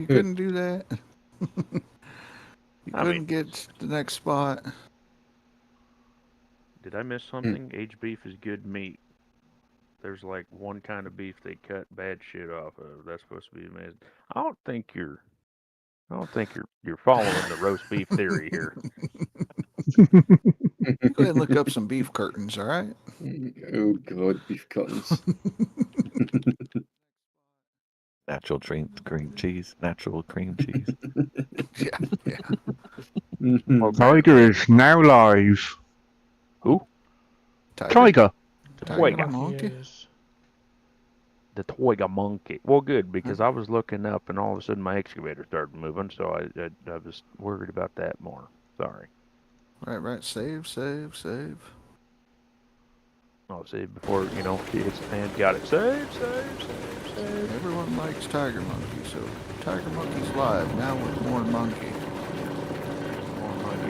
You couldn't do that. You I couldn't mean, get to the next spot. did I miss something? Aged beef is good meat. There's like one kind of beef they cut bad shit off of. That's supposed to be amazing. I don't think you're. I don't think you're following the roast beef theory here. You go ahead and look up some beef curtains, all right? Oh god, beef curtains. Natural cream cheese. Natural cream cheese. Yeah, yeah. Mhm. Tiger is now live. Who? Tiger. The Tiger Toyga. monkey. Yes. The Toyga monkey. Well, good, because I was looking up and all of a sudden my excavator started moving, so I was worried about that more. Sorry. Right. Save. I'll say before, she hits the fan, got it. Save. Everyone likes Tiger Monkey, so Tiger Monkey's live now with more monkey.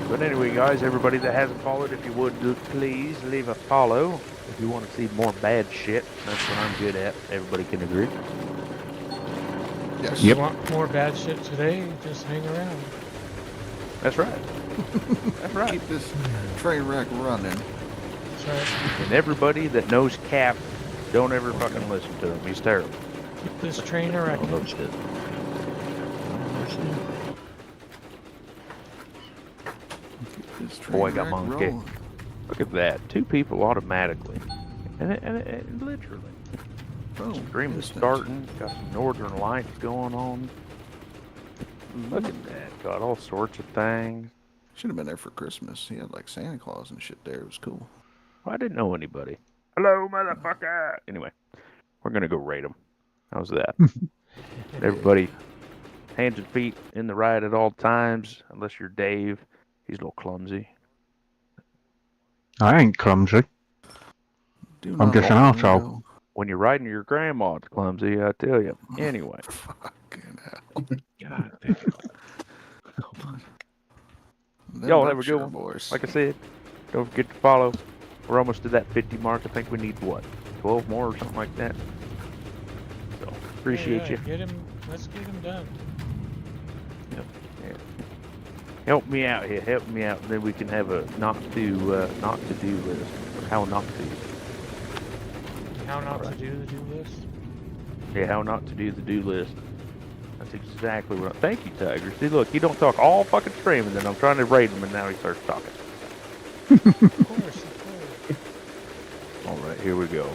But anyway, guys, everybody that hasn't followed, if you would, please leave a follow. If you want to see more bad shit, that's what I'm good at. Everybody can agree. Yes. If you want more bad shit today, just hang around. That's right. That's right. Keep this train wreck running. That's right. And everybody that knows Cap, don't ever fucking listen to him. He's terrible. Keep this train a Oh, wrecking. no shit. Oh, shit. This train Boy, got wreck monkey. rolling. Look at that. 2 people automatically. And it literally. Boom. Stream is Instant. starting. Got some northern lights going on. Look at that. Got all sorts of things. Should have been there for Christmas. He had like Santa Claus and shit there. It was cool. I didn't know anybody. Hello, motherfucker. Anyway, we're going to go raid them. How's that? Everybody, hands and feet in the right at all times, unless you're Dave. He's a little clumsy. I ain't clumsy. Do I'm not just an open the arsehole. window. When you're riding your grandma, it's clumsy, I tell you. Anyway. Fucking hell. God damn. Them Y'all have a Berkshire good one. boys. Like I said, don't forget to follow. We're almost to that 50 mark. I think we need, 12 more or something like that. So, appreciate you. Let's get him done. Help me out here. Help me out. Then we can have a not to do list. Or how not to. How not to do the do list. Yeah, how not to do the do list. That's exactly what. Thank you, Tiger. See, look, you don't talk all fucking stream, and then I'm trying to raid him, and now he starts talking. Of course. All right, here we go.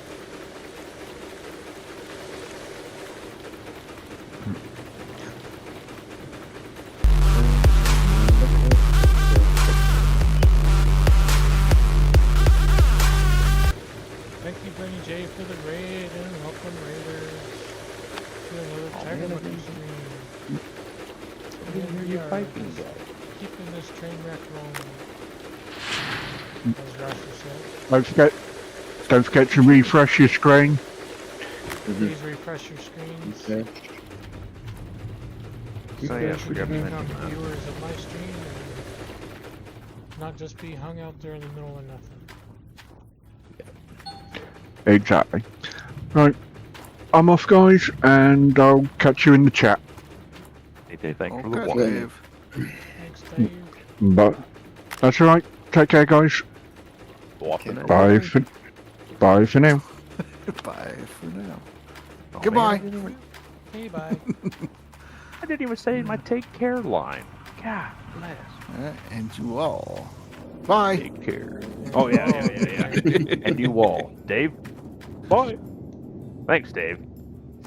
Thank you, Bernie J, for the raid and welcome raiders to another Tiger Monkey stream. And we are just keeping this train wreck rolling. As Rasher said. Don't forget to refresh your screen. Please refresh your screens. Okay. So yeah, we got to Become mention that. viewers of my stream and not just be hung out there in the middle of nothing. Exactly. Right. I'm off, guys, and I'll catch you in the chat. Hey, thanks for the Okay, watch. Dave. Thanks, Dave. But that's alright. Take care, guys. Walking it. Bye for now. Bye for now. Oh, Goodbye. man, Hey, bye. I didn't even say my take care line. God bless. And you all. Bye. Take care. Oh, yeah. And you all. Dave, bye. Thanks, Dave.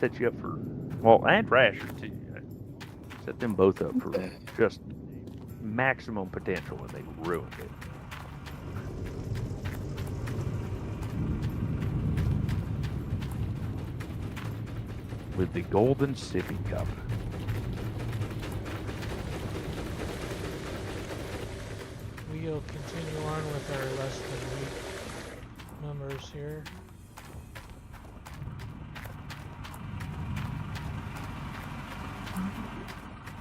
Set you up for, and Rasher, too. Set them both up for just maximum potential, and they ruined it. With the golden sippy cup. We'll continue on with our less than week numbers here.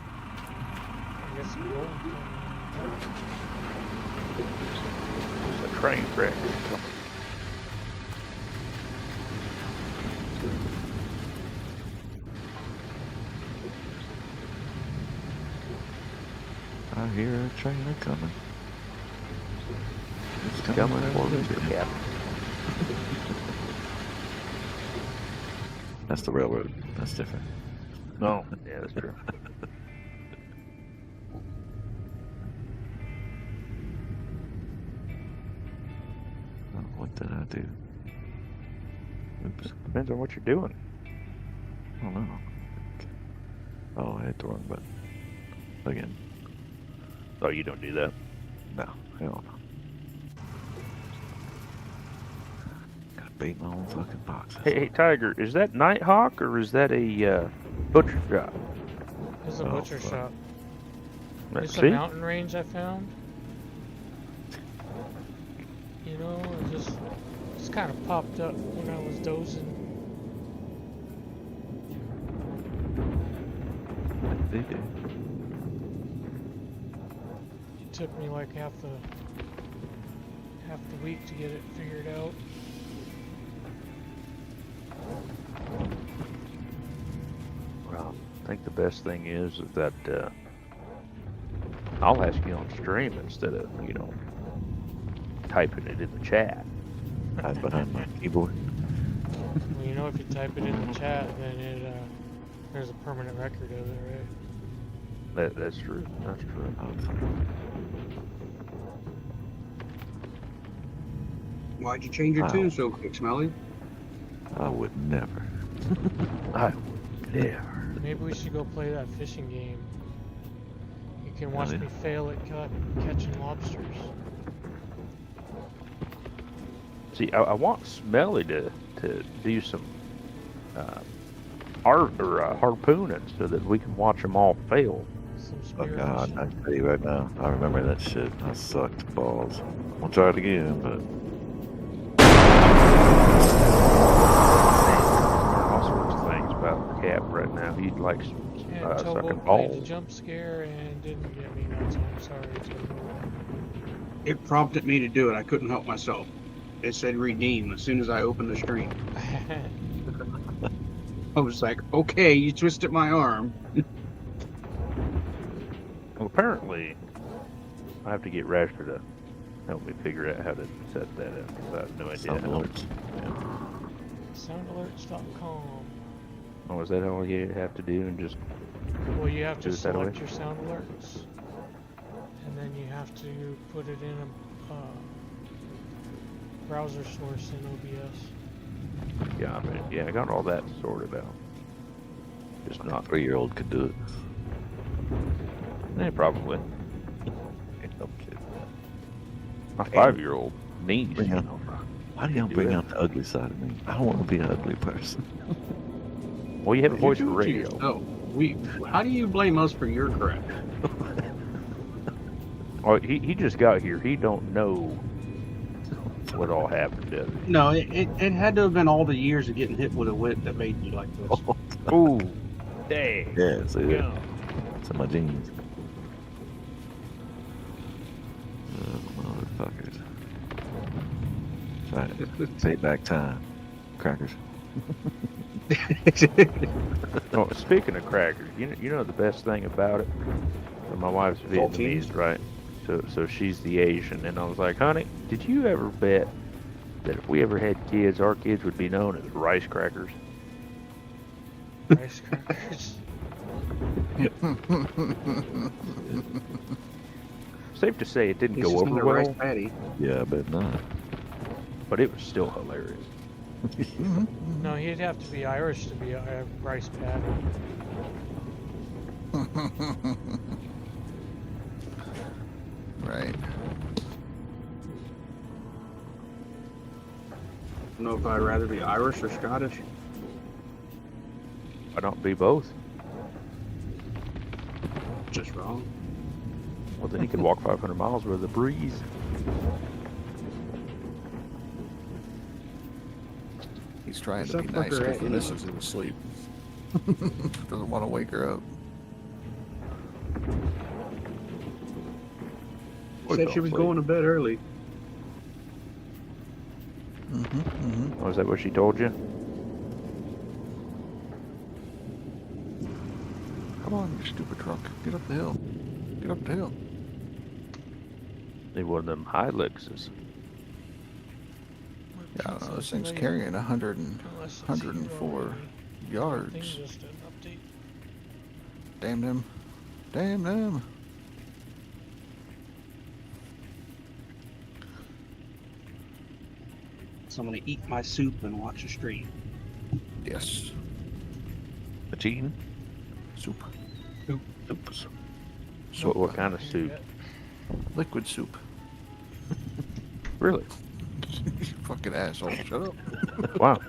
I guess gold It's a train wreck. I hear a train coming. It's Coming coming for over Mr. here. Captain. That's the railroad. That's different. No, yeah, that's true. Oh, what did I do? Oops. Depends on what you're doing. I don't know. Oh, I hit the wrong button. Again. Oh, you don't do that. No, hell no. Gotta beat my own fucking boxes. Hey, Tiger, is that Nighthawk or is that a butcher shop? It's a Oh, butcher fuck. shop. It's a See? mountain range I found. You know, it just kind of popped up when I was dozing. They do. It took me like half the week to get it figured out. Well, I think the best thing is that I'll ask you on stream instead of, typing it in the chat. Hide behind my keyboard. Well, you know, if you type it in the chat, then there's a permanent record of it, right? That's true. That's true. Why'd you change your Wow. tune so quick, Smelly? I would never. Yeah. Maybe we should go play that fishing game. You can watch Really? me fail at catching lobsters. See, I want Smelly to do some harpooning so that we can watch them all fail. Some Oh spear God, fishing. I can tell you right now. I remember that shit. I sucked balls. I'll try it again, but All sorts of things about Cap right now. He likes And sucking Tobo played the balls. jump scare and didn't get me that time. Sorry, Tobo. It prompted me to do it. I couldn't help myself. It said redeem as soon as I opened the stream. I was like, okay, you twisted my arm. Well, apparently, I have to get Rasher to help me figure out how to set that up. 'Cause I have no idea. sound alerts. Soundalerts.com. Oh, is that all you have to do and just Well, you have Do to it that way? select your sound alerts, and then you have to put it in a browser source in OBS. yeah, I got all that sorted out. Just My not 3-year-old could do it. probably. No kidding. My 5-year-old niece. Bring out- Why do y'all Do bring it. out the ugly side of me? I don't want to be an ugly person. Well, you have a You voice for do it to radio. yourself. How do you blame us for your crap? Oh, he just got here. He don't know what all happened to him. No, it had to have been all the years of getting hit with a whip that made you like this. Ooh, dang. Yeah, see that? Yeah. It's in my jeans. Motherfuckers. Try to take back time. Crackers. Oh, speaking of crackers, you know the best thing about it? My wife's Saltines? Vietnamese, right? So she's the Asian, and I was like, honey, did you ever bet that if we ever had kids, our kids would be known as rice crackers? Rice crackers. Safe to say it didn't It's go just over another rice well, patty. Yeah, I bet not. but it was still hilarious. No, he'd have to be Irish to be a rice patty. Right. I don't know if I'd rather be Irish or Scottish. Why not be both? Just wrong. Well, then he could walk 500 miles with a breeze. He's trying Where's to be that nice fucker because at, Vanessa's anyway? asleep. Doesn't want to wake her up. Said she was going to bed early. Oh, is that what she told you? Come on, you stupid truck. Get up the hill. Get up the hill. one of them Hiluxes. Yeah, I don't know. This thing's carrying 104 yards. Things just an update. Damn them. Damn them. So I'm gonna eat my soup and watch the stream. Yes. A cheating? Soup. Oops. What kind of soup? Liquid soup. Really? You fucking asshole. Shut up. Wow.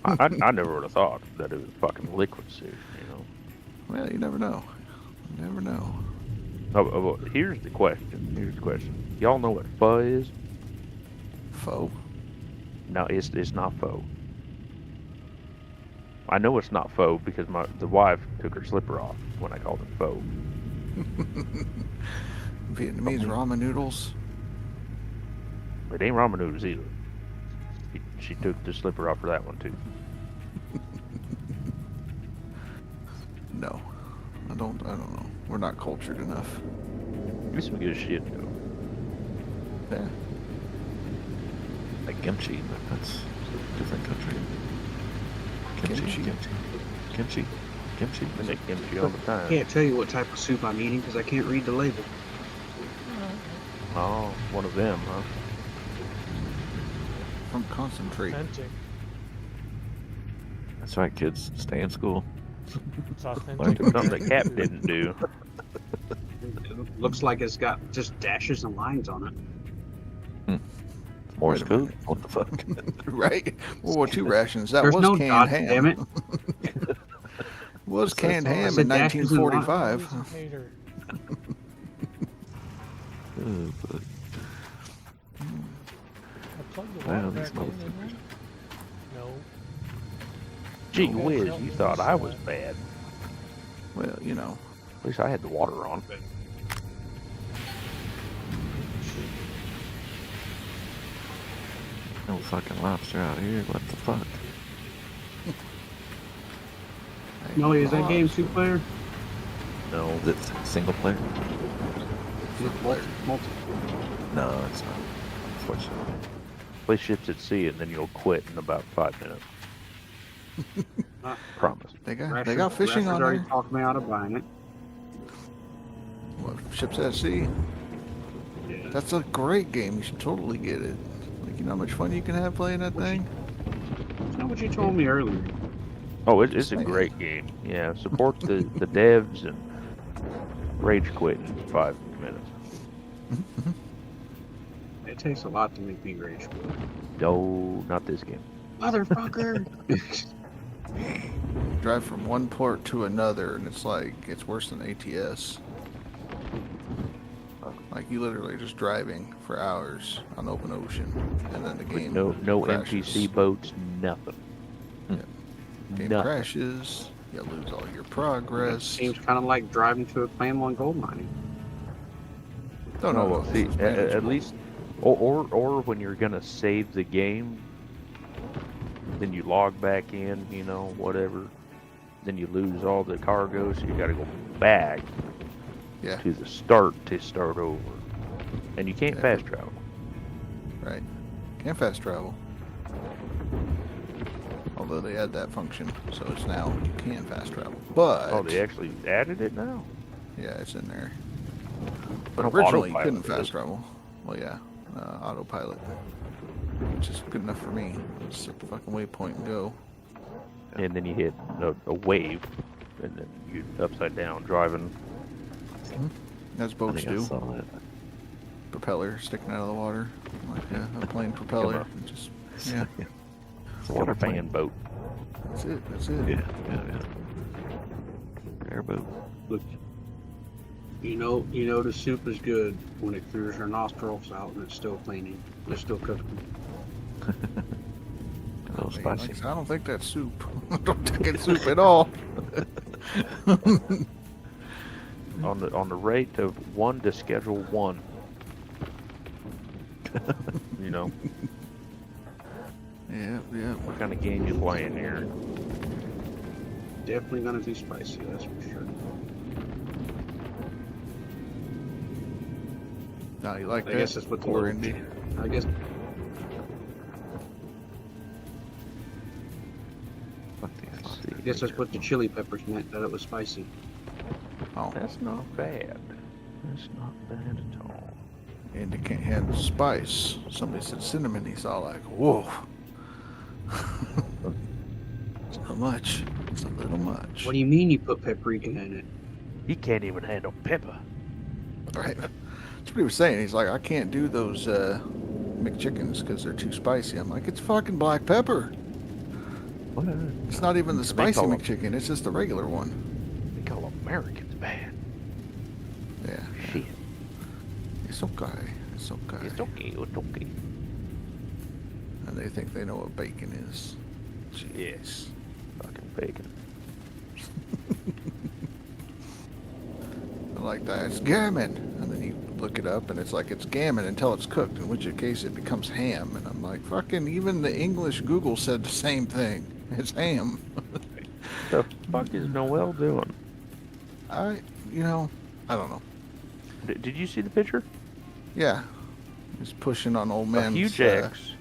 I never would have thought that it was fucking liquid soup, you know. Well, you never know. You never know. Oh, here's the question. Y'all know what pho is? Foe. No, it's not pho. I know it's not pho because the wife took her slipper off when I called it pho. Vietnamese ramen noodles. It ain't ramen noodles either. She took the slipper off for that one too. No. I don't know. We're not cultured enough. It's some good shit though. Yeah. Like kimchi, but that's a different country. Kimchi. I make kimchi all the I time. can't tell you what type of soup I'm eating because I can't read the label. Oh, one of them, huh? From concentrate. Authentic. That's right, kids. Stay in school. It's authentic. Something that Cap didn't do. It looks like it's got just dashes and lines on it. Morse Wait a code? What the fuck? Right? World War II rations. That There's was no canned dot, ham. damn it. Was canned all I ham said, in dashes and 1945. Hater. Oh, fuck. I plugged the Wow, water these back in, didn't motherfuckers. I? No. Gee Okay, whiz, tell you me thought this I side. was bad. Well, you know. At least I had the water on. No fucking lobster out here. What the fuck? Melly, is that game two player? No, Is it single player? Multi. No, it's not. Unfortunately. play ships at sea and then you'll quit in about 5 minutes. Promise. They got fishing on already there. talked me out of buying it. What, Ships at Sea? Yeah. That's a great game. You should totally get it. Like, you know how much fun you can have playing that thing? That's not what you told me earlier. Oh, it's a Saying. great game. Yeah, support the devs and rage quit in 5 minutes. It takes a lot to make me rage quit. No, not this game. Motherfucker! Drive from one port to another, and it's like, it's worse than ATS. Like, you literally just driving for hours on open ocean, and then the With game no crashes. NPC boats, nothing. Game Nothing. crashes, you lose all your progress. Seems kind of like driving to a claim on gold mining. No, see, it's at manageable. least, or when you're gonna save the game, then you log back in, you know, whatever. Then you lose all the cargo, so you gotta go back Yeah. to the start to start over. And you can't Yeah. fast travel. Right. Can't fast travel. Although they add that function, so it's now you can fast travel. But Oh, they actually added it now? yeah, it's in there. But Oh, originally you autopilot couldn't is. fast travel. Well, yeah, autopilot, which is good enough for me. Just set the fucking waypoint and go. And then you hit a wave, and then you upside down driving. As I boats think I do. saw that. Propeller sticking out of the water, like a plane propeller. on. And just yeah, It's a Water water fan plane. boat. that's it. That's it. Yeah. Airboat. Look, you know the soup is good when it clears your nostrils out and it's still cleaning. It's still cooking. A little Man, spicy. like I said, I don't think that's soup. I don't think it's soup at all. On the rate of 1 to schedule 1. You know, Yeah, yeah. what kind of game you playing here? Definitely gonna be spicy, that's for sure. Now you like I that? guess that's what the Poor little- Indy. I guess Fuck these lots. I guess that's what the chili peppers meant, that it was spicy. Oh, That's not bad. That's not bad at all. Indy can't handle spice. Somebody said cinnamon. He's all like, whoa. It's not much. It's a little much. What do you mean you put paprika in it? He can't even handle pepper. Right. That's what he was saying. He's like, I can't do those McChickens because they're too spicy. I'm like, it's fucking black pepper. What? It's not even the They spicy call 'em- McChicken. It's just the regular one. They call Americans bad. Yeah. Shit. It's okay. It's okay. It's okay. It's okay. And they think they know what bacon is. Jeez. Yes. Fucking bacon. I like that. It's gammon. And then you look it up and it's like it's gammon until it's cooked, in which case it becomes ham. And I'm like, fucking even the English Google said the same thing. It's ham. The fuck is Noel doing? I don't know. Did you see the picture? Yeah. He's pushing on old A man's huge X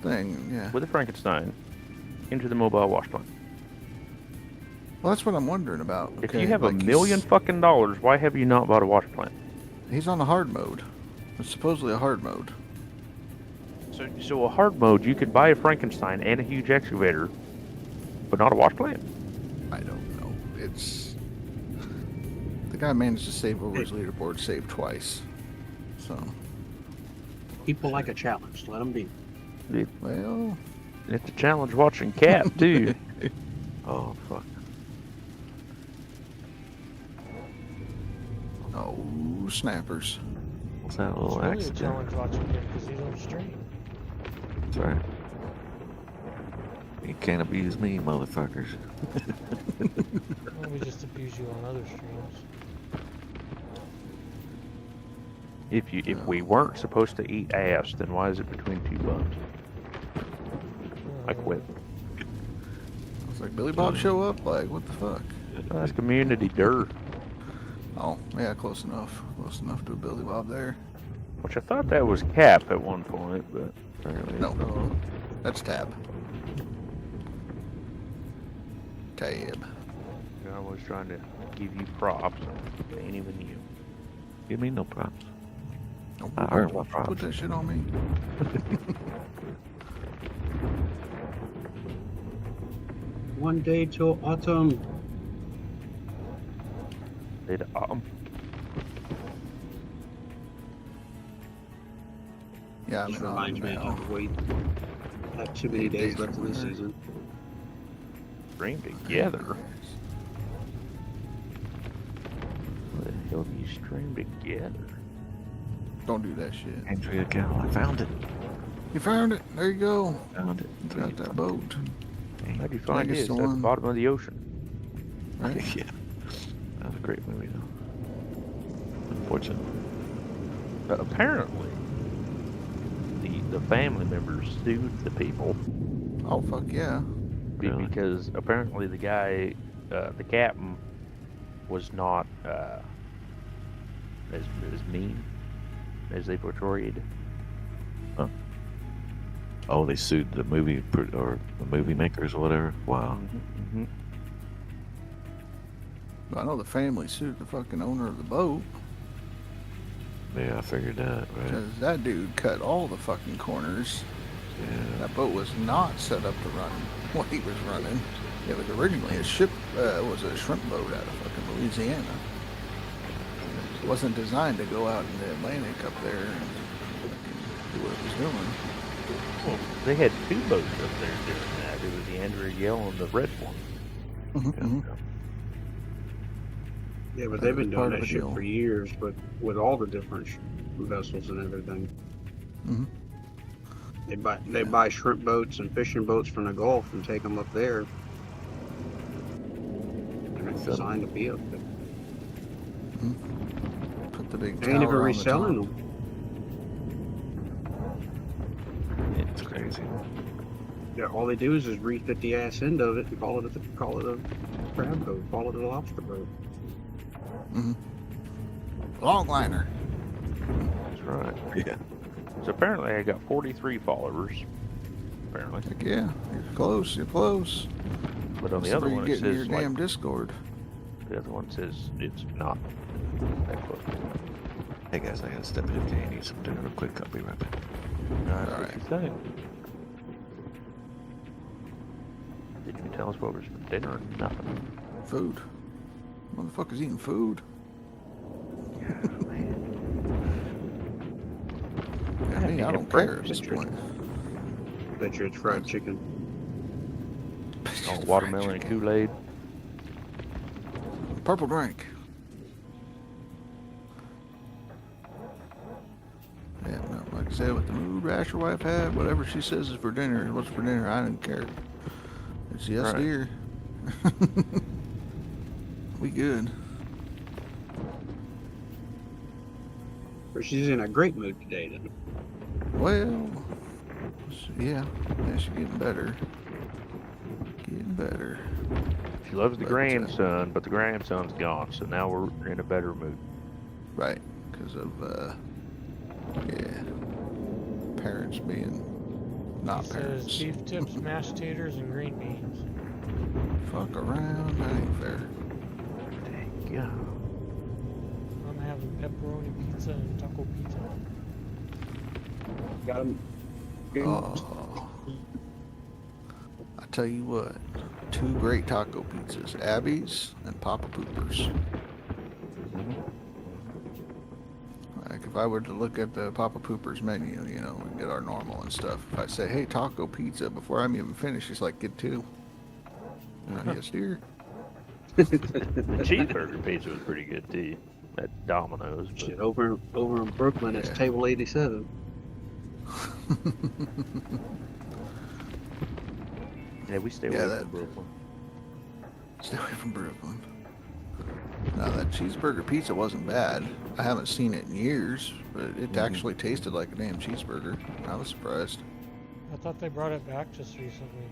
thing. Yeah. with a Frankenstein into the mobile wash plant. Well, that's what I'm wondering about. If okay? you have Like, $1 million fucking dollars, why have you not bought a wash plant? He's on the hard mode. It's supposedly a hard mode. So a hard mode, you could buy a Frankenstein and a huge excavator, but not a wash plant. I don't know. It's the guy managed to save over his leaderboard, saved twice. So, People like a challenge. Let them be. well, It's a challenge watching Cat too. Oh, fuck. oh snappers. What's that It's little really a accident? challenge watching him because he don't stream. That's right. You can't abuse me, motherfuckers. Well, we just abuse you on other streams. If we weren't supposed to eat ass, then why is it between two buns? I quit. I was like, Billy Bob show up? Like, what the fuck? That's community dirt. Oh, yeah, close enough. Close enough to a Billy Bob there. Which I thought that was Cap at one point, but apparently No. it's not. That's Tab. Tab. I was trying to give you props. They ain't even you. Give me no props. Don't I earned my put props. that shit on me. One day till autumn. Did Yeah, I'm Just in reminds me autumn now. of wait. Have too many 8 days days left in the from season. stream together? What the hell do you stream together? Don't do that shit. Andrea Gal, I found it. You found it. There you go. Found it. Got that boat. How'd you find guess it? It's the at the one- bottom of the ocean. Right? Yeah. That was a great movie, though. Unfortunate. Apparently, the family members sued the people Oh, fuck yeah. Really? because apparently the guy, the captain, was not as mean as they portrayed. Oh, they sued the movie or the movie makers or whatever. Wow. Mm-hmm. I know the family sued the fucking owner of the boat Yeah, I figured that. Right. because that dude cut all the fucking corners. Yeah. That boat was not set up to run what he was running. It was originally a ship, was a shrimp boat out of fucking Louisiana. It wasn't designed to go out in the Atlantic up there and fucking do what it was doing. Well, they had two boats up there doing that. It was the Andrea Yell and the red one. Mhm. Yeah, but That they've was been part doing of that the shit deal. for years, but with all the different vessels and everything. Mhm. They buy shrimp boats and fishing boats from the Gulf and take them up there. They're not designed to be up there. Put the big They ain't even tower on the reselling top. them. It's crazy. Yeah, all they do is just refit the ass end of it and call it a crab boat, call it a lobster boat. Longliner. That's Right. Yeah. So apparently I got 43 followers. Apparently. Heck yeah, you're close. You're close. But on This the is other where one you it get in your says like damn Discord. the other one says it's not that close. Hey guys, I gotta step in and eat some dinner real quick. I'll be right back. Alright, All what right. you think? Didn't even tell us what was for dinner or nothing. Food. Motherfuckers eating food. Yeah, Yeah, me, you I have don't care at this breakfast, Richard. point. Bet you it's fried chicken. Oh, watermelon and Kool-Aid. Purple drink. Yeah, no, like I said, with the mood rash your wife had, whatever she says is for dinner, what's for dinner, I don't care. It's yes, Right. dear. We good. But she's in a great mood today, then. Well, yeah, she's getting better. Getting better. She loves the But, grandson, but the grandson's gone, so now we're in a better mood. Right, because of, yeah, parents being not He says parents. beef tips, mashed taters, and green beans. Fuck around, that ain't fair. Yeah. I'm having pepperoni pizza and taco pizza. Got him. Oh, I tell you what, two great taco pizzas, Abby's and Papa Poopers. Like if I were to look at the Papa Poopers menu, you know, we get our normal and stuff. If I say, hey, taco pizza, before I'm even finished, it's like, get two. Yes, dear. The cheeseburger pizza was pretty good too. At Domino's. But Shit, over in Brooklyn, it's Yeah. table 87. yeah, we stay Yeah, away that- from Brooklyn. Stay away from Brooklyn. No, that cheeseburger pizza wasn't bad. I haven't seen it in years, but it actually tasted like a damn cheeseburger. I was surprised. I thought they brought it back just recently.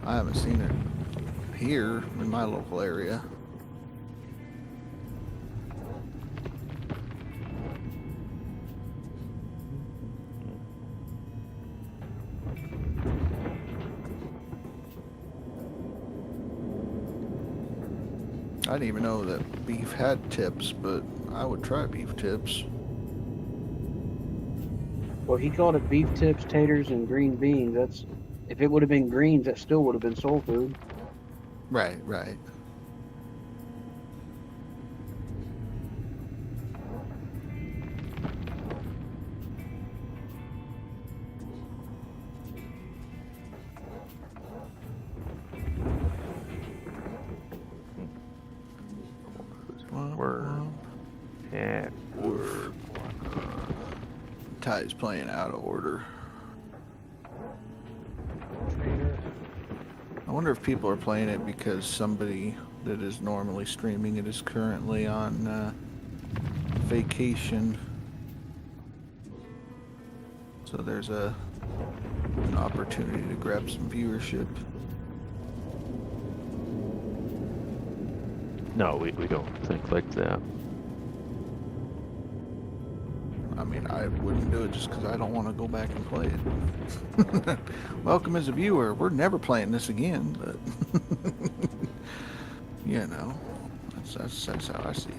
I haven't seen it here in my local area. I didn't even know that beef had tips, but I would try beef tips. Well, he called it beef tips, taters, and green beans. That's if it would have been greens, that still would have been soul food. Right, right. Word. Yeah. Word. Ty's playing out of order. Trader. I wonder if people are playing it because somebody that is normally streaming it is currently on vacation. So there's an opportunity to grab some viewership. No, we don't think like that. I mean, I wouldn't do it just because I don't want to go back and play it. Welcome as a viewer. We're never playing this again, but you know, that's how I see it.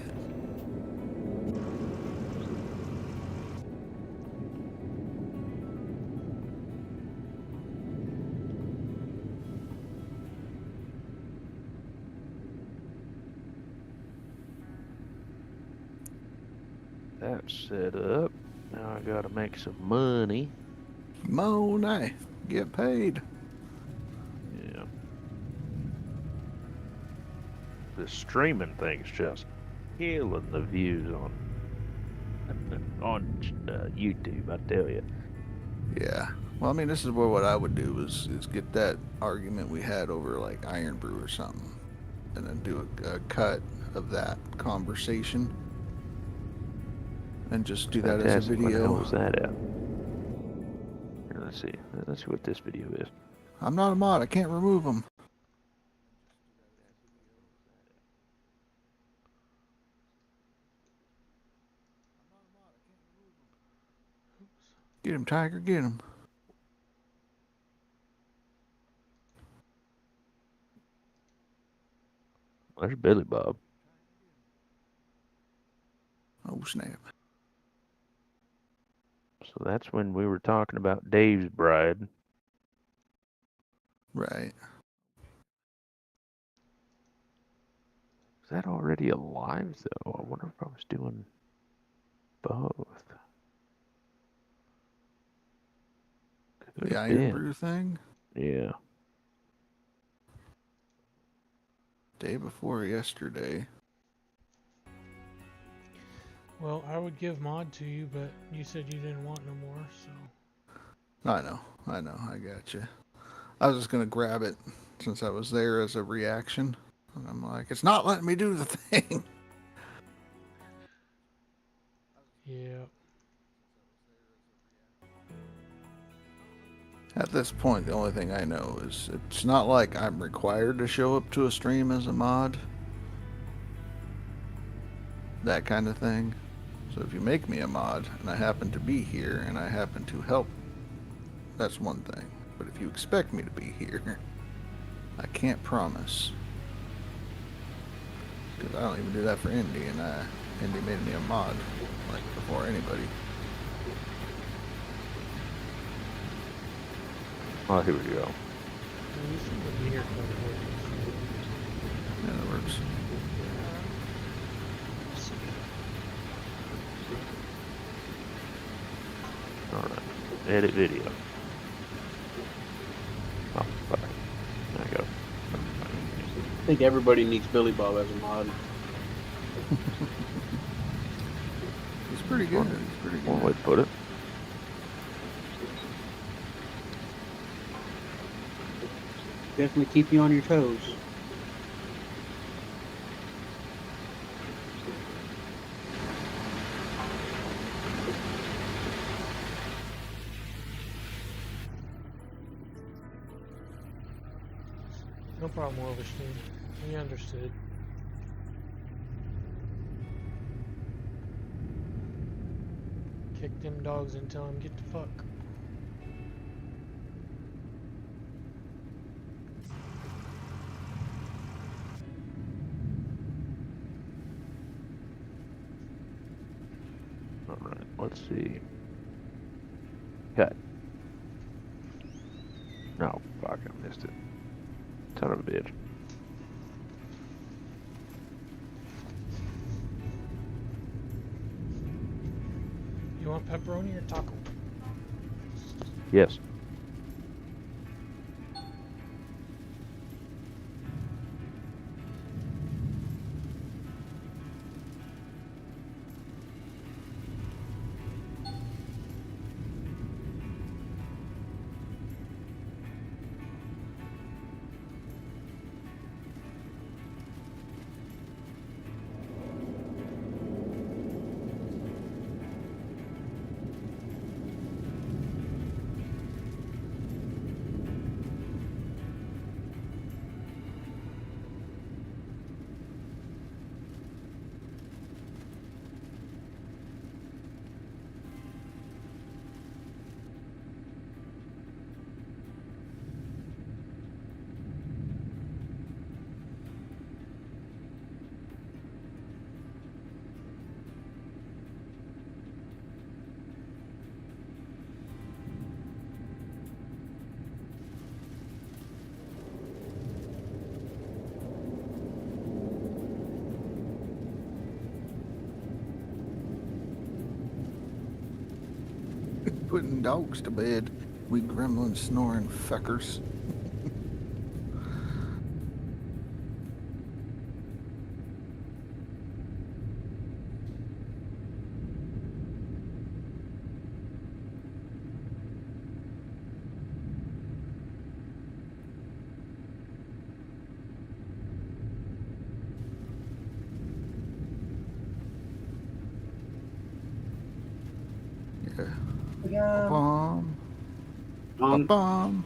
That's set up. Now I gotta make some money. Money, get paid. Yeah. The streaming thing's just killing the views on YouTube, I tell you. Yeah. Well, I mean, this is where what I would do is get that argument we had over like Iron Brew or something, and then do a cut of that conversation, and just do that as a Fantastic. What the hell video. was that at? Here, let's see. Let's see what this video is. I'm not a mod. I can't remove them. Get him, Tiger, get him. There's Billy Bob. Oh, snap. So that's when we were talking about Dave's bride. Right. Is that already alive, though? I wonder if I was doing both. Could The have Iron been. Brew thing? Yeah. Day before yesterday. Well, I would give mod to you, but you said you didn't want no more, so. I know. I got you. I was just going to grab it since I was there as a reaction. And I'm like, it's not letting me do the thing. Yeah. At this point, the only thing I know is it's not like I'm required to show up to a stream as a mod. That kind of thing. So if you make me a mod and I happen to be here and I happen to help, that's one thing. But if you expect me to be here, I can't promise. Because I don't even do that for Indy, and Indy made me a mod like before anybody. Oh, here we go. Well, you should be here for the work. Yeah, that works. Alright. Edit video. Oh, fuck. There I go. I think everybody needs Billy Bob as a mod. He's pretty good. He's pretty One way good. to put it. Definitely keep you on your toes. No problem, Wolverstein. We understood. Kick them dogs and tell them get the fuck. Alright, let's see. Cut. No, fuck, I missed it. Son of a bitch. You want pepperoni or taco? Yes. Putting dogs to bed. We gremlin snoring fuckers. Yeah. Bomb. Bomb.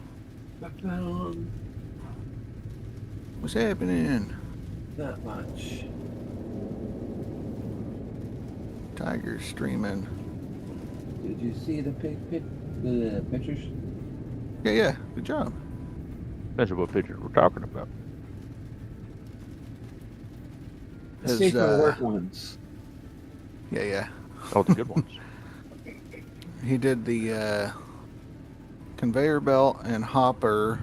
What's happening? Not much. Tiger's streaming. Did you see the the pictures? Yeah, yeah. Good job. Depends on what pictures we're talking about. The His, safer work ones. Yeah, yeah. Oh, the good ones. He did the conveyor belt and hopper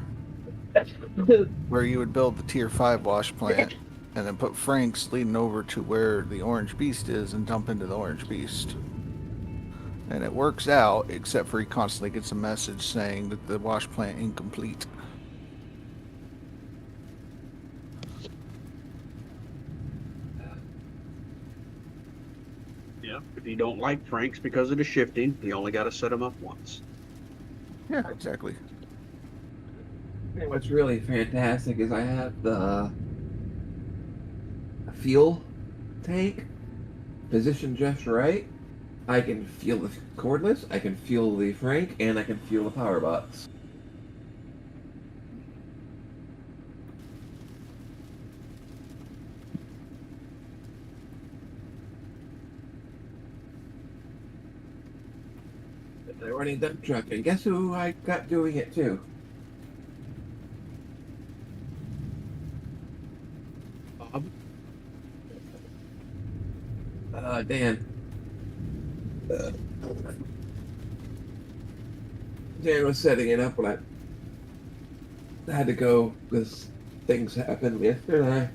where you would build the tier 5 wash plant and then put Frank's leading over to where the orange beast is and dump into the orange beast. And it works out, except for he constantly gets a message saying that the wash plant incomplete. Yeah. If you don't like Frank's because of the shifting, you only got to set them up once. Yeah, exactly. And what's really fantastic is I have the fuel tank positioned just right. I can feel the cordless, I can feel the Frank, and I can feel the power box. They're running dump truck, and guess who I got doing it too? Bob. Dan. Dan was setting it up when I had to go because things happened yesterday.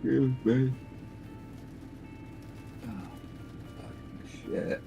Excuse me. Oh, shit.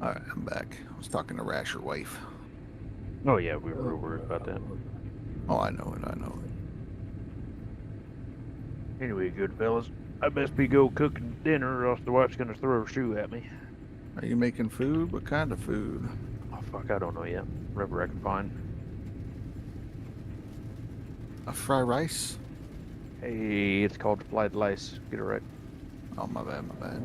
Alright, I'm back. I was talking to Rasher wife. Oh yeah, we were worried about that. Oh, I know it, I know it. Anyway, good fellas, I best be go cooking dinner, or else the wife's gonna throw her shoe at me. Are you making food? What kind of food? Oh fuck, I don't know yet. Whatever I can find. A fry rice? Hey, it's called fried rice. Get it right. Oh, my bad, my bad.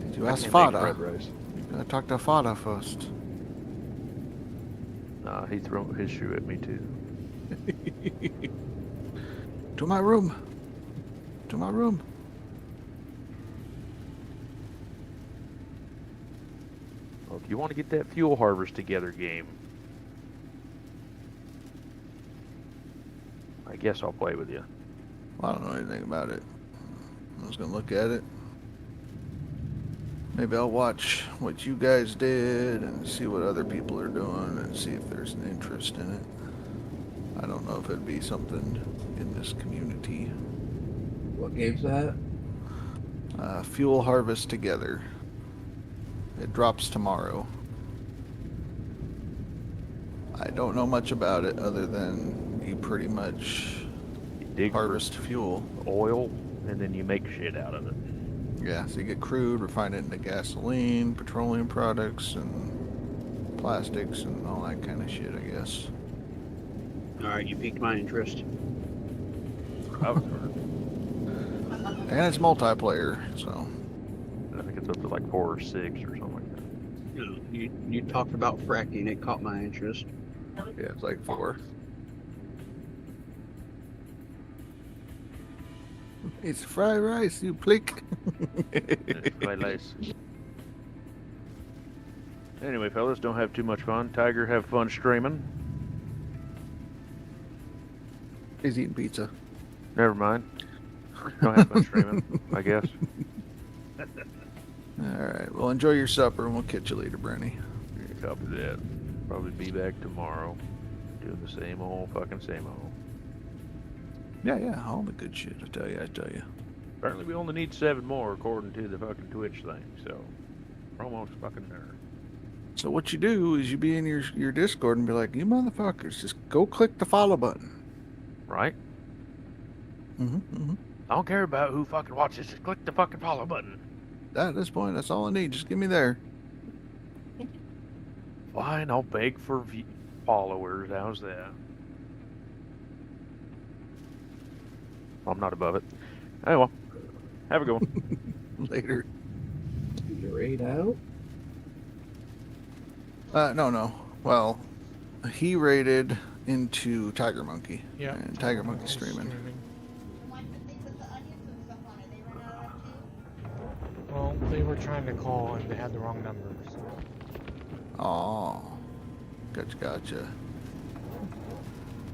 Did you I ask can't make Fada? fried rice. You gotta talk to Fada first. Nah, he threw his shoe at me too. To my room. To my room. Well, if you want to get that fuel harvest together game, I guess I'll play with you. Well, I don't know anything about it. I was gonna look at it. Maybe I'll watch what you guys did and see what other people are doing and see if there's an interest in it. I don't know if it'd be something in this community. What game's that? Fuel Harvest Together. It drops tomorrow. I don't know much about it other than you pretty much You dig for harvest fuel. oil, and then you make shit out of it. Yeah, so you get crude, refine it into gasoline, petroleum products, and plastics, and all that kind of shit, I guess. All right, you piqued my interest. I And it's multiplayer, so think it's up to like 4 or 6 or something like that. You talked about fracking. It caught my interest. Yeah, it's like 4. It's fried rice, you plick. It's quite nice. Anyway, fellas, don't have too much fun. Tiger, have fun streaming. He's eating pizza. Never mind. Don't have fun streaming, I guess. Alright, well, enjoy your supper and we'll catch you later, Brenny. Copy that. Probably be back tomorrow. Doing the same old fucking same old. Yeah, all the good shit, I tell you. Apparently we only need 7 more according to the fucking Twitch thing, so we're almost fucking there. So what you do is you be in your Discord and be like, you motherfuckers, just go click the follow button. Right? Mm-hmm. I don't care about who fucking watches, just click the fucking follow button. At this point, that's all I need. Just get me there. Fine, I'll beg for followers. How's that? I'm not above it. Anyway, have a good one. Later. You raid out? No. Well, he raided into Tiger Monkey. Yeah. And Tiger Monkey It's streaming. Well, they were trying to call and they had the wrong numbers. Oh, gotcha.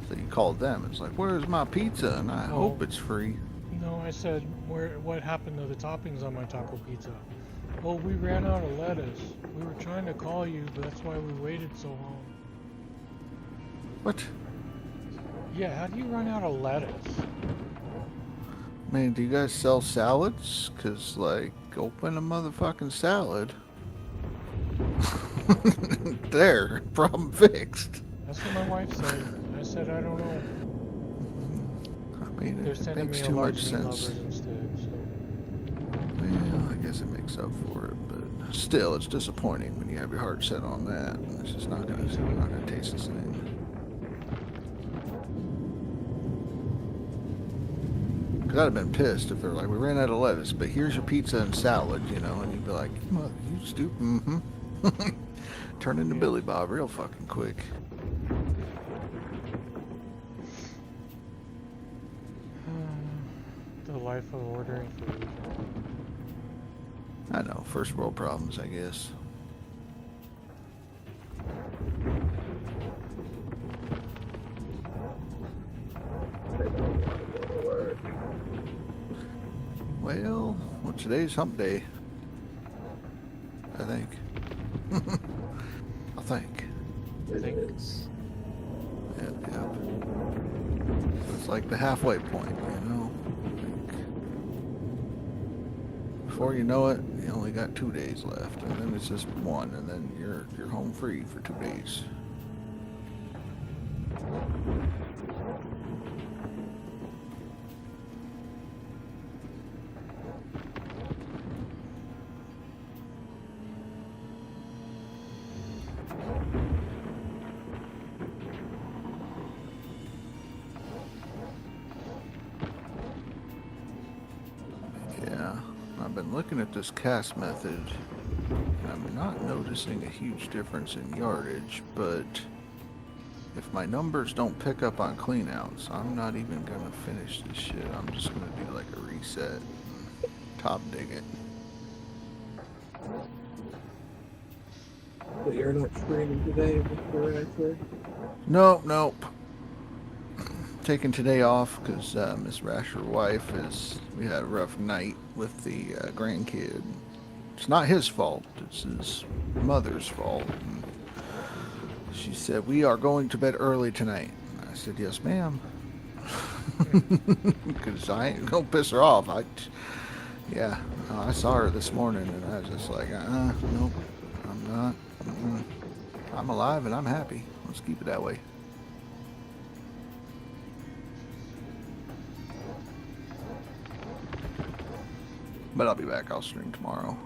So you called them. It's like, where's my pizza? And I hope it's free. No, I said, what happened to the toppings on my taco pizza? Oh, we ran out of lettuce. We were trying to call you, but that's why we waited so long. What? Yeah, how do you run out of lettuce? Man, do you guys sell salads? Cause like, open a motherfucking salad. There, problem fixed. That's what my wife said. I said, I don't know. I mean, They're it sending makes me a too much large meat sense. lovers instead, so. Well, I guess it makes up for it, but still, it's disappointing when you have your heart set on that. It's just not gonna taste the same. Cause I'd have been pissed if they're like, we ran out of lettuce, but here's your pizza and salad, you know, and you'd be like, you stupid, mm-hmm. Turn into Billy Bob real fucking quick. The life of ordering food. I know, first world problems, I guess. Well, today's hump day. I think. I think. It is. Yeah. It's like the halfway point, you know? Before you know it, you only got 2 days left, and then it's just 1, and then you're home free for 2 days. Yeah, I've been looking at this cast method, and I'm not noticing a huge difference in yardage, but if my numbers don't pick up on cleanouts, I'm not even gonna finish this shit. I'm just gonna do like a reset and top dig it. But you're not streaming today, Mr. Radford? Nope. Taking today off because Miss Rasher wife we had a rough night with the grandkid. It's not his fault, it's his mother's fault. And she said, we are going to bed early tonight. And I said, yes ma'am. Because I ain't gonna piss her off. I saw her this morning and I was just like, nope, I'm not. I'm alive and I'm happy. Let's keep it that way. But I'll be back. I'll stream tomorrow.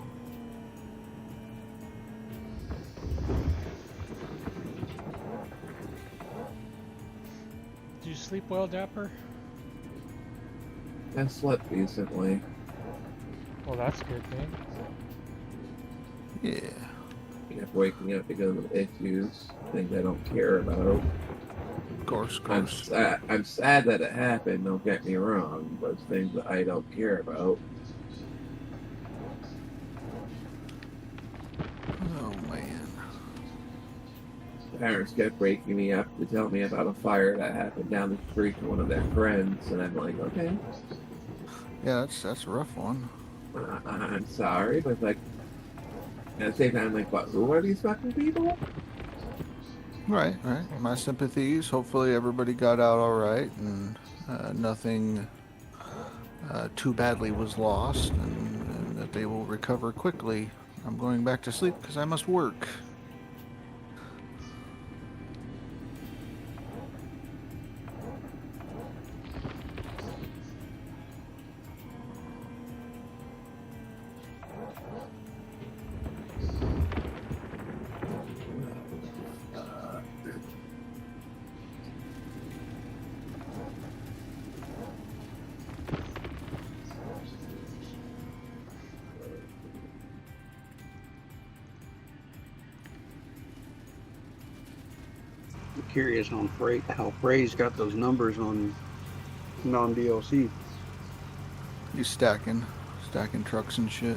Did you sleep well, Dapper? I slept decently. Well, that's a good thing. Yeah. Yep. kept waking up because of issues, things I don't care about. Of course, I'm sad that it happened, don't get me wrong, but it's things that I don't care about. Oh man. Parents kept waking me up to tell me about a fire that happened down the street to one of their friends, and I'm like, okay, Yeah, that's a rough one. I'm sorry, but like, at the same time, like, what? Who are these fucking people? Right. My sympathies. Hopefully everybody got out all right and nothing too badly was lost, and that they will recover quickly. I'm going back to sleep because I must work. I'm curious on Freight how Frey's got those numbers on non-DLC. You stacking trucks and shit.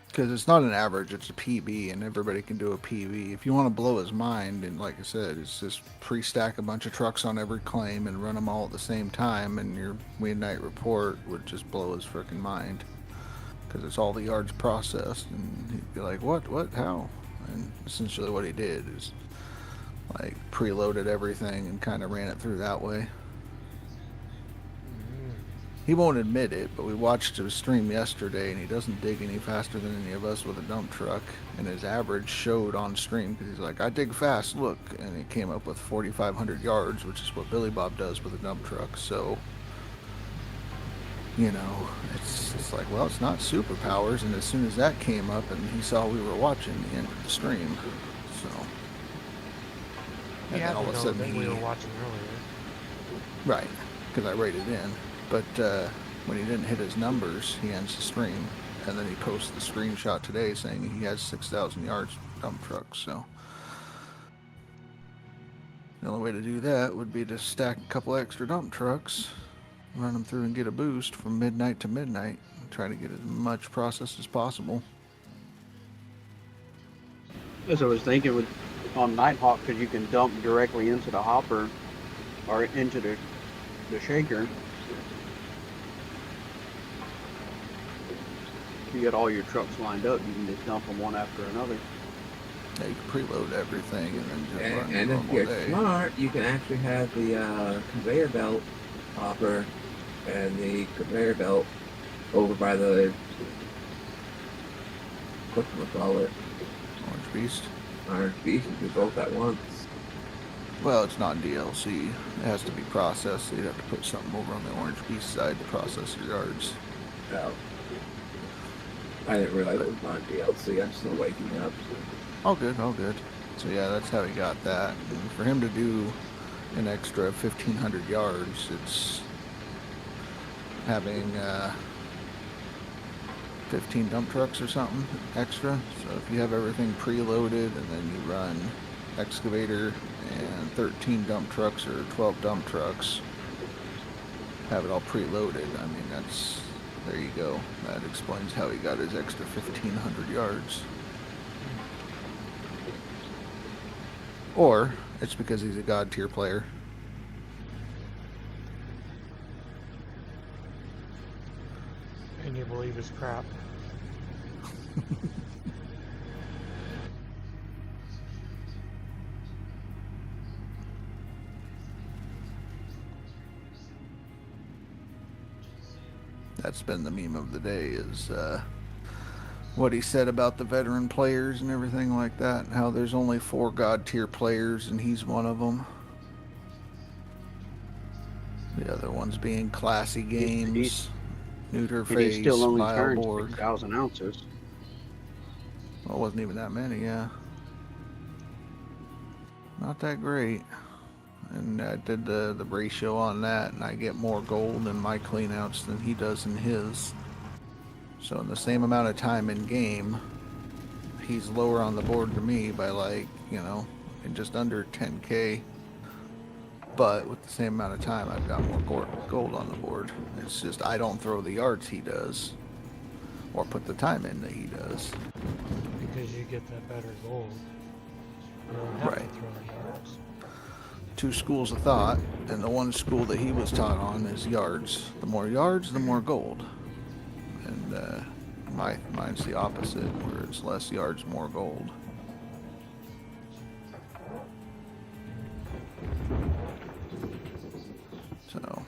Because it's not an average, it's a PB, and everybody can do a PB. If you want to blow his mind, and like I said, it's just pre-stack a bunch of trucks on every claim and run them all at the same time, and your midnight report would just blow his freaking mind. Because it's all the yards processed, and he'd be like, what, how? And essentially what he did is, like, preloaded everything and kind of ran it through that way. He won't admit it, but we watched his stream yesterday, and he doesn't dig any faster than any of us with a dump truck. And his average showed on stream because he's like, I dig fast, look. And he came up with 4,500 yards, which is what Billy Bob does with a dump truck. So, you know, it's like, well, it's not superpowers. And as soon as that came up and he saw we were watching, he ended the stream. So, and Yeah, then all of a sudden we were watching earlier. right, because I rated in. But when he didn't hit his numbers, he ends the stream, and then he posts the screenshot today saying he has 6,000 yards dump truck. So the only way to do that would be to stack a couple extra dump trucks, run them through and get a boost from midnight to midnight, and try to get as much processed as possible. As I was thinking with on Nighthawk, because you can dump directly into the hopper or into the shaker. You get all your trucks lined up, you can just dump them one after another. Yeah, you can preload everything and then just run And a if normal you're day. smart, you can actually have the conveyor belt hopper and the conveyor belt over by the whatchamacallit, Orange Beast. Orange Beast, and do both at once. Well, it's not DLC. It has to be processed. So you'd have to put something over on the Orange Beast side to process your yards. Oh. I didn't realize it was on DLC. I'm still waking up. All good, all good. So yeah, that's how he got that. And for him to do an extra 1,500 yards, it's having 15 dump trucks or something extra. So if you have everything preloaded and then you run excavator and 13 dump trucks or 12 dump trucks, have it all preloaded, I mean, that's, there you go. That explains how he got his extra 1,500 yards. Or it's because he's a god tier player. And you believe his crap. That's been the meme of the day, is what he said about the veteran players and everything like that, and how there's only 4 god tier players and he's one of them. The other ones being Classy Games, Neuter And he's Face, still only Mile turned Borg. 6,000 ounces. Well, it wasn't even that many, yeah. Not that great. and I did the ratio on that, and I get more gold in my cleanouts than he does in his. So in the same amount of time in game, he's lower on the board to me by like, you know, in just under 10k. But with the same amount of time, I've got more gold on the board. It's just I don't throw the yards he does, or put the time in that he does. Because you get that better gold. You don't have to Right. throw the yards. Two schools of thought, and the one school that he was taught on is yards. The more yards, the more gold. And mine's the opposite, where it's less yards, more gold. So. I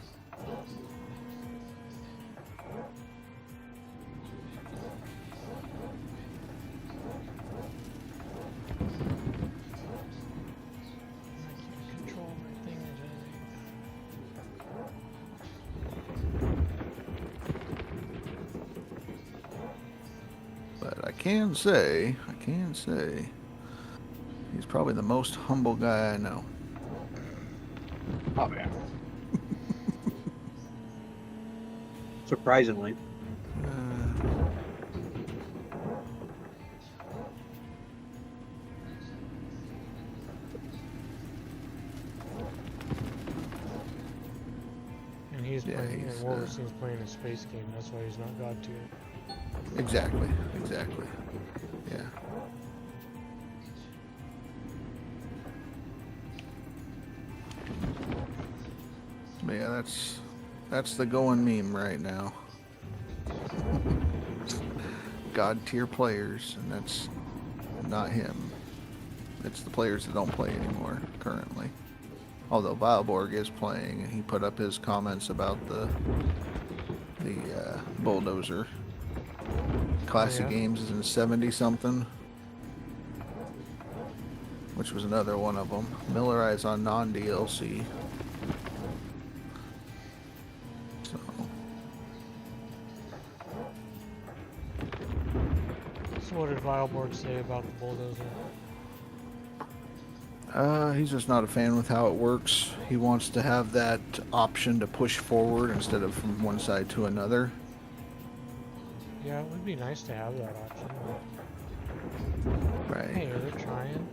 can't control my thing But I can say, he's probably the most humble guy I know. Oh yeah. Surprisingly. And he's Yeah, playing, he's, and Wolverstone's playing a space game. That's why he's not God tier. Exactly. Yeah. But yeah, that's the going meme right now. God tier players, and that's not him. It's the players that don't play anymore currently. Although Vileborg is playing, and he put up his comments about the bulldozer. Classic Oh, yeah? Games is in 70 something, which was another one of them. Millerize on non-DLC. So So what did Vileborg say about the bulldozer? he's just not a fan with how it works. He wants to have that option to push forward instead of from one side to another. Yeah, it would be nice to have that option. Right. Hey, they're trying.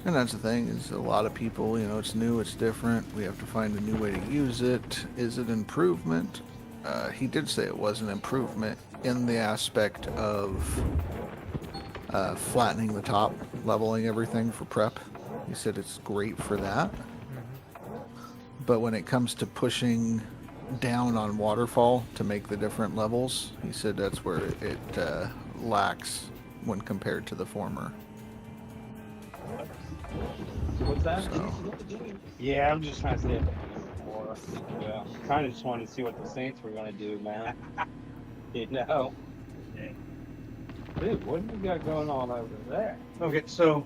And that's the thing, is a lot of people, you know, it's new, it's different. We have to find a new way to use it. Is it improvement? He did say it was an improvement in the aspect of flattening the top, leveling everything for prep. He said it's great for that. But when it comes to pushing down on waterfall to make the different levels, he said that's where it lacks when compared to the former. What's that? So. Yeah, I'm just trying to say more. Yeah, kind of just wanted to see what the Saints were gonna do, man. You know. Dude, what do we got going on over there? Okay, so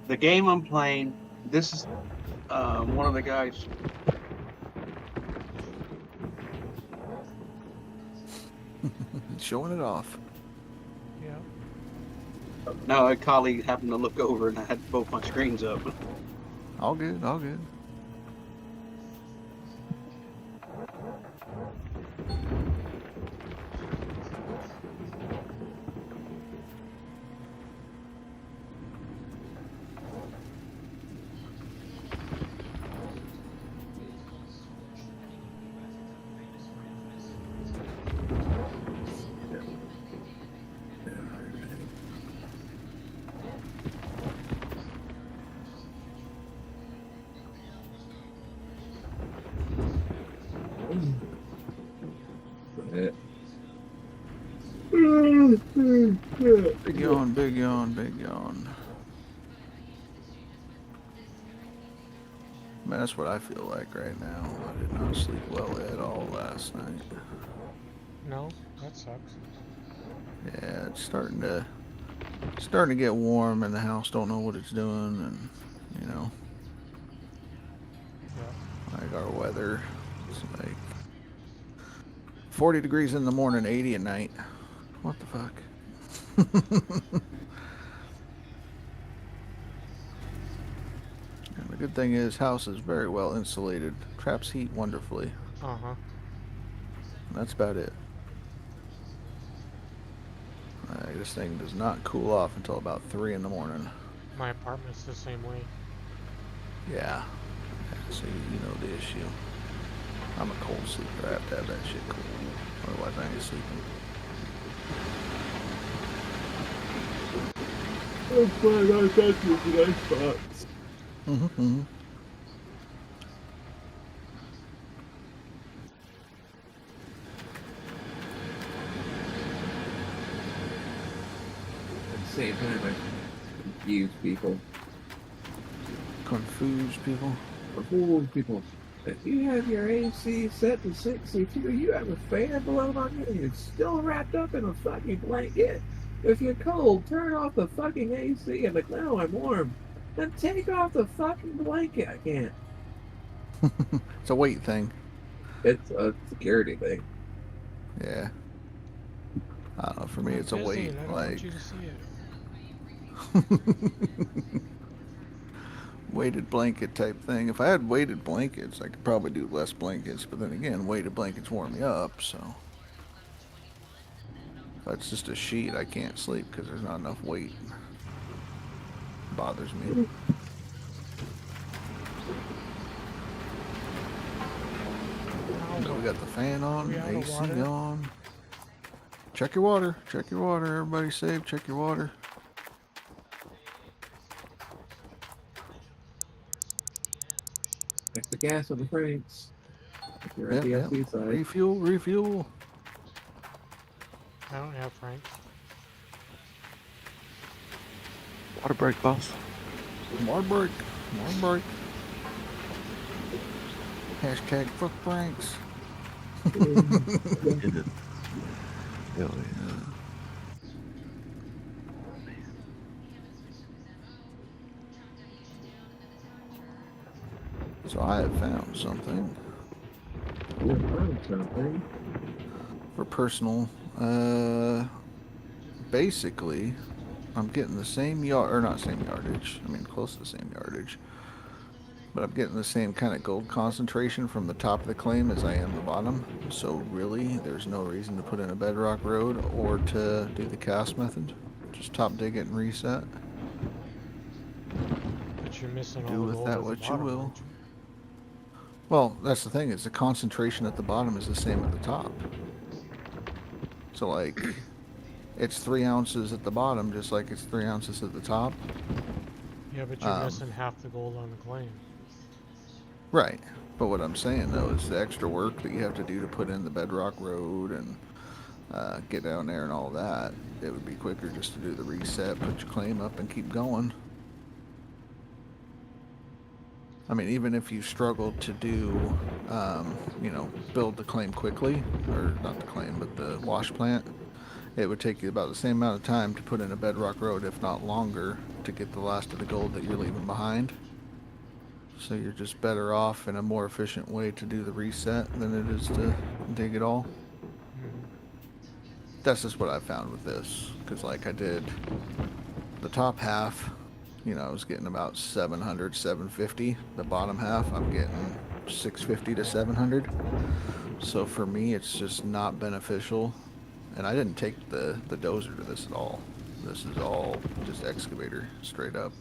the game I'm playing, this is one of the guys. Showing it off. Yeah. Now a colleague happened to look over and I had both my screens up. All good, all good. Yeah. Big yawn, big yawn, big yawn. Man, that's what I feel like right now. I did not sleep well at all last night. No, that sucks. Yeah, it's starting to get warm and the house don't know what it's doing, and you know, Yeah. like our weather. It's like 40 degrees in the morning, 80 at night. What the fuck? good thing is house is very well insulated. Traps heat wonderfully. Uh-huh. That's about it. This thing does not cool off until about 3 in the morning. My apartment's the same way. Yeah. So you know the issue. I'm a cold sleeper. I have to have that shit cool. Otherwise I ain't sleeping. That's fine. I thought you was a nice spots. Mm-hmm. At the same time, I confuse people. Confuse people. Fool people. If you have your AC set to 62, you have a fan blowing on you, and you're still wrapped up in a fucking blanket. If you're cold, turn off the fucking AC. I'm like, no, I'm warm. Then take off the fucking blanket. I can't. It's a weight thing. It's a security thing. Yeah. I don't know. For me, it's a busy weight. and I don't Like want you to see it. weighted blanket type thing. If I had weighted blankets, I could probably do less blankets. But then again, weighted blankets warm me up. So if it's just a sheet, I can't sleep because there's not enough weight. Bothers me. So we got the fan on, We out of AC water? on. Check your water. Check your water. Everybody safe. Check your water. Check the gas on the cranks. If you're Yep, at the yep. LC side. Refuel, refuel. I don't have Frank. Water break, boss. More break. More break. Hashtag fuck pranks. Hit it. Hell yeah. So I have found something You found something. for personal. Basically, I'm getting the same yard, or not same yardage. I mean, close to the same yardage. But I'm getting the same kind of gold concentration from the top of the claim as I am the bottom. So really, there's no reason to put in a bedrock road or to do the cast method. Just top dig it and reset. But you're missing Do all the with gold that at the what you bottom, will. aren't you? Well, that's the thing, is the concentration at the bottom is the same at the top. So like, it's 3 ounces at the bottom, just like it's 3 ounces at the top. Yeah, but you're missing half the gold on the claim. Right. But what I'm saying though is the extra work that you have to do to put in the bedrock road and get down there and all that, it would be quicker just to do the reset, put your claim up and keep going. I mean, even if you struggled to do, you know, build the claim quickly, or not the claim, but the wash plant, it would take you about the same amount of time to put in a bedrock road, if not longer, to get the last of the gold that you're leaving behind. So you're just better off in a more efficient way to do the reset than it is to dig it all. That's just what I found with this, because like I did the top half, you know, I was getting about 700, 750. The bottom half, I'm getting 650 to 700. So for me, it's just not beneficial. And I didn't take the dozer to this at all. This is all just excavator, straight up.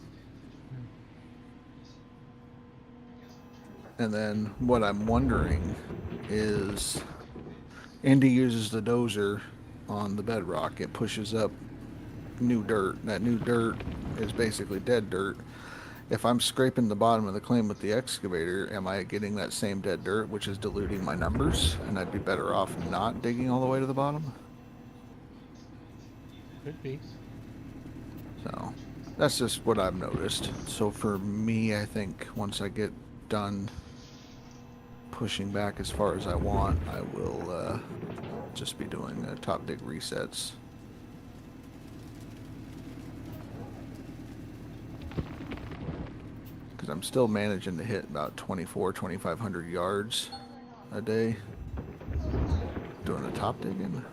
And then what I'm wondering is, Indy uses the dozer on the bedrock. It pushes up new dirt. That new dirt is basically dead dirt. If I'm scraping the bottom of the claim with the excavator, am I getting that same dead dirt, which is diluting my numbers? And I'd be better off not digging all the way to the bottom? Could be. So that's just what I've noticed. So for me, I think once I get done pushing back as far as I want, I will just be doing top dig resets. Because I'm still managing to hit about 2,500 yards a day doing the top digging.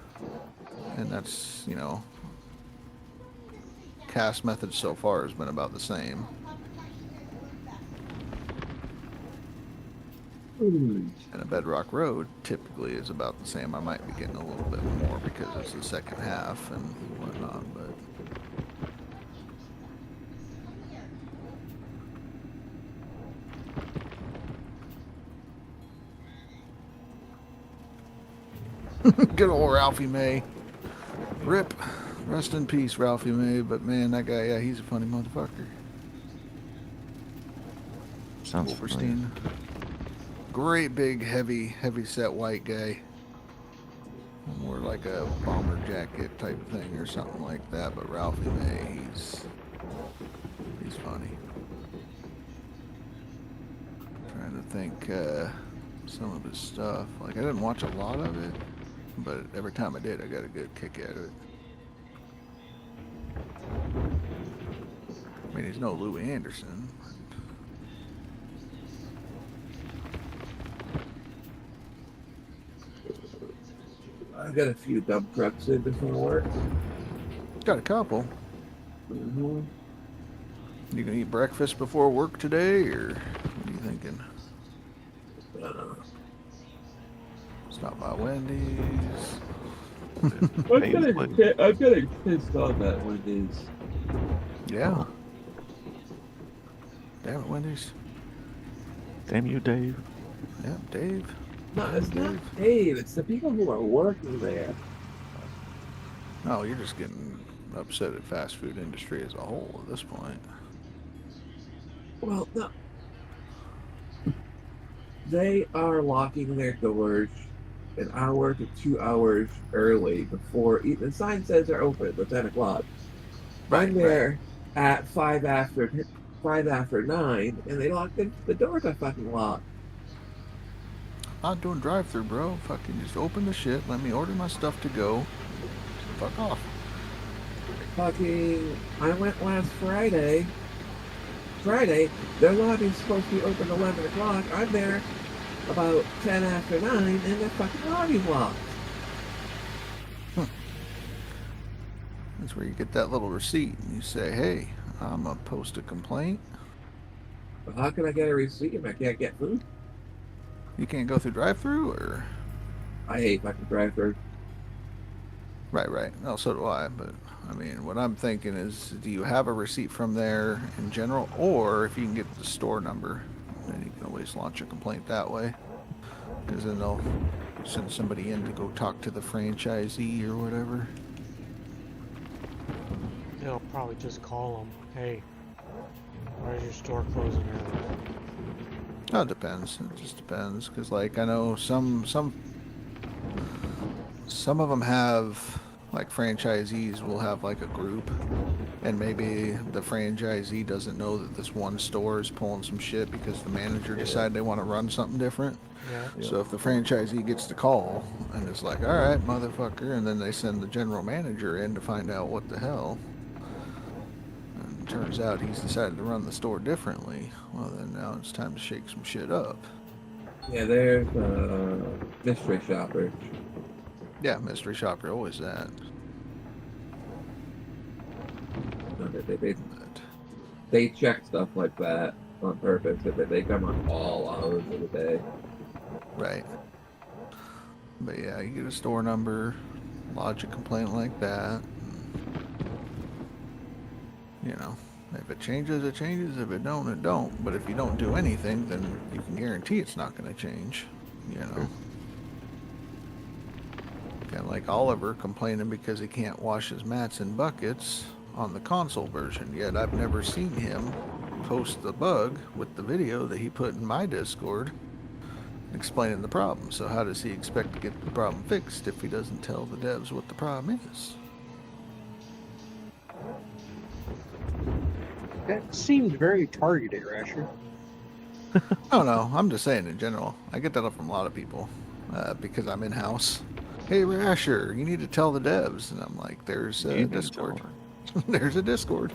And that's, you know, cast method so far has been about the same. Hmm. And a Bedrock Road typically is about the same. I might be getting a little bit more because it's the second half and whatnot, but good old Ralphie May. Rip. Rest in peace, Ralphie May. But man, that guy, yeah, he's a funny motherfucker. Sounds familiar. Wolverstein. Great big, heavy set white guy. More like a bomber jacket type thing or something like that. But Ralphie May, he's funny. Trying to think some of his stuff. Like I didn't watch a lot of it, but every time I did, I got a good kick out of it. I mean, he's no Louis Anderson. I got a few dump trucks in before work. Got a couple. Mm-hmm. You gonna eat breakfast before work today, or what are you thinking? Stop by Wendy's. I'm getting pissed on that Wendy's. Yeah. Damn it, Wendy's. Damn you, Dave. Yeah, Dave. No, it's not Dave. It's the people who are working there. Oh, you're just getting upset at fast food industry as a whole at this point. Well, no. They are locking their doors an hour to 2 hours early before the sign says they're open at 10 o'clock. I'm there at 5 after 9, and they locked the doors are fucking locked. Not doing drive-through, bro. Fucking just open the shit. Let me order my stuff to go. Fuck off. Fucking, I went last Friday. Their lobby's supposed to be open 11 o'clock. I'm there about 10 after 9, and the fucking lobby's locked. That's where you get that little receipt and you say, hey, I'm gonna post a complaint. But how can I get a receipt if I can't get food? You can't go through drive-through, or? I hate fucking drive-through. Right. No, so do I. But I mean, what I'm thinking is, do you have a receipt from there in general, or if you can get the store number, then you can always launch a complaint that way. Because then they'll send somebody in to go talk to the franchisee or whatever. They'll probably just call them. Hey, why is your store closing early? Oh, it depends. It just depends. Because, like, I know some of them have, like, franchisees will have, like, a group. And maybe the franchisee doesn't know that this one store is pulling some shit because the manager decided they want to run something different. Yeah. So if the franchisee gets the call and it's like, all right, motherfucker, and then they send the general manager in to find out what the hell. And it turns out he's decided to run the store differently. Well, then now it's time to shake some shit up. Yeah, there's mystery shoppers. Yeah, mystery shopper, always that. They check stuff like that on purpose. They come on all hours of the day. Right. But yeah, you get a store number, lodge a complaint like that. You know, if it changes, it changes. If it don't, it don't. But if you don't do anything, then you can guarantee it's not going to change. You know. Kind of like Oliver complaining because he can't wash his mats in buckets on the console version. Yet I've never seen him post the bug with the video that he put in my Discord explaining the problem. So how does he expect to get the problem fixed if he doesn't tell the devs what the problem is? That seemed very targeted, Rasher. Oh no, I'm just saying in general. I get that from a lot of people because I'm in-house. Hey Rasher, you need to tell the devs. And I'm like, there's a Discord. There's a Discord.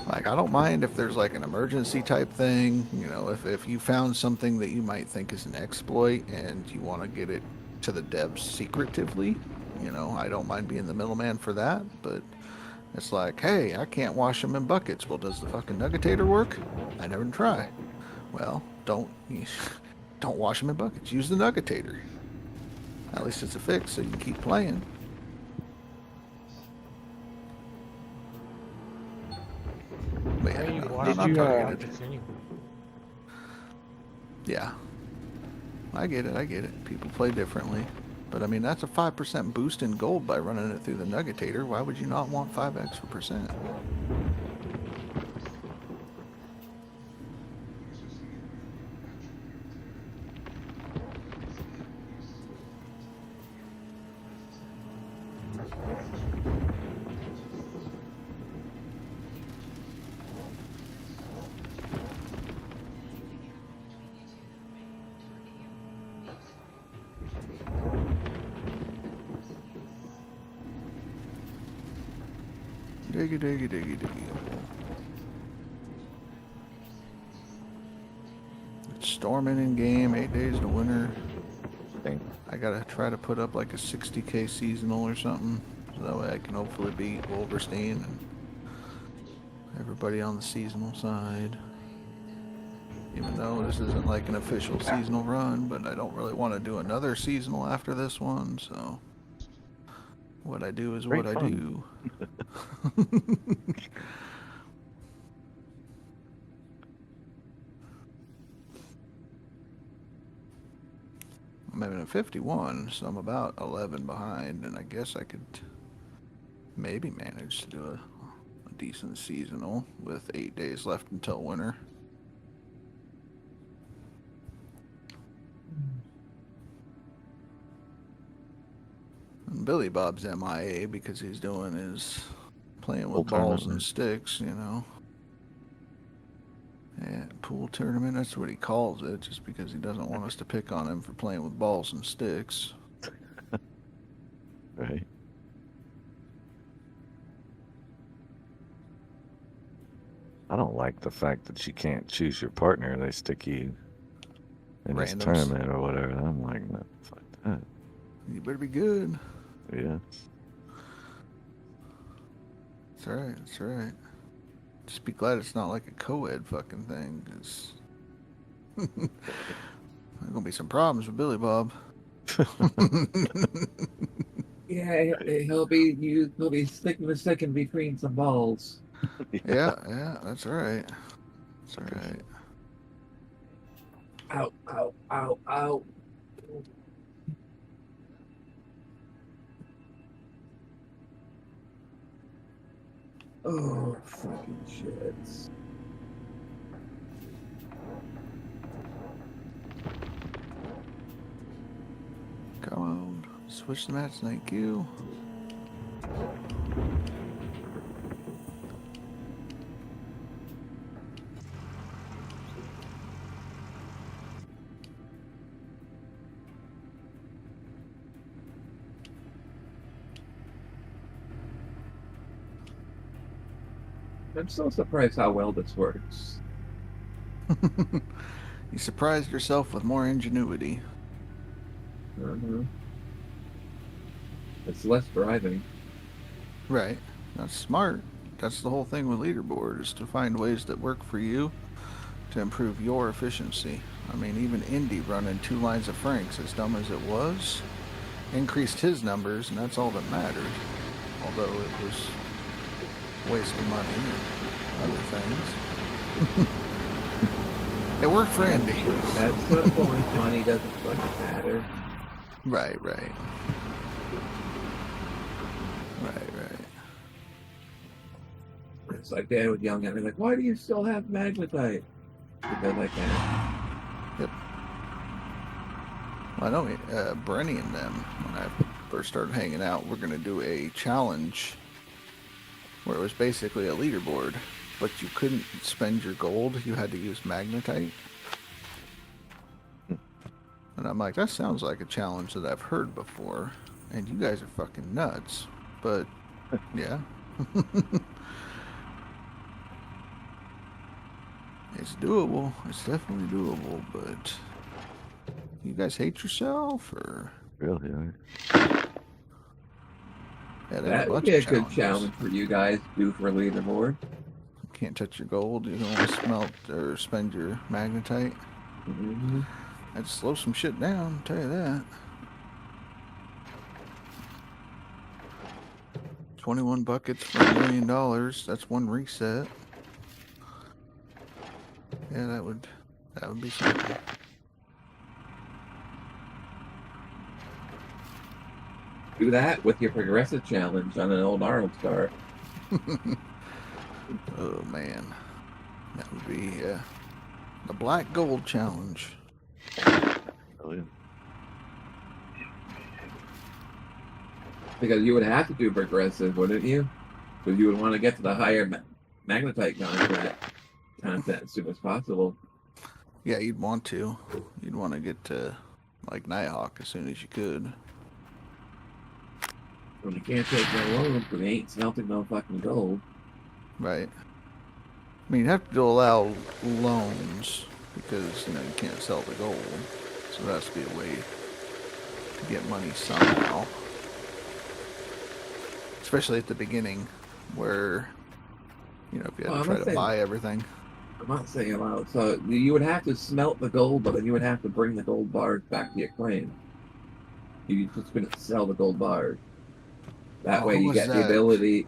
Like, I don't mind if there's like an emergency type thing. You know, if you found something that you might think is an exploit and you want to get it to the devs secretively, you know, I don't mind being the middleman for that. But it's like, hey, I can't wash them in buckets. Well, does the fucking Nuggetator work? I never try. Well, don't Don't wash them in buckets. Use the Nuggetator. At least it's a fix, so you can keep playing. But Why yeah, are you no, washing not your targeted. buckets anyway? Yeah. I get it. People play differently. But I mean, that's a 5% boost in gold by running it through the Nuggetator. Why would you not want 5 extra percent? Diggy, diggy, diggy, diggy. It's storming in game, 8 days to winter. Dang. I gotta try to put up like a 60k seasonal or something, so that way I can hopefully beat Wolverstein and everybody on the seasonal side. Even though this isn't like an official seasonal run, but I don't really want to do another seasonal after this one, so what I do is Great what I fun. do. I'm having a 51, so I'm about 11 behind, and I guess I could maybe manage to do a decent seasonal with 8 days left until winter. And Billy Bob's MIA because he's doing his playing Pool with balls tournament. and sticks, you know. Yeah, pool tournament, that's what he calls it, just because he doesn't want us to pick on him for playing with balls and sticks. Right. I don't like the fact that you can't choose your partner. They stick you in this Randoms. tournament or whatever. I'm like, no, fuck that. You better be good. Yeah. That's right, that's right. Just be glad it's not like a co-ed fucking thing, because there's gonna be some problems with Billy Bob. Yeah, he'll be sticking the stick in between some balls. Yeah, that's right. That's right. Ow, ow, ow, ow. Oh, fucking shit. Come on, switch the mats, thank you. I'm so surprised how well this works. You surprised yourself with more ingenuity. It's less driving. Right. That's smart. That's the whole thing with leaderboard, is to find ways that work for you to improve your efficiency. I mean, even Indy running 2 lines of Franks, as dumb as it was, increased his numbers, and that's all that mattered. Although it was wasting money and other things. It worked for Indy. That's the point. Money doesn't fucking matter. Right. Right. It's like Dad would yell at me, like, why do you still have magnetite? Because I can. Yep. Well, I know Brenny and them, when I first started hanging out, we're going to do a challenge where it was basically a leaderboard, but you couldn't spend your gold. You had to use magnetite. And I'm like, that sounds like a challenge that I've heard before. And you guys are fucking nuts. But, yeah. It's doable. It's definitely doable, but you guys hate yourself, or Really? yeah, there's That would bunch be a of good challenges. challenge for you guys to do for leaderboard. Can't touch your gold. You don't want to smelt or spend your magnetite. Mm-hmm. I'd slow some shit down, I'll tell you that. 21 buckets for $1 million. That's one reset. Yeah, that would be something. Do that with your progressive challenge on an old Arnold car. Oh man, that would be the Black Gold Challenge. Really? Because you would have to do progressive, wouldn't you? Because you would want to get to the higher magnetite content as soon as possible. Yeah, you'd want to. You'd want to get to like Nighthawk as soon as you could. Well, you can't take no loan because they ain't smelting no fucking gold. Right. I mean, you have to allow loans because, you know, you can't sell the gold. So there has to be a way to get money somehow. Especially at the beginning where, you know, if you had Well, to try I'm to saying- buy everything. I'm not saying allow. So you would have to smelt the gold, but then you would have to bring the gold bars back to your claim. You just couldn't sell the gold bars. That Oh, way who you was get the that? ability.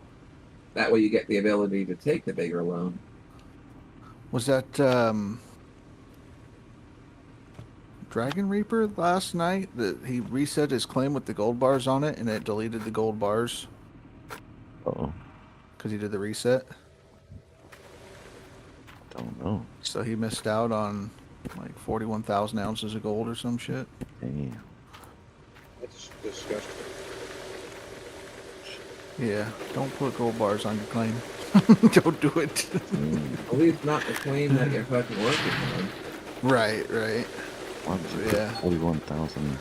That way you get the ability to take the bigger loan. Was that Dragon Reaper last night that he reset his claim with the gold bars on it and it deleted the gold bars Oh, because he did the reset? don't know. So he missed out on like 41,000 ounces of gold or some shit. Damn. That's disgusting. Yeah, don't put gold bars on your claim. Don't do it. Mm, At least not the claim that you're fucking working on. Right, right. why would you put Yeah. 41,000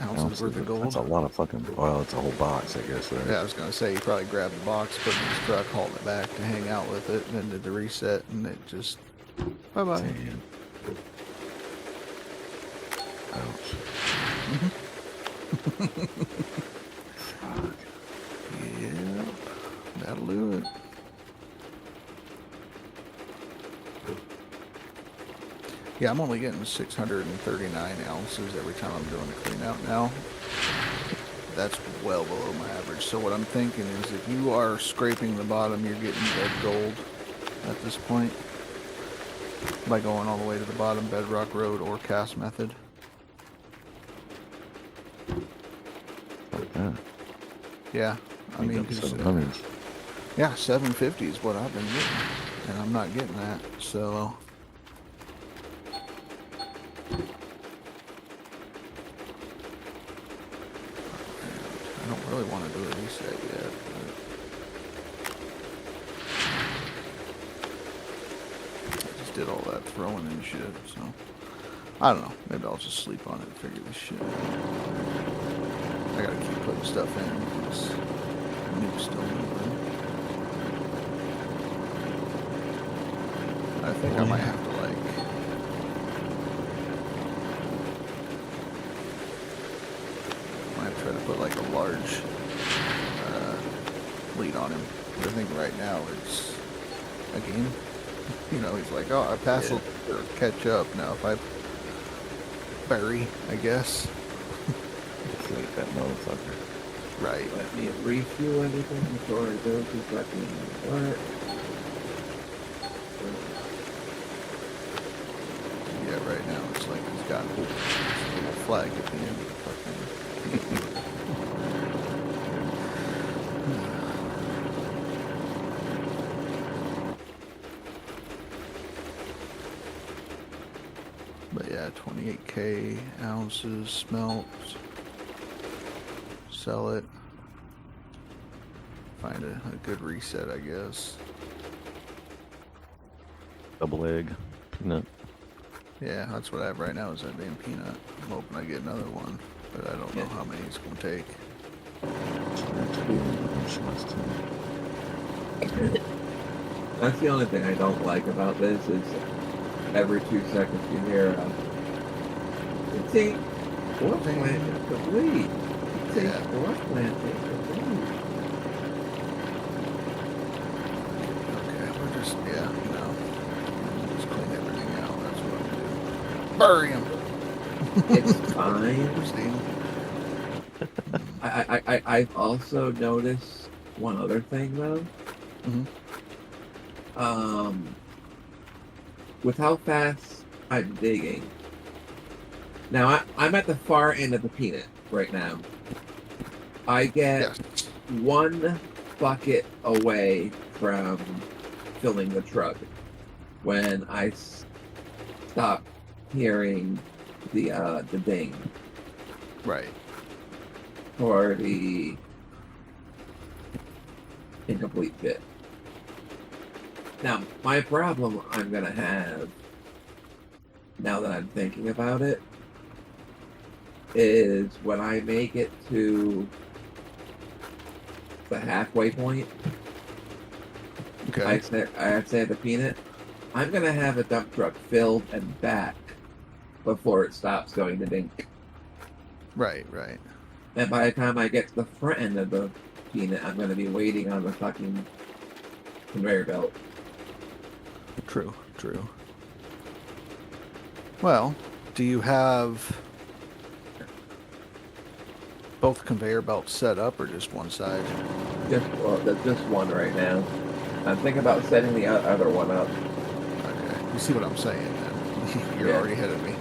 Ounces worth of gold. That's a lot of fucking. Well, it's a whole box, I guess. Right? Yeah, I was gonna say he probably grabbed the box, put it in his truck, hauled it back to hang out with it, and then did the reset, and it just bye bye. Damn. Ouch. Fuck. Yep, that'll do it. Yeah, I'm only getting 639 ounces every time I'm doing a clean out now. That's well below my average. So what I'm thinking is if you are scraping the bottom, you're getting dead gold at this point by going all the way to the bottom, Bedrock Road or cast method. Like that. Yeah, I mean, 'cause, 700s. yeah, 750 is what I've been getting, and I'm not getting that, so. I don't really want to do a reset yet. But I just did all that throwing and shit, so. I don't know. Maybe I'll just sleep on it and figure this shit out. I gotta keep putting stuff in because Nuke's still moving. I think I might have to like. Might try to put like a large lead on him. But I think right now it's a game. You know, he's like, oh, I passed or catch up. Now if I bury, I guess. Like that motherfucker. Right. Let me refuel everything before I go to fucking work. Yeah, right now it's like he's got this little flag at the end of the fucking. But yeah, 28k ounces smelt. Sell it. Find a good reset, I guess. Double egg. Peanut. Yeah, that's what I have right now is that damn peanut. I'm hoping I get another one, but I don't know how many it's gonna take. That's the only thing I don't like about this is every 2 seconds you hear it takes force plant to complete. It takes Yeah. force plant to complete. Okay, we're just, yeah, no. Just clean everything out. That's what I'm gonna do. Bury him. It's fine. Interesting. I've also noticed one other thing though. With how fast I'm digging. Now I'm at the far end of the peanut right now. I get Yes. one bucket away from filling the truck when I stop hearing the ding Right. for the incomplete bit. Now, my problem I'm gonna have, now that I'm thinking about it, is when I make it to the halfway point, Okay. I say the peanut, I'm gonna have a dump truck filled and back before it stops going to dink. Right. Right. And by the time I get to the front end of the peanut, I'm gonna be waiting on the fucking conveyor belt. True. True. Well, do you have both conveyor belts set up or just one side? There's just one right now. I'm thinking about setting the other one up. Okay. You see what I'm saying then? You're Yeah. already ahead of me.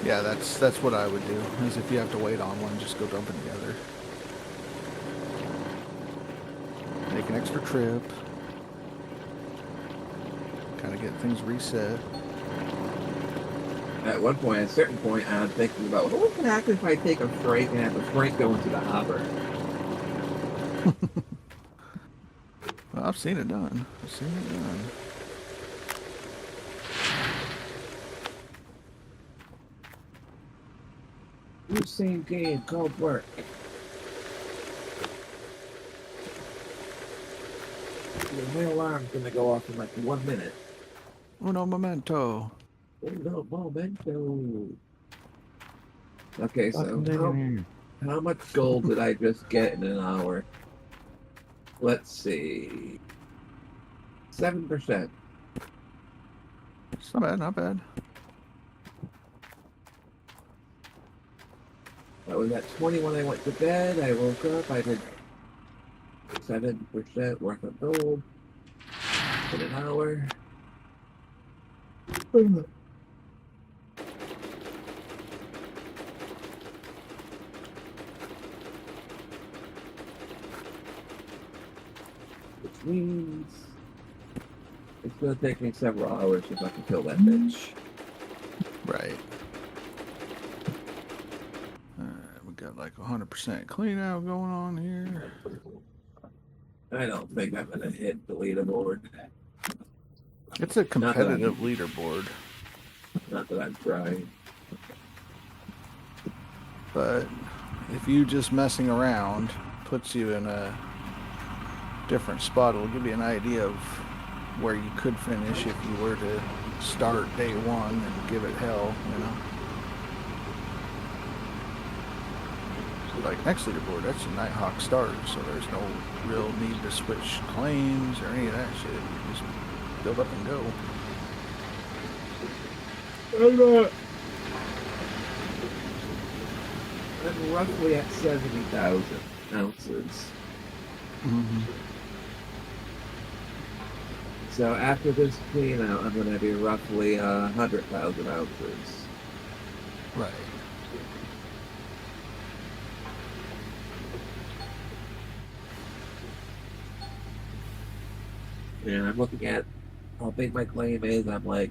Yeah, that's what I would do. Is if you have to wait on one, just go dumping together. Make an extra trip. Kind of get things reset. At one point, at a certain point, I'm thinking about what would happen if I take a freight and have the freight go into the hopper. Well, I've seen it done. I've seen it done. New same game called work. My alarm's gonna go off in like 1 minute. Uno momento. Oh no, momento. Okay, so how much gold did I just get in an hour? Let's see. 7%. It's not bad, not bad. I was at 20 when I went to bed. I woke up. I did 7% worth of gold in an hour. Which means it's gonna take me several hours if I can kill that bitch. Right. We got like 100% clean out going on here. I don't think I'm gonna hit the leaderboard. It's a competitive leaderboard, Not that I'm trying. but if you just messing around puts you in a different spot, it'll give you an idea of where you could finish if you were to start day one and give it hell, you know. So like next leaderboard, that's a Nighthawk start, so there's no real need to switch claims or any of that shit. You just build up and go. I'm roughly at 70,000 ounces. Mm-hmm. So after this clean out, I'm gonna be roughly 100,000 ounces. Right. And I'm looking at how big my claim is. I'm like,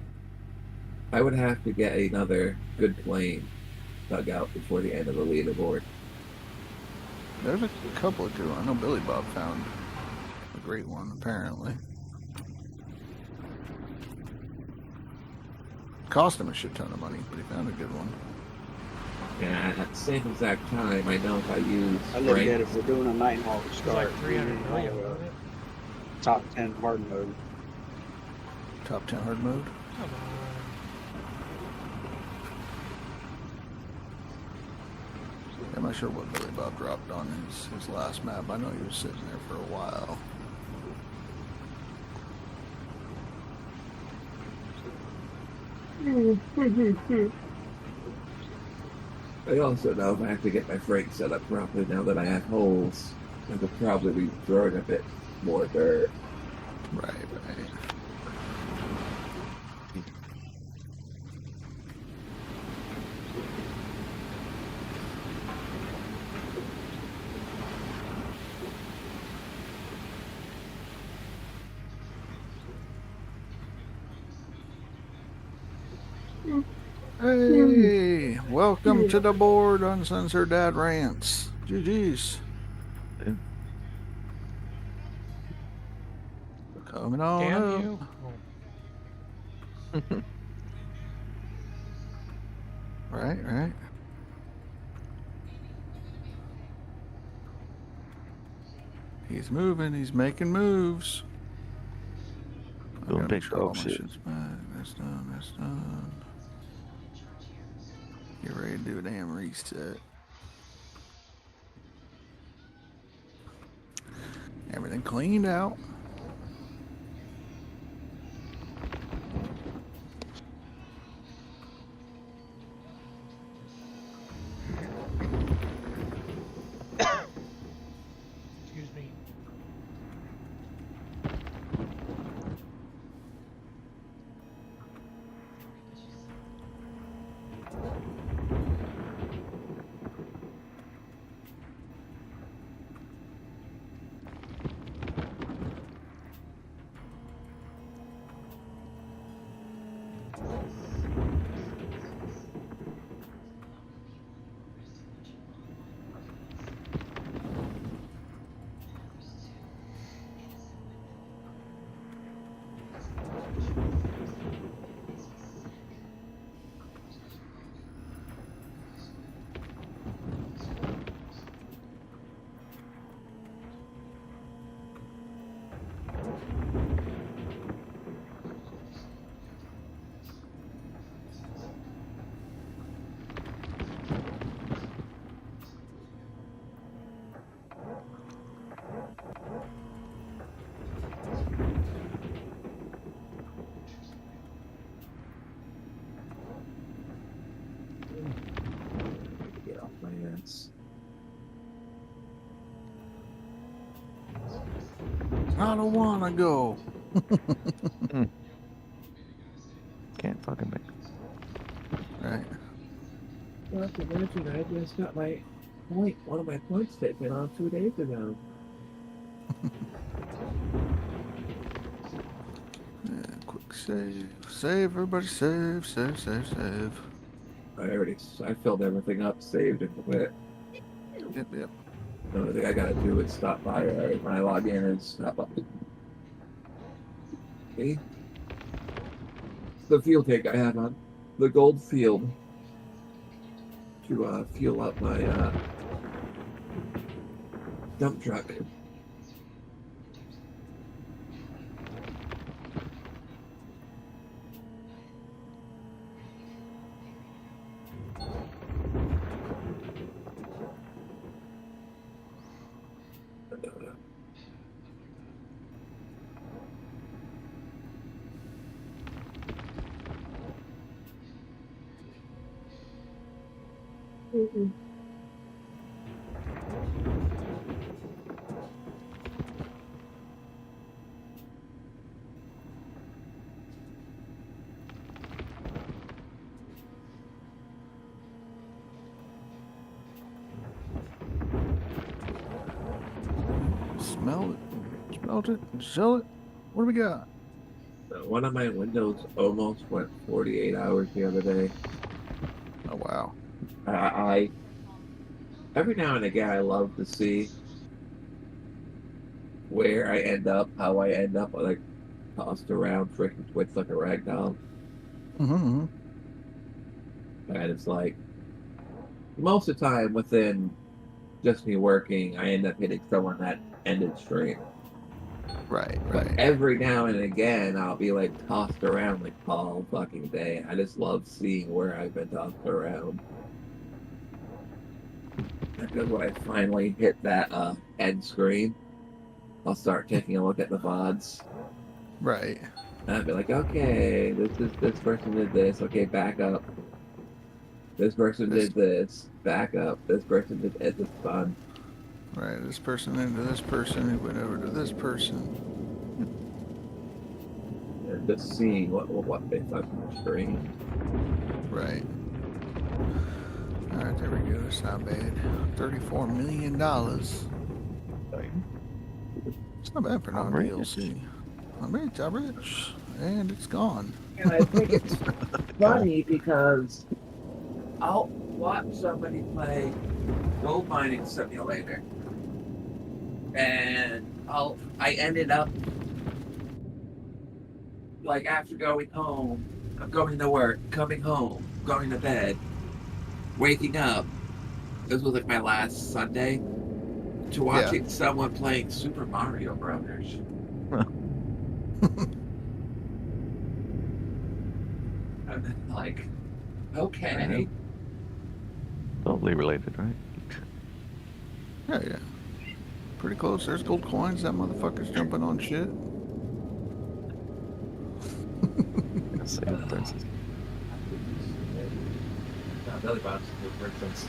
I would have to get another good claim dug out before the end of the leaderboard. There's a couple of good ones. I know Billy Bob found a great one, apparently. Cost him a shit ton of money, but he found a good one. And at the same exact time, I know if I use I look Frank- at if we're doing a Nighthawk It's start, like 300 I million, have a wasn't it? top 10 hard mode. Top 10 hard mode. Come on. I'm not sure what Billy Bob dropped on his last map. I know he was sitting there for a while. I also know if I have to get my freight set up properly now that I have holes, I could probably be throwing a bit more dirt. Right. Hey, welcome to the board, Uncensored Dad Rants. GG's. Coming on Damn up. you. Oh. Right. He's moving. He's making moves. I Doing gotta big make sure all dog my shit. shit's back. That's done. Get ready to do a damn reset. Everything cleaned out. Excuse me. Get off my ass. I don't wanna go. Can't fucking make. Right. Not to mention, I just got my one of my points taken off 2 days ago. Yeah, quick save. Save, everybody save. I filled everything up, saved, and quit. Yep. The only thing I gotta do is stop by when I log in and stop up. Okay. The fuel tank I have on the gold field to fuel up my dump truck. Smell it. Smelt it. Sell it. What do we got? One of my windows almost went 48 hours the other day. Oh, wow. I every now and again I love to see where I end up, how I end up, like tossed around, freaking twitched like a rag doll. Mm-hmm. And it's like most of the time within just me working, I end up hitting someone that ended stream. Right. But every now and again, I'll be like tossed around like all fucking day. I just love seeing where I've been tossed around. Because when I finally hit that end screen, I'll start taking a look at the VODs. Right. And I'll be like, okay, this person did this. Okay, back up. This person did this. Back up. This person did this fun. Right, this person into this person, who went over to this person. And just seeing what they touch on the screen. Right. Alright, there we go. It's not bad. $34 million. It's not bad for I'm non-DLC. I'm rich. And it's gone. And I think it's funny because I'll watch somebody play Gold Mining Simulator, and I ended up, like, after going home, going to work, coming home, going to bed, waking up. This was like my last Sunday to watching someone playing Super Mario Brothers. And then, like, okay. Totally related, right? Yeah. Pretty close. There's gold coins. That motherfucker's jumping on shit. Same princess. Billy Bob's new princess.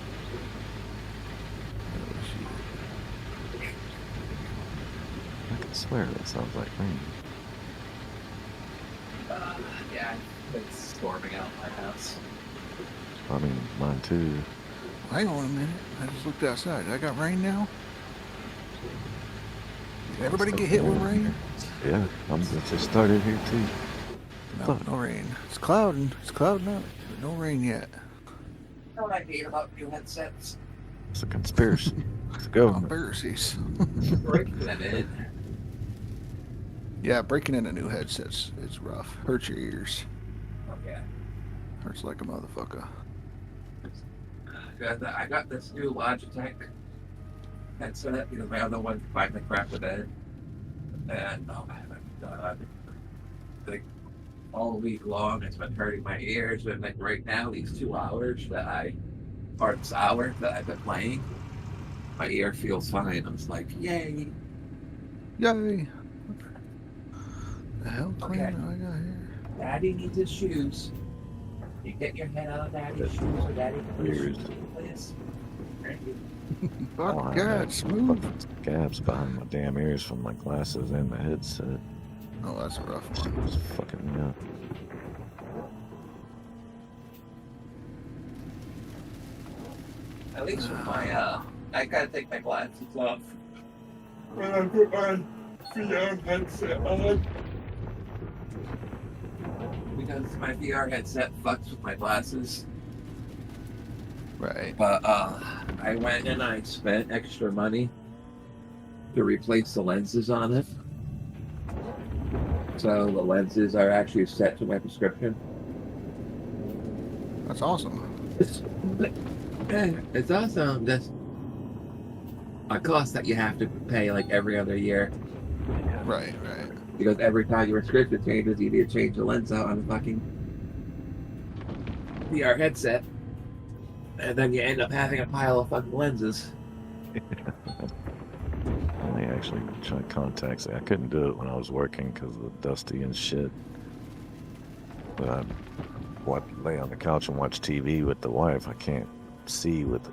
I can swear that sounds like rain. Yeah, it's storming out my house. I mean, mine too. Hang on a minute. I just looked outside. I got rain now? Did everybody get hit with rain? Yeah, it just started here too. No rain. It's clouding. It's clouding up. But no rain yet. You know what I hate about new headsets? It's a conspiracy. It's a government. Conspiracies. Breaking them in. Yeah, breaking into new headsets is rough. Hurts your ears. Oh, yeah. Hurts like a motherfucker. I got this new Logitech headset because my other one finally cracked with it. And oh my god. Like all week long it's been hurting my ears, and like right now these 2 hours or this hour that I've been playing, my ear feels fine. I was like, yay. Yay! The hell clean Okay. I got here? Daddy needs his shoes. You get your head out of Daddy's shoes so Daddy can put his shoes in place. Thank you. Fuck Oh, I God, got smooth. fucking Gaps behind my damn ears from my glasses and the headset. Oh, that's a rough It one. was fucking me up. At least with my I gotta take my glasses off when I put my VR headset on. Because my VR headset fucks with my glasses. Right. But I went and I spent extra money to replace the lenses on it. So the lenses are actually set to my prescription. That's awesome. It's awesome. That's a cost that you have to pay like every other year. Right. Because every time your prescription changes, you need to change the lens out on the fucking VR headset. And then you end up having a pile of fucking lenses. I actually tried contacts. I couldn't do it when I was working because of the dusty and shit. But I lay on the couch and watch TV with the wife. I can't see with the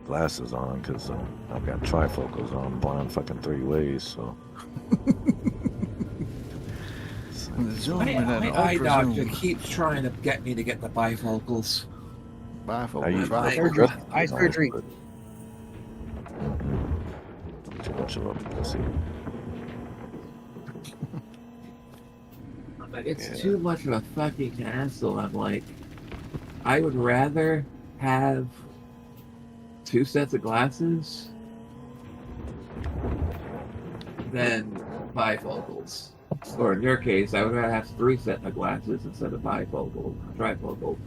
glasses on because I've got trifocals on. I'm blind fucking 3 ways, so. The zoom My and that eye ultra doctor zoom. keeps trying to get me to get the bifocals. Bifocal. use Bifocal. Eye surgery. Too much of them. See. It's Yeah. too much of a fucking hassle. I'm like, I would rather have 2 sets of glasses than bifocals. Or in your case, I would rather have 3 sets of glasses instead of trifocal.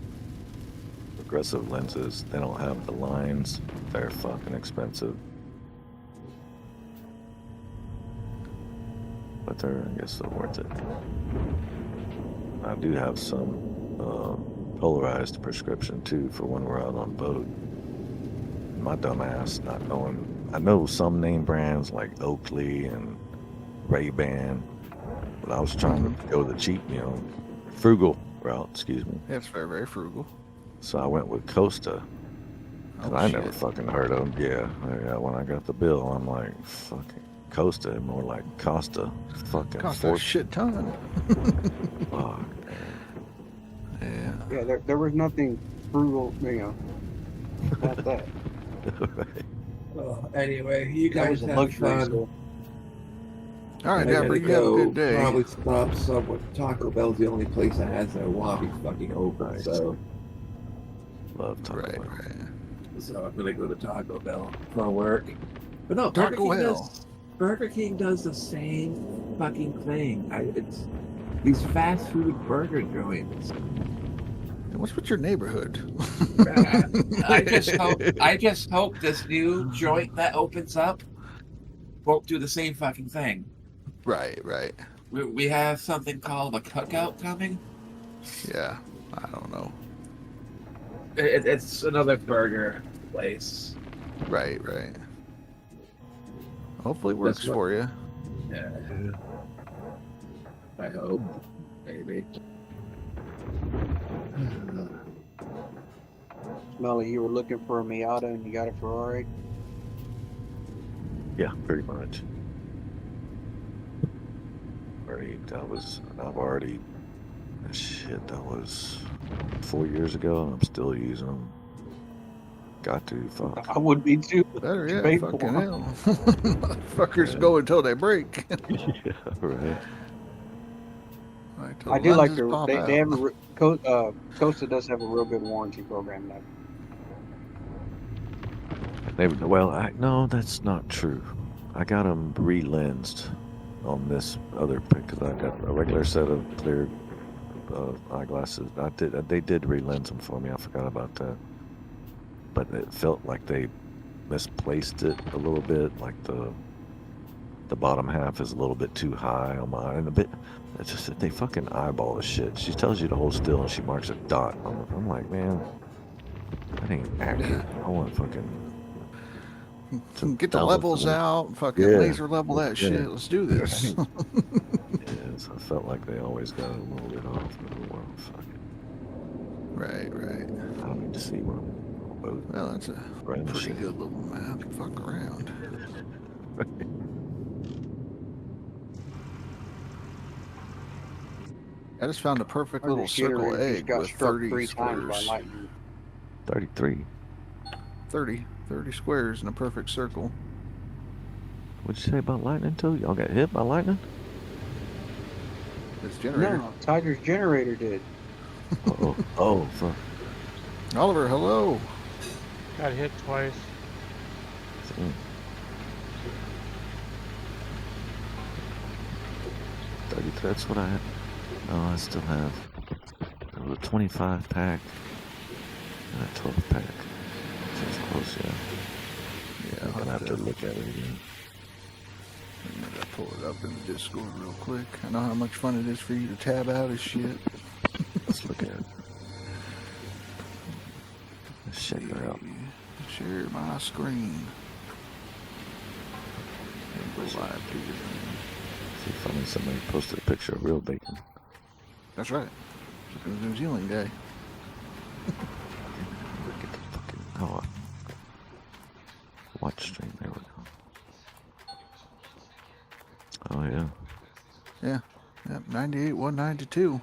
Progressive lenses, they don't have the lines. They're fucking expensive. But they're, I guess, they're worth it. I do have some polarized prescription too for when we're out on boat. My dumb ass not knowing. I know some name brands like Oakley and Ray-Ban, but I was trying to go the cheap, frugal route. Excuse me. It's very, very frugal. So I went with Costa. 'Cause Oh, I shit. never fucking heard of them. Yeah, when I got the bill, I'm like, fucking Costa, more like Costa. Fucking Cost a fortune. shit ton. Fuck, Yeah. Yeah, there was nothing frugal, about that. man. Right. Well, anyway, you That guys was a have luxury fun. store. All right, I Dapper, gotta you have a go. good day. Probably stop somewhere. Taco Bell's the only place that has their lobby fucking open. Nice. So Love Taco Right, Bell. right. I'm gonna go to Taco Bell for work. But no, Taco Bell. Burger King does the same fucking thing. It's these fast food burger joints. What's with your neighborhood? I just hope this new joint that opens up won't do the same fucking thing. Right, right. We have something called a cookout coming. Yeah, I don't know. It's another burger place. Right, right. Hopefully it works That's what- for you. Yeah. I hope. Maybe. Smelly, you were looking for a Miata and you got a Ferrari? Yeah, pretty much. I've already, shit, that was 4 years ago, and I'm still using them. Got to, fuck. I would be too. Better yet, Pay for fucking them. hell. Motherfuckers go until they break. Yeah, right. Right, till I the do like lenses pop they out. have Costa does have a real good warranty program now. No, that's not true. I got them re-lensed on this other pick because I got a regular set of clear eyeglasses. They did re-lens them for me. I forgot about that. But it felt like they misplaced it a little bit. Like the bottom half is a little bit too high on mine, and a bit. It's just that they fucking eyeball the shit. She tells you to hold still, and she marks a dot. I'm like, man, that ain't accurate. I want fucking. Get the That was levels the- out, fucking Yeah. laser level that Yeah. shit. Let's do this. Yes, I felt like they always got it a little bit off. Well, fuck it. Right, right. I don't need to see one. Well, that's a Right, pretty shit. good little map to fuck around. I just found a perfect little circle Just egg got with struck 30 3 times by squares. lightning. 33. 30 squares in a perfect circle. What'd you say about lightning too? Y'all got hit by lightning? This generator. No, Tiger's generator did. Oh, oh, fuck. Oliver, hello. Got hit twice. Mm. 33, that's what I had. No, I still have. There was a 25 pack and a 12 pack. So it's close, yeah. Yeah, I'm gonna have to look at it again. I'm gonna pull it up in the Discord real quick. I know how much fun it is for you to tab out his shit. Let's look at it. Let's check it out. Share my screen. And go live to your See, finally somebody posted a picture of real bacon. That's right. It was New Zealand guy. Look at the fucking. Oh, watch stream. There we go. Oh yeah. Yep, 98, 192.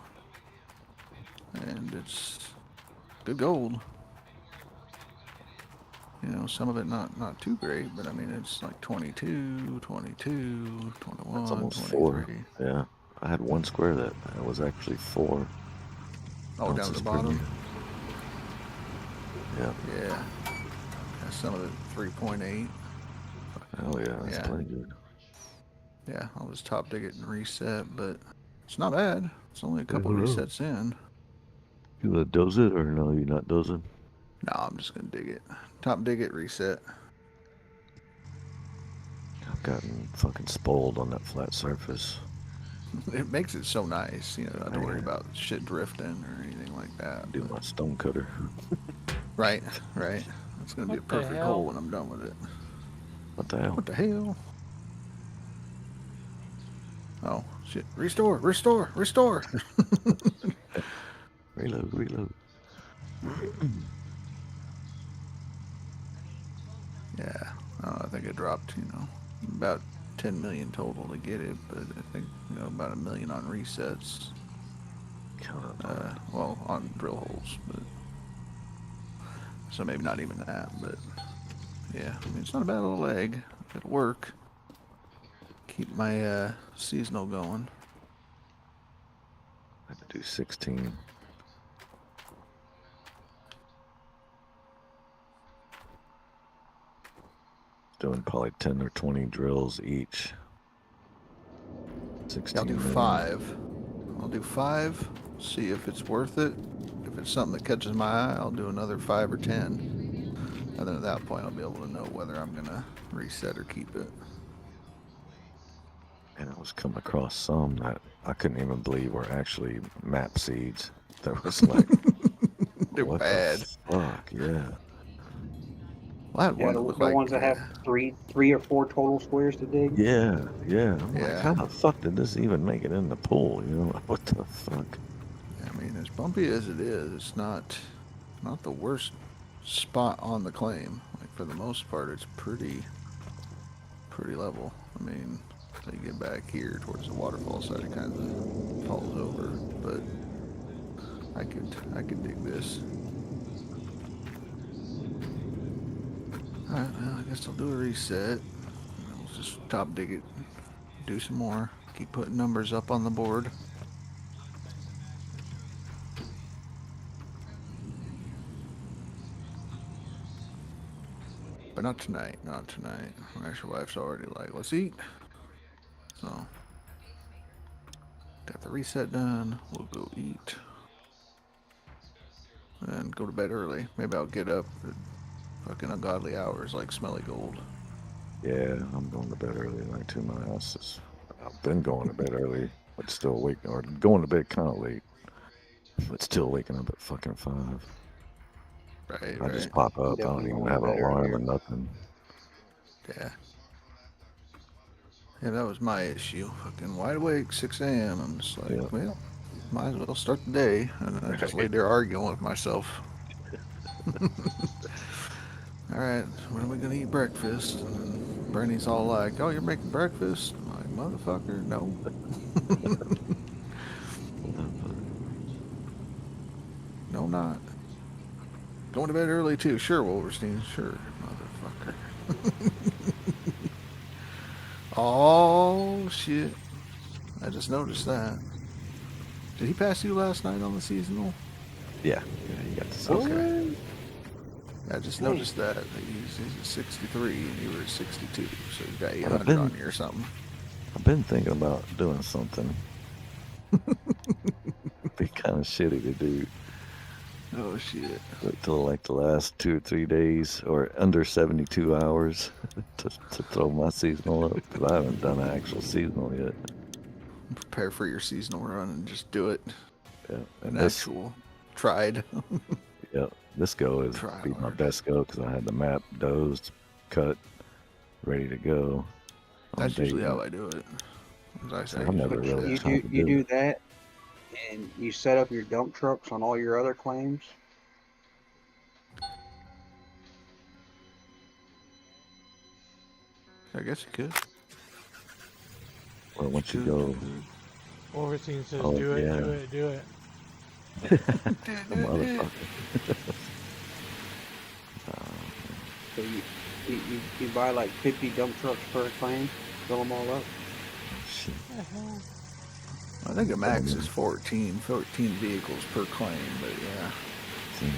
And it's good gold. You know, some of it not too great, but I mean, it's like 22, 22, 21, That's almost 23. 4. Yeah. I had one square that was actually 4. Oh, down at ounces the per bottom? meter. Yeah. Yeah. Some of it 3.8. Oh yeah, that's Yeah. plenty good. Yeah, I'll just top dig it and reset, but it's not bad. It's only a couple Yeah. resets in. You gonna doze it or no? You're not dozing. No, I'm just gonna dig it. Top dig it, reset. I've gotten fucking spoiled on that flat surface. It makes it so nice, you know, not to worry Yeah. about shit drifting or anything like that. Do my stone cutter. Right, right. It's gonna be a What the perfect hell? hole when I'm done with it. What the hell? What the hell? Oh shit! Restore! Restore! Restore! Reload, reload. Yeah, I think it dropped, about 10 million total to get it, but I think, about 1 million on resets. Well, on drill holes, but so maybe not even that, but yeah, I mean, it's not a bad little egg. It'll work. Keep my seasonal going. I have to do 16. Doing probably 10 or 20 drills each. 16 I'll do million. 5. I'll do 5. See if it's worth it. If it's something that catches my eye, I'll do another 5 or 10. And then at that point, I'll be able to know whether I'm gonna reset or keep it. And I was coming across some that I couldn't even believe were actually map seeds. That was like, They're what bad. the fuck, yeah. Well, I had Yeah, one the that looked ones that have three or four total squares to dig. Yeah, yeah. I'm like, Yeah. how the fuck did this even make it in the pool? You know, what the fuck? I mean, as bumpy as it is, it's not the worst spot on the claim. Like, for the most part, it's pretty level. I mean, so you get back here towards the waterfall side, it kind of falls over, but I could dig this. Alright, well, I guess I'll do a reset. And I'll just top dig it, do some more, keep putting numbers up on the board. But not tonight, not tonight. My wife's already like, let's eat. So, got the reset done. We'll go eat. And go to bed early. Maybe I'll get up at fucking ungodly hours like Smelly Gold. Yeah, I'm going to bed early, like 2 miles. I've been going to bed early, but still waking, or going to bed kind of late, but still waking up at fucking 5. Right, I just pop up. I don't Definitely even going have to an bed alarm earlier. or nothing. Yeah. Yeah, that was my issue. Fucking wide awake, 6 a.m. I'm just like, Yeah. well, might as well start the day. And I just laid there arguing with myself. All right, when are we gonna eat breakfast? And then Bernie's all like, "Oh, you're making breakfast?" I'm like, "Motherfucker, no." No, not. Going to bed early too. Sure, Wolverstein. Sure, motherfucker. Oh shit! I just noticed that. Did he pass you last night on the seasonal? Yeah, you got to see. Okay. I just noticed that he's at 63 and you were at 62, so you got 800 on you or something. I've been thinking about doing something. Be kind of shitty to do. Oh shit! Wait till like the last 2 or 3 days, or under 72 hours, to throw my seasonal up, because I haven't done an actual seasonal yet. Prepare for your seasonal run and just do it. Yeah, An and this, actual tried. yeah, this go is Try be my hard. best go because I had the map dozed, cut, ready to go. on That's day usually how one. I do it. As I say, I've never But really you tried do to you do do it. that, and you set up your dump trucks on all your other claims. I guess you could. Or once you Could, go, Wolverine says, Oh, do it, yeah. do it, do it. the motherfucker. So you buy like 50 dump trucks per claim, fill them all up. Shit. I think a max is 14 vehicles per claim, but yeah,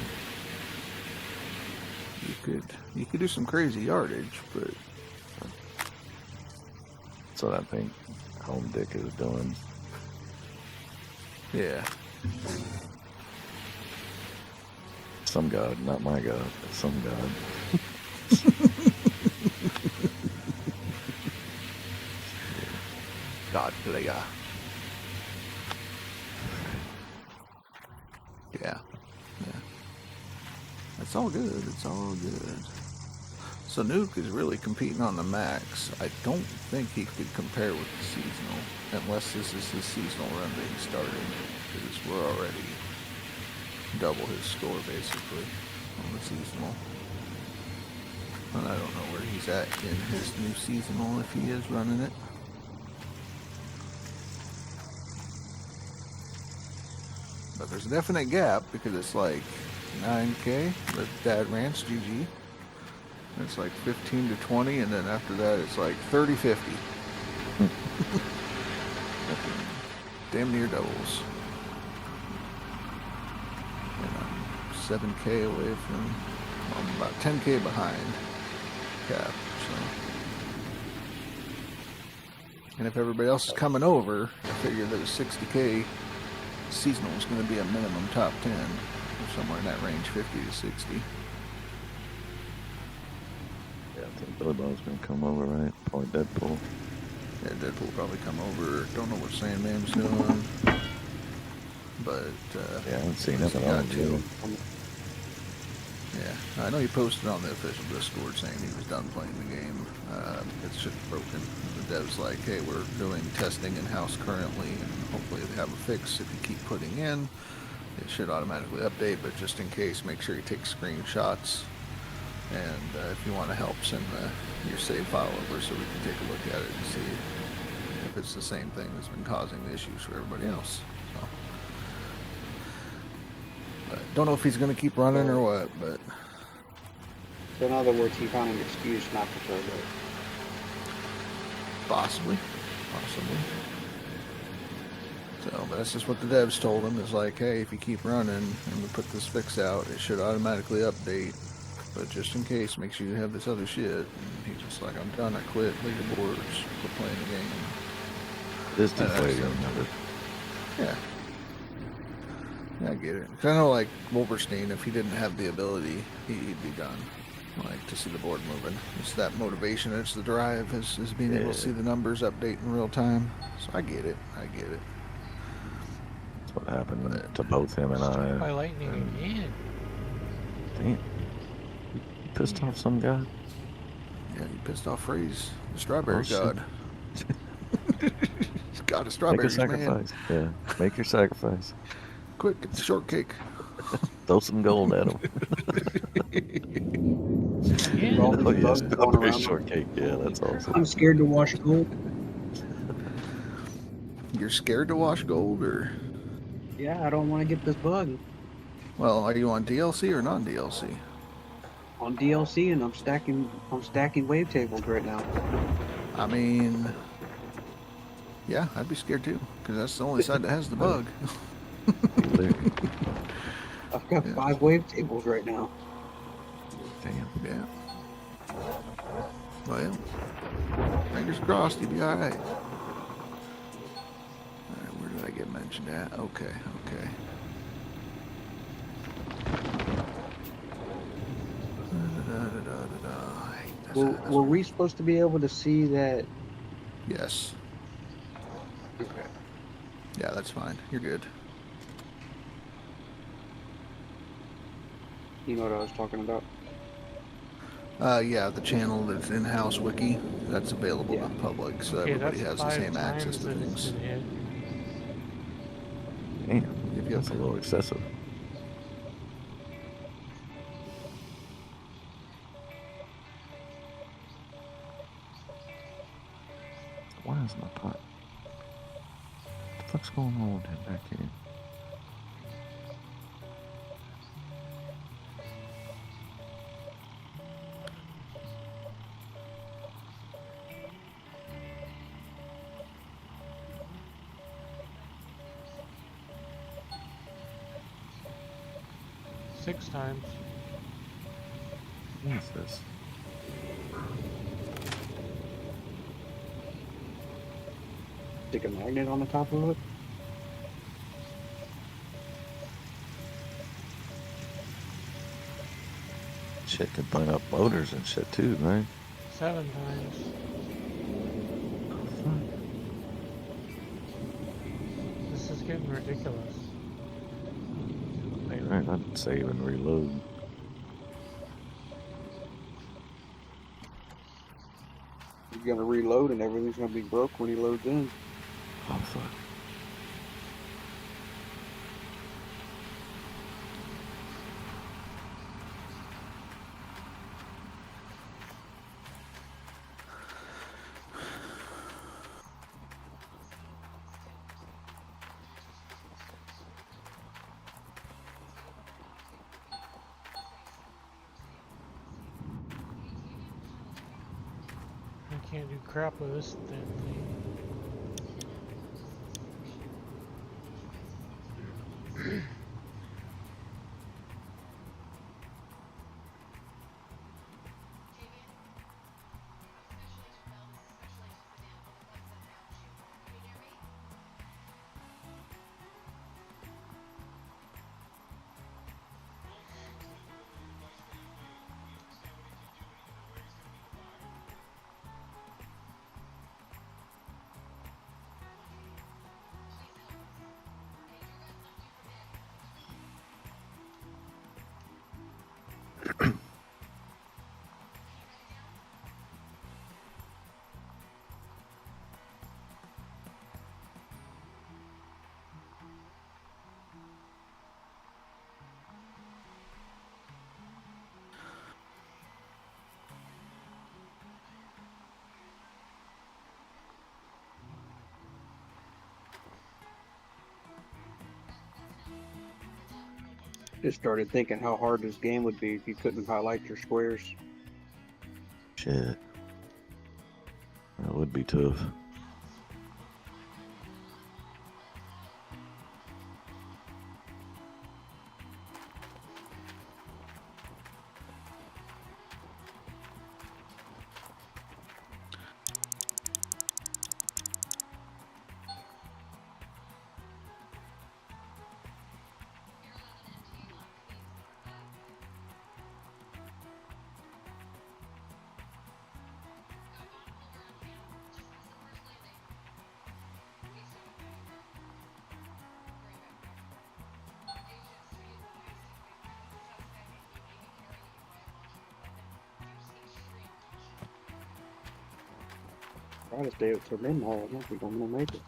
you could do some crazy yardage, but That's what I think Home Dick is doing. yeah. Some god, not my god, but some god. God player. Yeah. Yeah. It's all good. It's all good. So Nuke is really competing on the max. I don't think he could compare with the seasonal, unless this is his seasonal run that he started, because we're already double his score basically on the seasonal. And I don't know where he's at in his new seasonal if he is running it. But there's a definite gap because it's like 9K with Dad Ranch GG. It's like 15 to 20, and then after that it's like 30, 50. Damn near doubles. And I'm 7K away from, I'm about 10K behind Cap. So, and if everybody else is coming over, I figure that a 60K seasonal is going to be a minimum top 10, or somewhere in that range, 50 to 60. Yeah, I think Billy Bob's gonna come over, right? Probably Deadpool. Yeah, Deadpool will probably come over. Don't know what Sandman's doing, but Yeah, I haven't seen he's nothing got on to. him. Yeah, I know he posted on the official Discord saying he was done playing the game. It's just broken. The dev's like, hey, we're doing testing in-house currently, and hopefully they have a fix. If you keep putting in, it should automatically update, but just in case, make sure you take screenshots. And if you want to help, send your save file over so we can take a look at it and see if it's the same thing that's been causing the issues for everybody else. So, but don't know if he's going to keep running or what, but So in other words, he found an excuse not to throw it. possibly. So, but that's just what the devs told him. Is like, hey, if you keep running and we put this fix out, it should automatically update. But just in case, make sure you have this other shit. And he's just like, I'm done. I quit. Leaderboards. Quit playing the game. This that's deflating it. number. Yeah. Yeah, I get it. 'Cause I know, like, Wolverstein, if he didn't have the ability, he'd be done. Like, to see the board moving. It's that motivation. It's the drive. Is being able to see the numbers update in real time. So I get it. That's what happened to both him and Struck by I. lightning again. Damn. You pissed off some guy? Yeah, you pissed off Freeze, the strawberry Oh, shit. god. He's got a Make a strawberries, man. sacrifice. Yeah, make your sacrifice. Quick, get the shortcake. Throw some gold at him. Yeah. All Oh these yeah, bugs going strawberry around. shortcake. Yeah, that's awesome. I'm scared to wash gold. You're scared to wash gold, or Yeah, I don't want to get this bug well, are you on DLC or non-DLC? on DLC, and I'm stacking wavetables right now. I mean, yeah, I'd be scared too, because that's the only side that has the bug. I've got Yeah. 5 wavetables right now. Damn. Yeah. Well, fingers crossed, you'll be all right. All right, where did I get mentioned at? Okay. I hate this ass. Were we supposed to be able to see that? Yes. Okay. Yeah, that's fine. You're good. You know what I was talking about? Yeah, the channel that's in-house wiki, that's available to Yeah. the public, so Okay, everybody that's has the 5 same access times to that it's things. been hit. Damn. Yep. That's a little excessive. Why is my pot? What the fuck's going on with that back here? Six times. What is this? Stick a magnet on the top of it? Shit could burn up motors and shit too, right? 7 times. This is getting ridiculous. Right, I'd save and reload. You're gonna reload and everything's gonna be broke when he loads in. Oh fuck. can't do crap with this thin thing. Just started thinking how hard this game would be if you couldn't highlight your squares. Shit. That would be tough. Try to stay up till midnight. I don't think I'm gonna make it.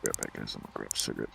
Grab back, guys. I'm gonna grab a cigarette.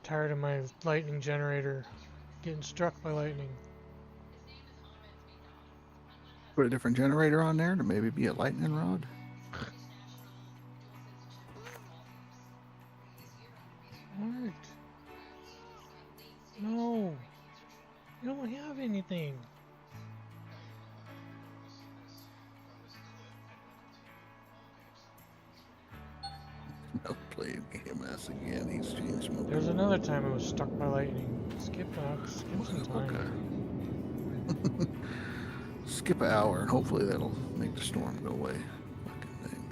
Tired of my lightning generator getting struck by lightning. Put a different generator on there to maybe be a lightning rod. What? No. You don't have anything. I'll play AMS again. He's changed my. There's another time I was struck by lightning. Skip some time. Okay. Skip an hour and hopefully that'll make the storm go away. Fucking thing.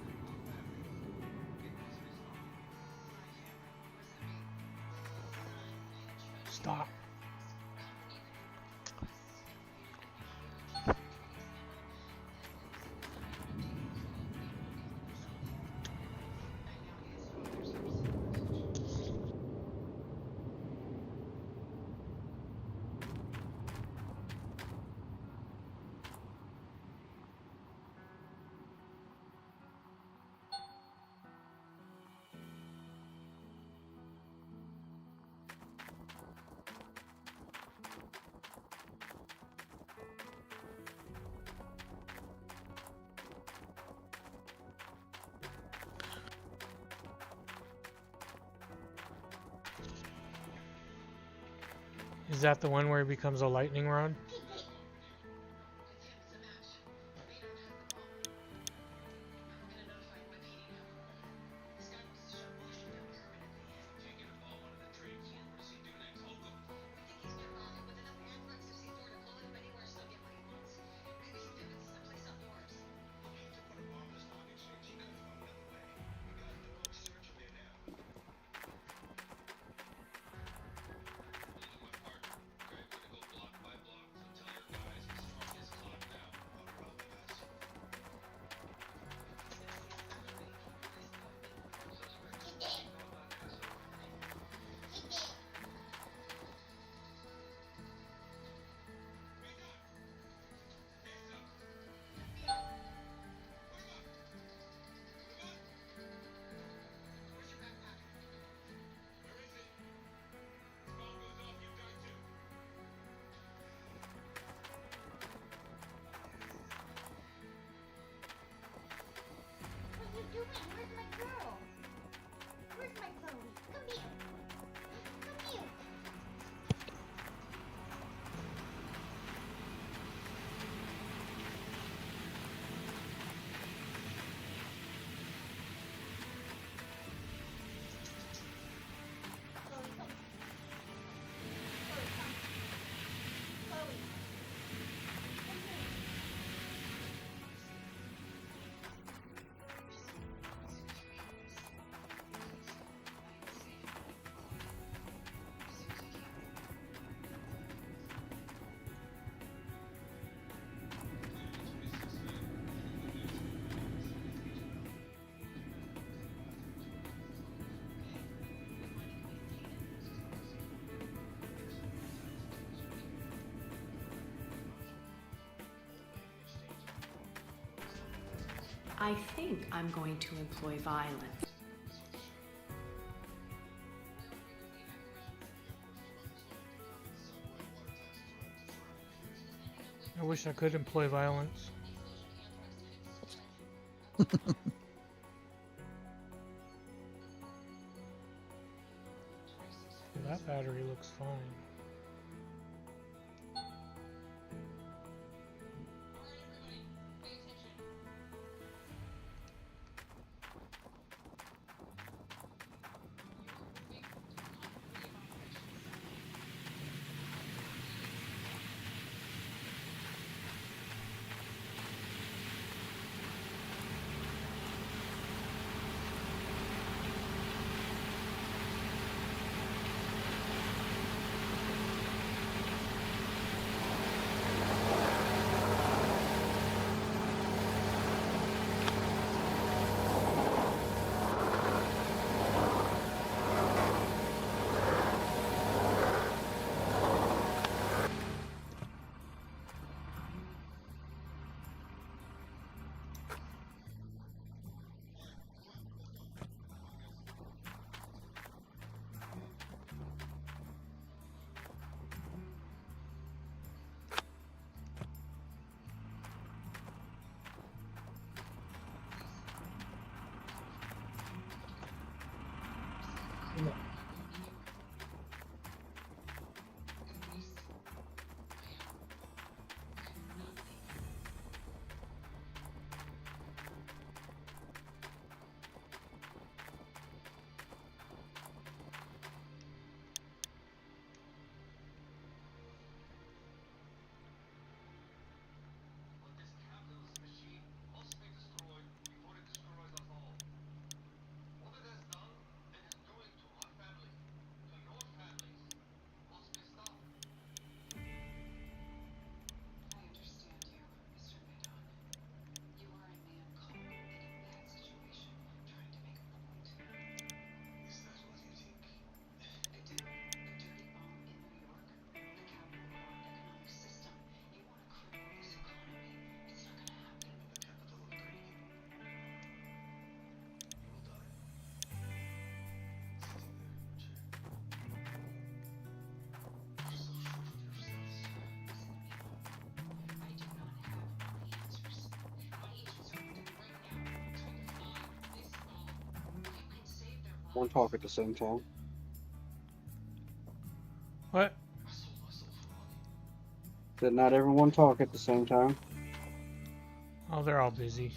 Stop. Is that the one where he becomes a lightning rod? I think I'm going to employ violence. I wish I could employ violence. That battery looks fine. One talk at the same time. What? Did not everyone talk at the same time? Oh, they're all busy.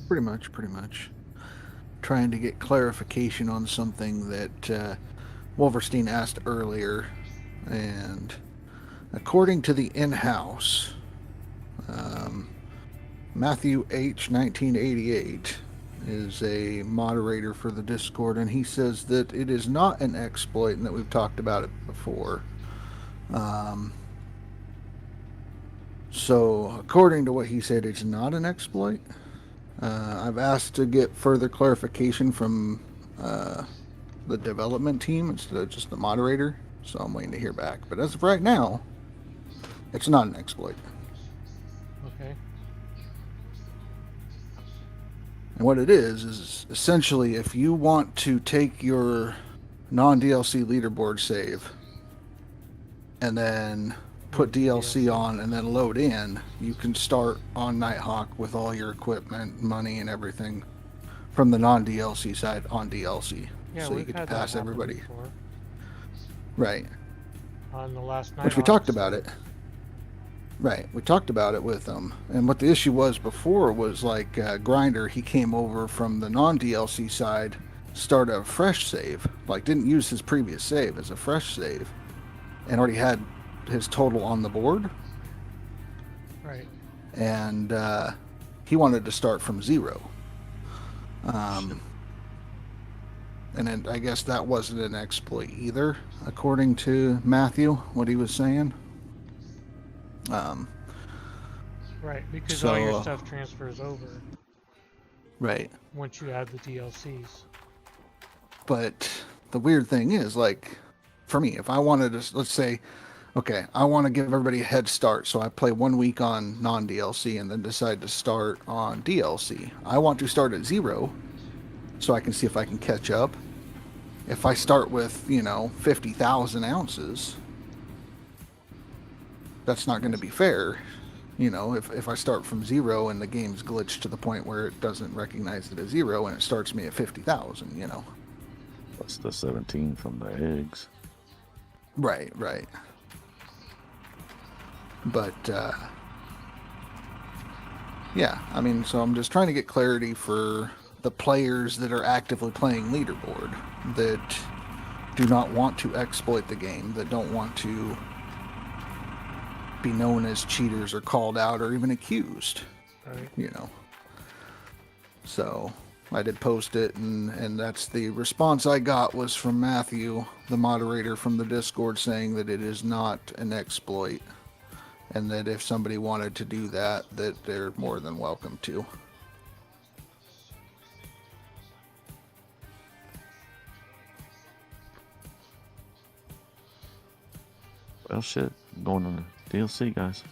Pretty much. Trying to get clarification on something that Wolverstein asked earlier. And according to the in-house, Matthew H. 1988 is a moderator for the Discord, and he says that it is not an exploit and that we've talked about it before. So, according to what he said, it's not an exploit. I've asked to get further clarification from the development team instead of just the moderator, so I'm waiting to hear back. But as of right now, it's not an exploit. Okay. And what it is essentially if you want to take your non-DLC leaderboard save and then put DLC on and then load in, you can start on Nighthawk with all your equipment, money, and everything from the non-DLC side on DLC. Yeah, so you we've get to had that pass happen everybody. before. Right. On the last night. Which we talked about it. Right, we talked about it with them. And what the issue was before was like Grinder, he came over from the non-DLC side, started a fresh save, like didn't use his previous save as a fresh save, and already had his total on the board. Right. And he wanted to start from zero. And then I guess that wasn't an exploit either, according to Matthew, what he was saying. Right, because so, all your stuff transfers over right. once you add the DLCs. But the weird thing is, like, for me, if I wanted to, let's say, okay, I want to give everybody a head start, so I play 1 week on non-DLC and then decide to start on DLC. I want to start at 0 so I can see if I can catch up. If I start with, 50,000 ounces, that's not going to be fair. If I start from 0 and the game's glitched to the point where it doesn't recognize it as 0 and it starts me at 50,000, That's the 17 from the eggs. Right. But, yeah, I mean, so I'm just trying to get clarity for the players that are actively playing leaderboard, that do not want to exploit the game, that don't want to be known as cheaters or called out or even accused. Right. So I did post it, and that's the response I got was from Matthew, the moderator from the Discord, saying that it is not an exploit, and that if somebody wanted to do that they're more than welcome to. Well, shit. Going on the DLC, guys.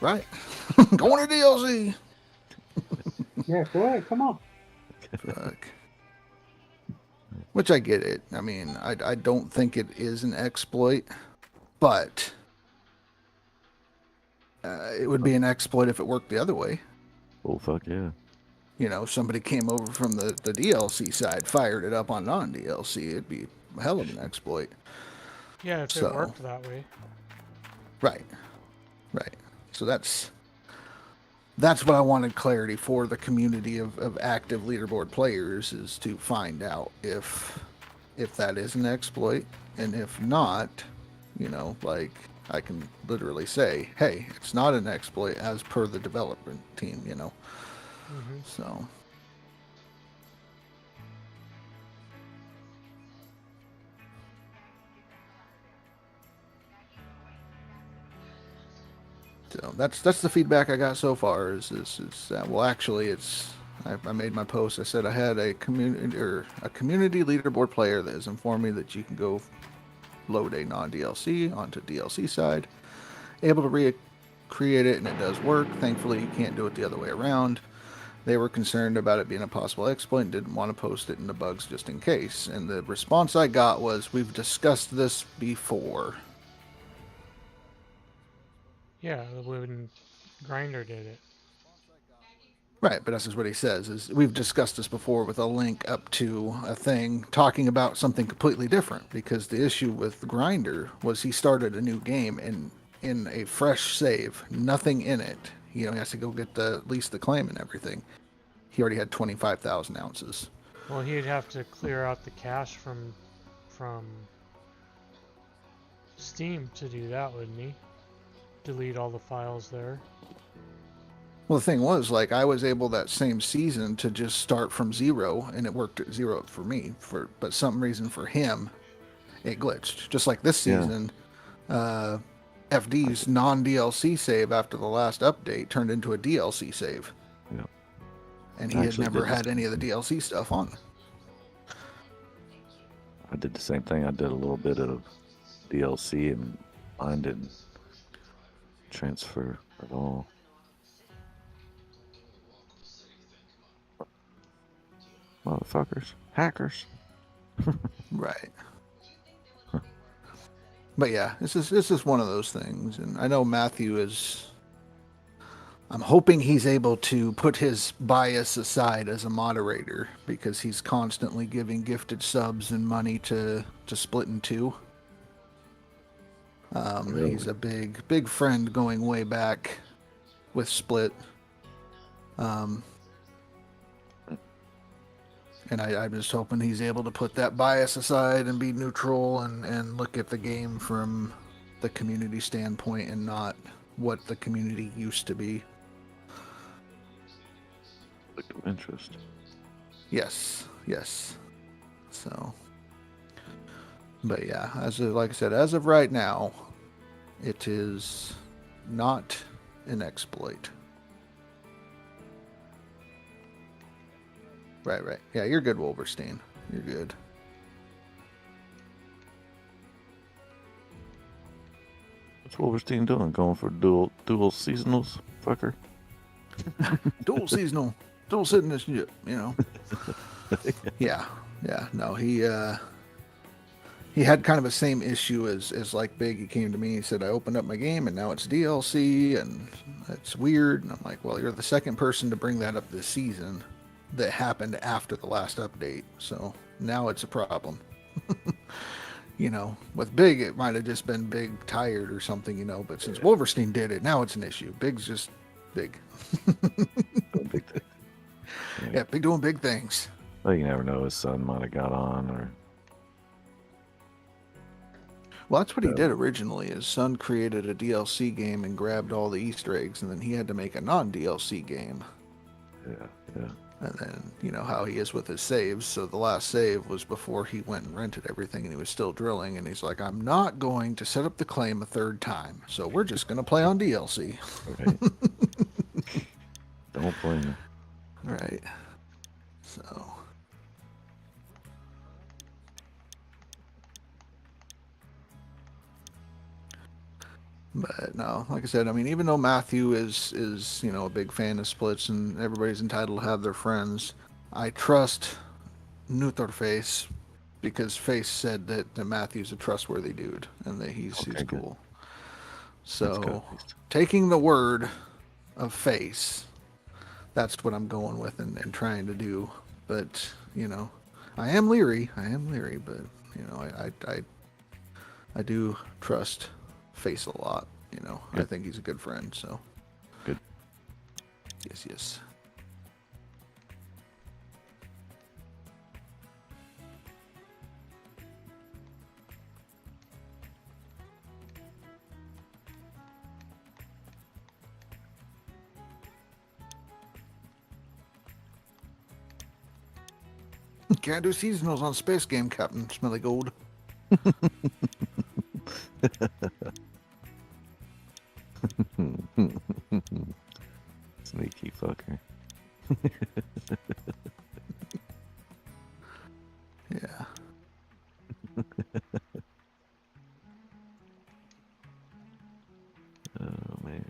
Right. Going to DLC. Yeah, go ahead. Come on. Fuck. Which I get it. I mean, I don't think it is an exploit, but it would be an exploit if it worked the other way. Oh, fuck yeah. somebody came over from the DLC side, fired it up on non-DLC, it'd be a hell of an exploit. Yeah, if So- it worked that way. Right. So that's what I wanted clarity for the community of active leaderboard players, is to find out if that is an exploit, and if not, like, I can literally say, hey, it's not an exploit as per the development team, Mm-hmm. So that's the feedback I got so far. Is that, well, actually, I made my post. I said I had a community leaderboard player that has informed me that you can go load a non-DLC onto DLC side, able to recreate it, and it does work. Thankfully, you can't do it the other way around. They were concerned about it being a possible exploit and didn't want to post it in the bugs just in case. And the response I got was, we've discussed this before. Yeah, when Grinder did it. Right, but that's what he says, is we've discussed this before, with a link up to a thing talking about something completely different, because the issue with Grinder was he started a new game and in a fresh save, nothing in it. He has to go get at least the claim and everything. He already had 25,000 ounces. Well, he'd have to clear out the cache from Steam to do that, wouldn't he? Delete all the files there. Well, the thing was, like, I was able that same season to just start from zero, and it worked at zero for me. But some reason for him, it glitched. Just like this season, FD's non-DLC save after the last update turned into a DLC save. Yeah. And he had never had any of the DLC stuff on. I did the same thing. I did a little bit of DLC, and mine didn't transfer at all. Motherfuckers. Hackers. Right. But yeah, this is one of those things. And I know Matthew I'm hoping he's able to put his bias aside as a moderator, because he's constantly giving gifted subs and money to Split in Two. Really? He's a big friend going way back with Split. And I'm just hoping he's able to put that bias aside and be neutral and look at the game from the community standpoint and not what the community used to be. Conflict of interest. Yes. So, but yeah, like I said, as of right now, it is not an exploit. Right. Yeah, you're good, Wolverstein. You're good. What's Wolverstein doing? Going for dual seasonals, fucker? Dual seasonal, dual citizenship, Yeah. No, he had kind of the same issue as like Big. He came to me, he said, I opened up my game and now it's DLC and it's weird. And I'm like, well, you're the second person to bring that up this season. That happened after the last update, so now it's a problem. With Big, it might have just been Big tired or something, but since Wolverstein did it, now it's an issue. Big's just Big. Big thing. Yeah, Big doing big things. Well, you never know. His son might have got on, or Well, that's what he did originally. His son created a DLC game and grabbed all the Easter eggs, and then he had to make a non-DLC game. yeah. And then, how he is with his saves. So the last save was before he went and rented everything, and he was still drilling. And he's like, I'm not going to set up the claim a third time. So we're just going to play on DLC. Right. Don't blame him. Right. So. But no, like I said, I mean, even though Matthew is a big fan of Splits and everybody's entitled to have their friends, I trust Neuterface, because Face said that Matthew's a trustworthy dude and that he's Okay, good. cool. That's good. So taking the word of Face, that's what I'm going with and trying to do. But you know, I am leery. But you know, I do trust Face a lot. You know, I Good. think he's a good friend. So Good. Yes. Can't do seasonals on Space Game, Captain Smelly Gold. Sneaky fucker. Yeah. Oh man.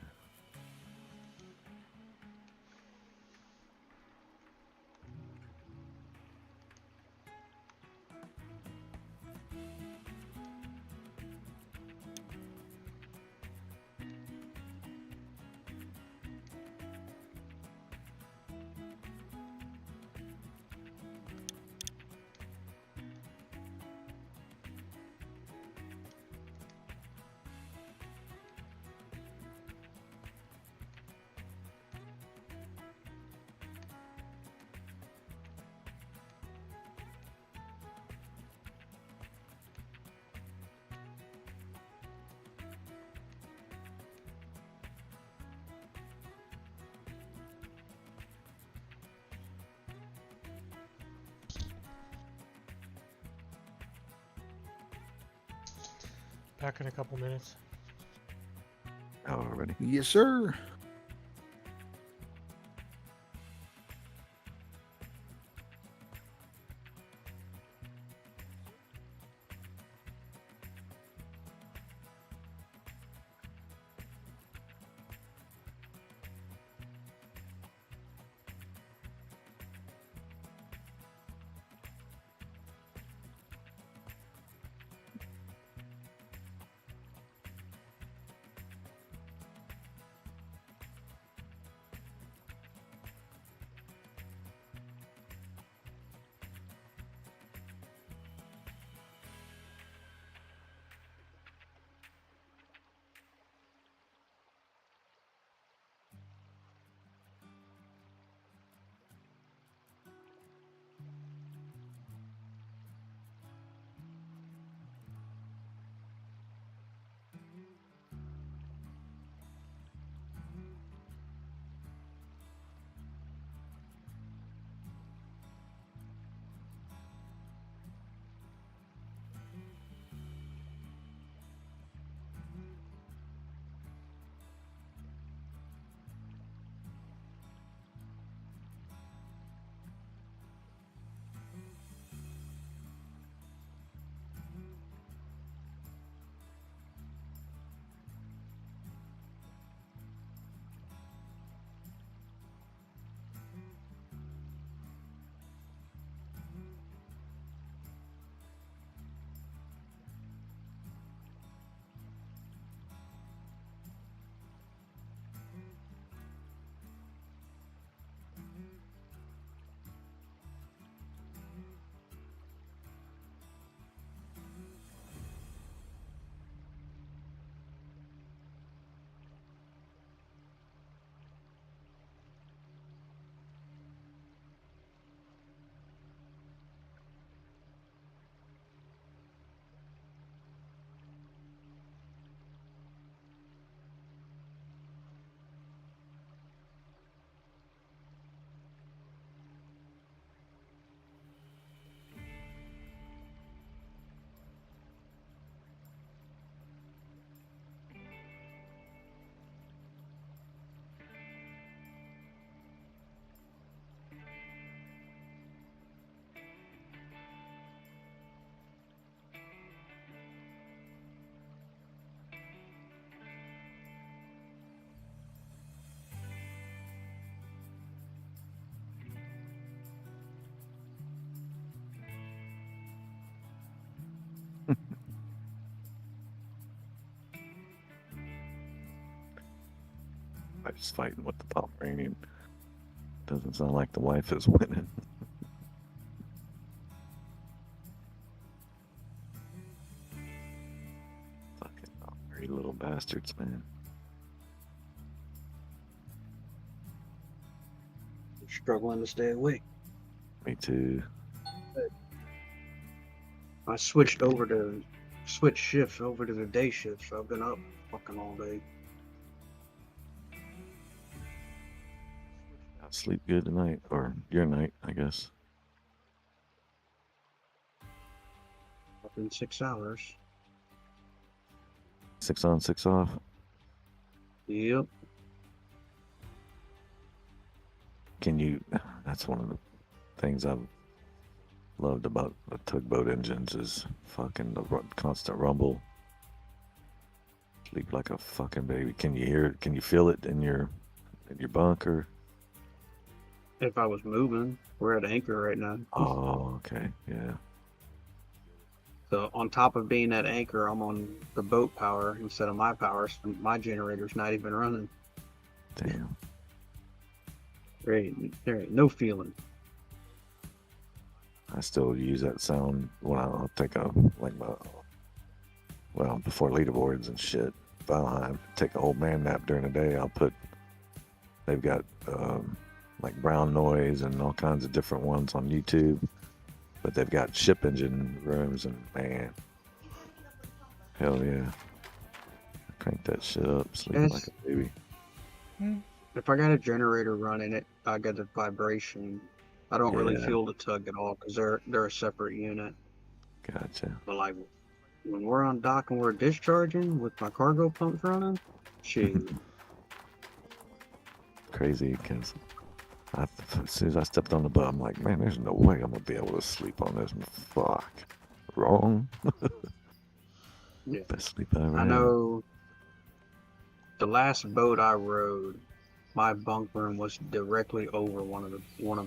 Back in a couple minutes. Oh, already. Yes, sir. I was fighting with the Pomeranian. Doesn't sound like the wife is winning. Fucking hungry little bastards, man. Struggling to stay awake. Me too. I switched shifts over to the day shift, so I've been up fucking all day. I'll sleep good tonight, or your night, I guess. Up in 6 hours. 6 on, 6 off. Yep. Can you? That's one of the things I've loved about the tugboat engines is fucking the constant rumble. Sleep like a fucking baby. Can you hear it? Can you feel it in your bunker? If I was moving, we're at anchor right now. Oh, okay, yeah. So on top of being at anchor, I'm on the boat power instead of my power. So my generator's not even running. Damn. There ain't no feeling. I still use that sound when I'll take before leaderboards and shit. If I take a whole man nap during the day, they've got like brown noise and all kinds of different ones on YouTube, but they've got ship engine rooms and man, hell yeah. Crank that shit up, sleep like a baby. If I got a generator running, I get the vibration. I don't really feel the tug at all because they're a separate unit. Gotcha. But like when we're on dock and we're discharging with my cargo pumps running, shoot. Crazy because as soon as I stepped on the boat, I'm like, man, there's no way I'm gonna be able to sleep on this. Fuck. Wrong. Yeah. Best sleep I ever I had. know the last boat I rode, my bunk room was directly over one of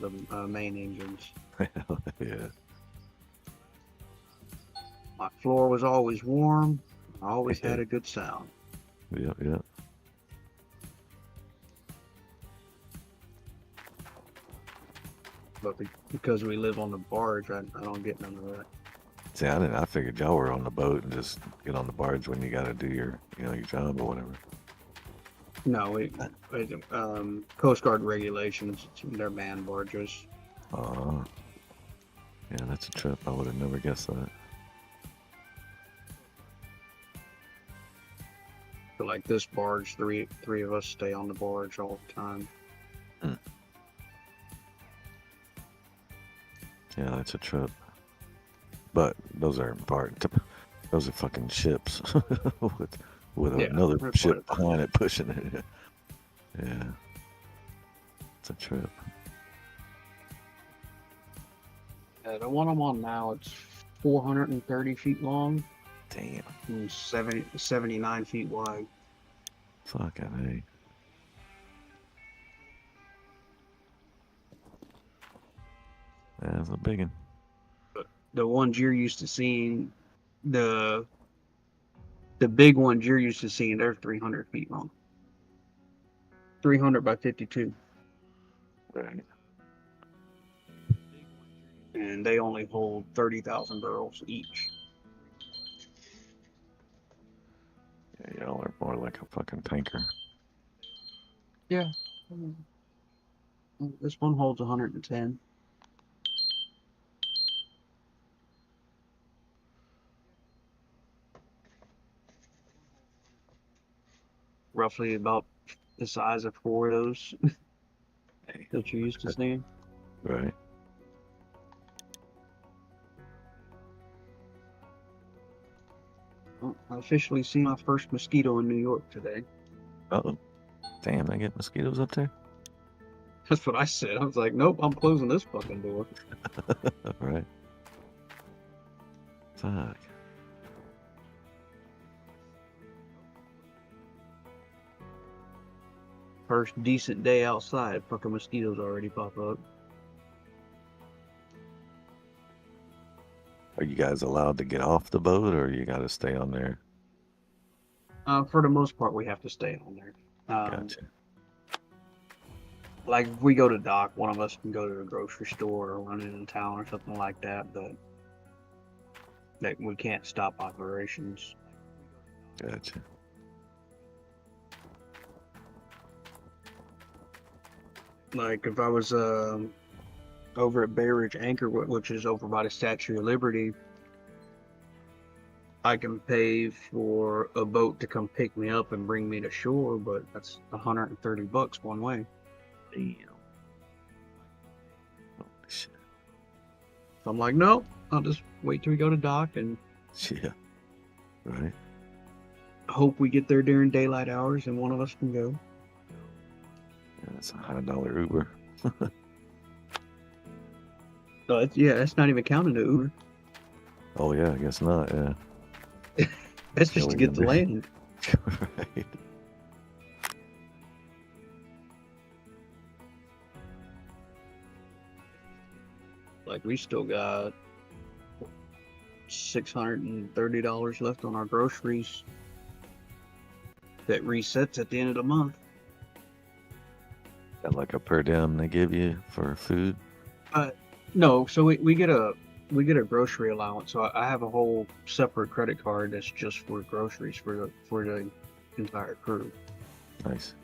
the main engines. Hell yeah. My floor was always warm. I always had a good sound. Yep, yep. But because we live on the barge, I don't get none of that. See, I figured y'all were on the boat and just get on the barge when you got to do your job or whatever. No, Coast Guard regulations, they're man barges. Oh. Yeah, that's a trip. I would have never guessed that. So like this barge, three of us stay on the barge all the time. Yeah, that's a trip. But those are those are fucking ships with another ship behind it pushing it. Yeah, it's a trip. The one I'm on now, it's 430 feet long. Damn. And 79 feet wide. Fucking hey. That's a big one. The ones you're used to seeing, the big ones you're used to seeing, they're 300 feet long. 300 by 52. Right. And they only hold 30,000 barrels each. Yeah, y'all are more like a fucking tanker. Yeah. This one holds 110. Roughly about the size of 4 of those that you used to seeing. Right. Well, I officially see my first mosquito in New York today. Uh-oh. Damn, they get mosquitoes up there? That's what I said. I was like, nope, I'm closing this fucking door. Right. Fuck. First decent day outside, fucking mosquitoes already pop up. Are you guys allowed to get off the boat, or you got to stay on there? For the most part, we have to stay on there. Gotcha. Like if we go to dock, one of us can go to the grocery store or run into town or something like that, but like we can't stop operations. Gotcha. Like if I was over at Bay Ridge Anchor, which is over by the Statue of Liberty, I can pay for a boat to come pick me up and bring me to shore, but that's $130 one way. Damn. Holy shit. So I'm like, no, I'll just wait till we go to dock and Yeah. Right. hope we get there during daylight hours and one of us can go. Yeah, that's a $100 Uber. So that's not even counting the Uber. Oh yeah, I guess not. Yeah. That's just to get to land. Right. Like we still got $630 left on our groceries. That resets at the end of the month. Got like a per diem they give you for food. No, so we get a grocery allowance. So I have a whole separate credit card that's just for groceries for the entire crew. Nice.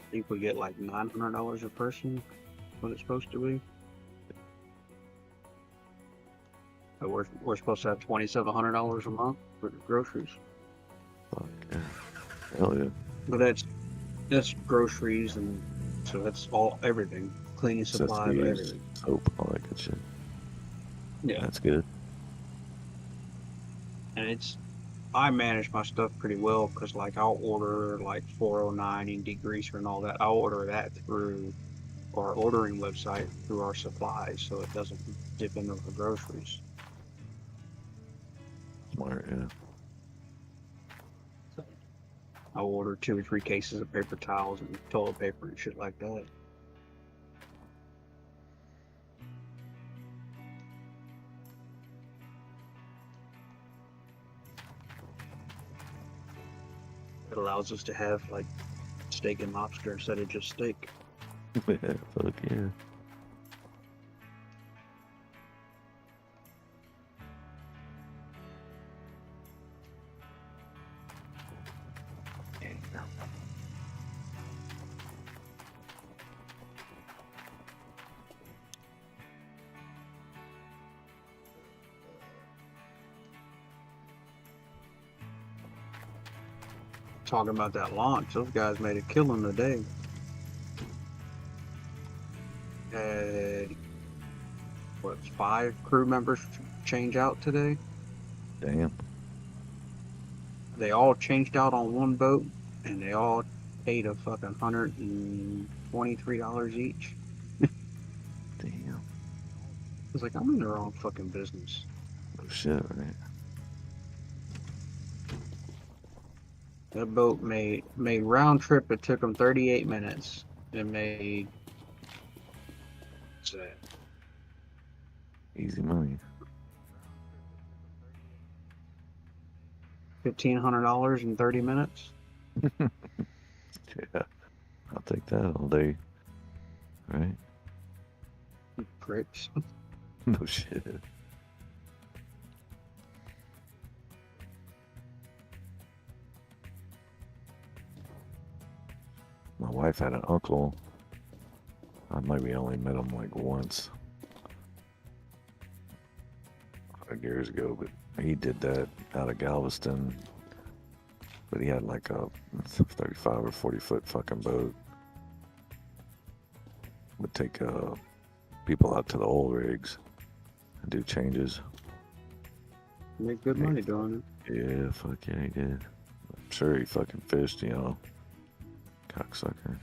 I think we get like $900 a person, what it's supposed to be. But we're supposed to have $2,700 a month for the groceries. Fuck yeah. Hell yeah. But that's groceries, and so that's everything, cleaning supplies, Accessories, everything. soap, all that good shit. Yeah, That's good. and I manage my stuff pretty well because like I'll order like 409 and degreaser and all that. I'll order that through our ordering website through our supplies, so it doesn't dip into the groceries. Smart, yeah. I'll order 2 or 3 cases of paper towels and toilet paper and shit like that. It allows us to have like steak and lobster instead of just steak. Yeah, fuck yeah. Talking about that launch, those guys made a killing today. Had 5 crew members change out today? Damn. They all changed out on one boat, and they all paid a fucking $123 each. Damn. I was like, I'm in the wrong fucking business. Oh shit, right? That boat made round trip. It took them 38 minutes. It made what's that? Easy money. $1,500 in 30 minutes. Yeah. I'll take that all day. Right? Pricks. No shit. My wife had an uncle. I maybe only met him like once. 5 years ago, but he did that out of Galveston. But he had like a 35 or 40 foot fucking boat. Would take people out to the oil rigs and do changes. Make good money doing it. Yeah, fuck yeah, he did. I'm sure he fucking fished, you know. Cocksucker.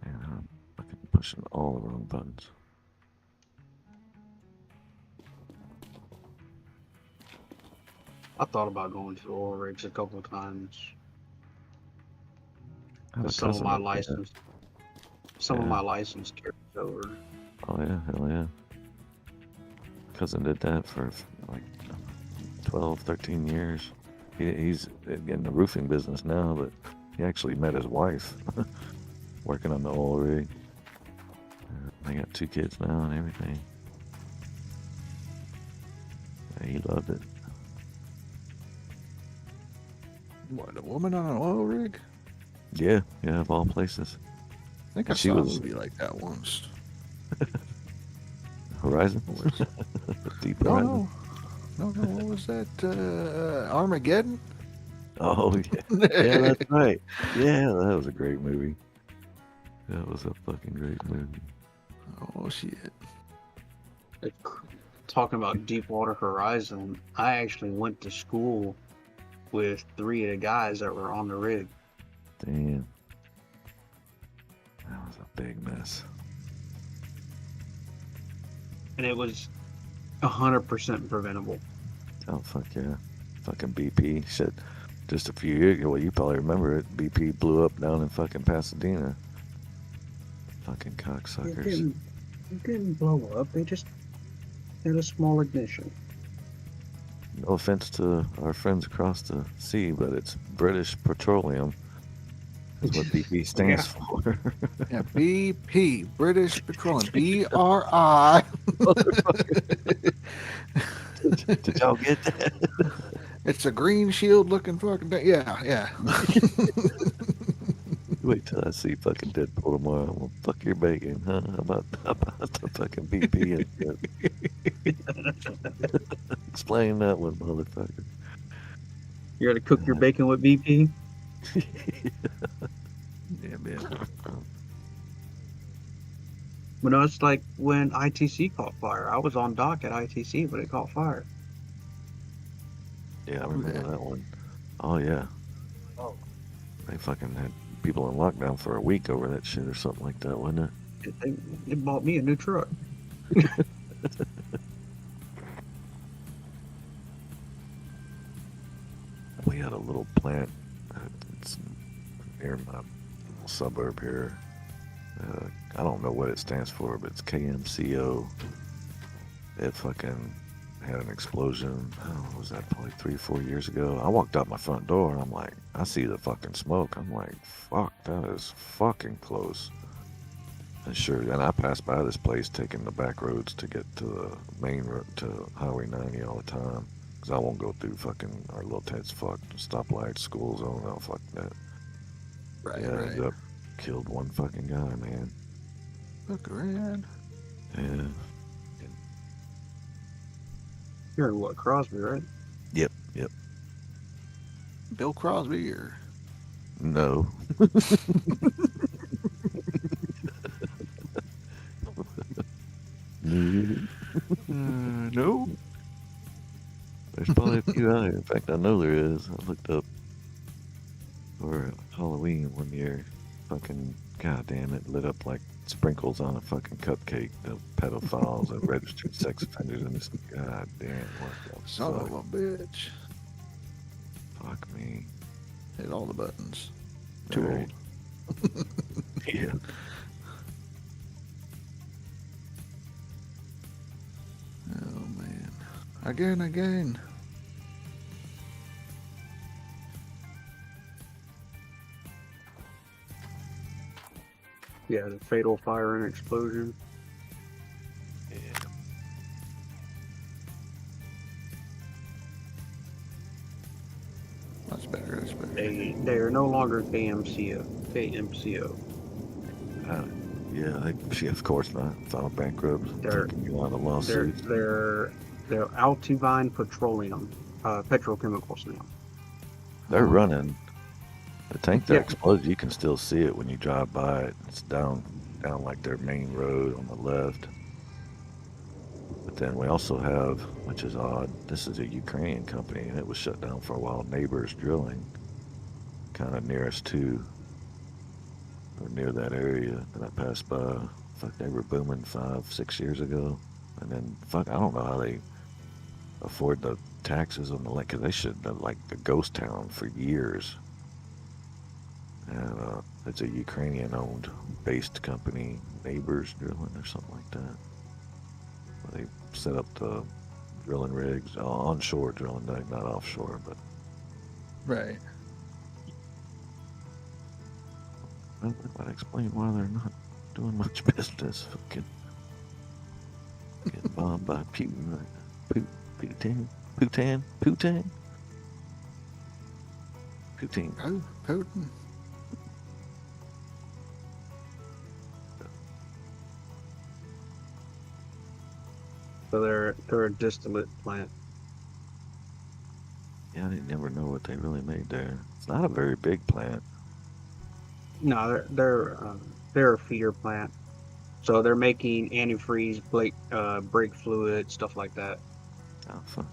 Man, I'm fucking pushing all the wrong buttons. I thought about going to oil rigs a couple of times. I have a Some of cousin my up there. license, some of Yeah. my license carries over. Oh yeah, hell yeah. Cousin did that for like 12, 13 years. He's in the roofing business now, but he actually met his wife working on the oil rig. They got 2 kids now and everything. Yeah, he loved it. What, a woman on an oil rig? Yeah, of all places. I think I She saw was- a movie like that once. Horizon? Deep No, Horizon? no. What was that? Armageddon? Oh, yeah. Yeah, that's right. Yeah, that was a great movie. That was a fucking great movie. Oh, shit. Talking about Deepwater Horizon, I actually went to school with 3 of the guys that were on the rig. Damn. That was a big mess. And it was 100% preventable. Oh, fuck yeah. Fucking BP. Shit. Just a few years ago, well, you probably remember it. BP blew up down in fucking Pasadena. Fucking It cocksuckers. didn't blow up. They just had a small ignition. No offense to our friends across the sea, but it's British Petroleum. Is what BP stands for. Yeah, BP, British Petroleum, BRI. Did y'all get that? It's a green shield looking fucking thing. Yeah. Wait till I see fucking Deadpool tomorrow. I'm gonna fuck your bacon, huh? How about the fucking BP and shit? Explain that one, motherfucker. You gotta cook your bacon with BP? Yeah, man. But no, it's like when ITC caught fire. I was on dock at ITC, but it caught fire. Yeah, I remember that one. Oh yeah. Oh. They fucking had people in lockdown for a week over that shit or something like that, wasn't it? It bought me a new truck. We had a little plant. It's near my little suburb here. I don't know what it stands for, but it's KMCO. It fucking had an explosion. What was that? Probably 3-4 years ago. I walked out my front door and I'm like, I see the fucking smoke. I'm like, fuck, that is fucking close. And sure, and I pass by this place taking the back roads to get to the main road to Highway 90 all the time. Because I won't go through fucking our little Ted's fucked stoplights, school zone, no, fuck that. Right, Yeah, right. ended up killed one fucking guy, man. Look around. Yeah. You're in what, Crosby, right? Yep. Bill Crosby or No. no. There's probably a few out here. In fact, I know there is. I looked up for Halloween one year. Fucking goddamn it, lit up like sprinkles on a fucking cupcake. The pedophiles and registered sex offenders in this. Goddamn, what the Son fuck? of a bitch. Fuck me. Hit all the buttons. Too Right. old. Yeah. Oh man. Again. Yeah, the fatal fire and explosion. That's better. They are no longer KMCO. Yeah, of course not. Filed bankrupt. They're- Fucking a lot of They're lawsuits. they're Altivine Petroleum, petrochemicals now. They're running. The tank that Yeah. exploded, you can still see it when you drive by it. It's down like their main road on the left. But then we also have, which is odd, this is a Ukrainian company and it was shut down for a while. Neighbors Drilling, kind of near us too, or near that area that I passed by. Fuck, they were booming 5-6 years ago, and then fuck, I don't know how they afford the taxes on the land, because they should have like a ghost town for years. And it's a Ukrainian-owned based company, Neighbors Drilling or something like that. They set up the drilling rigs, onshore drilling, not offshore, but Right. that might explain why they're not doing much business. Fucking getting bombed by Putin. Putin. Oh, Putin. So they're a distillate plant. Yeah, I didn't never know what they really made there. It's not a very big plant. No, they're a feeder plant. So they're making antifreeze, brake fluid, stuff like that. Oh, fuck.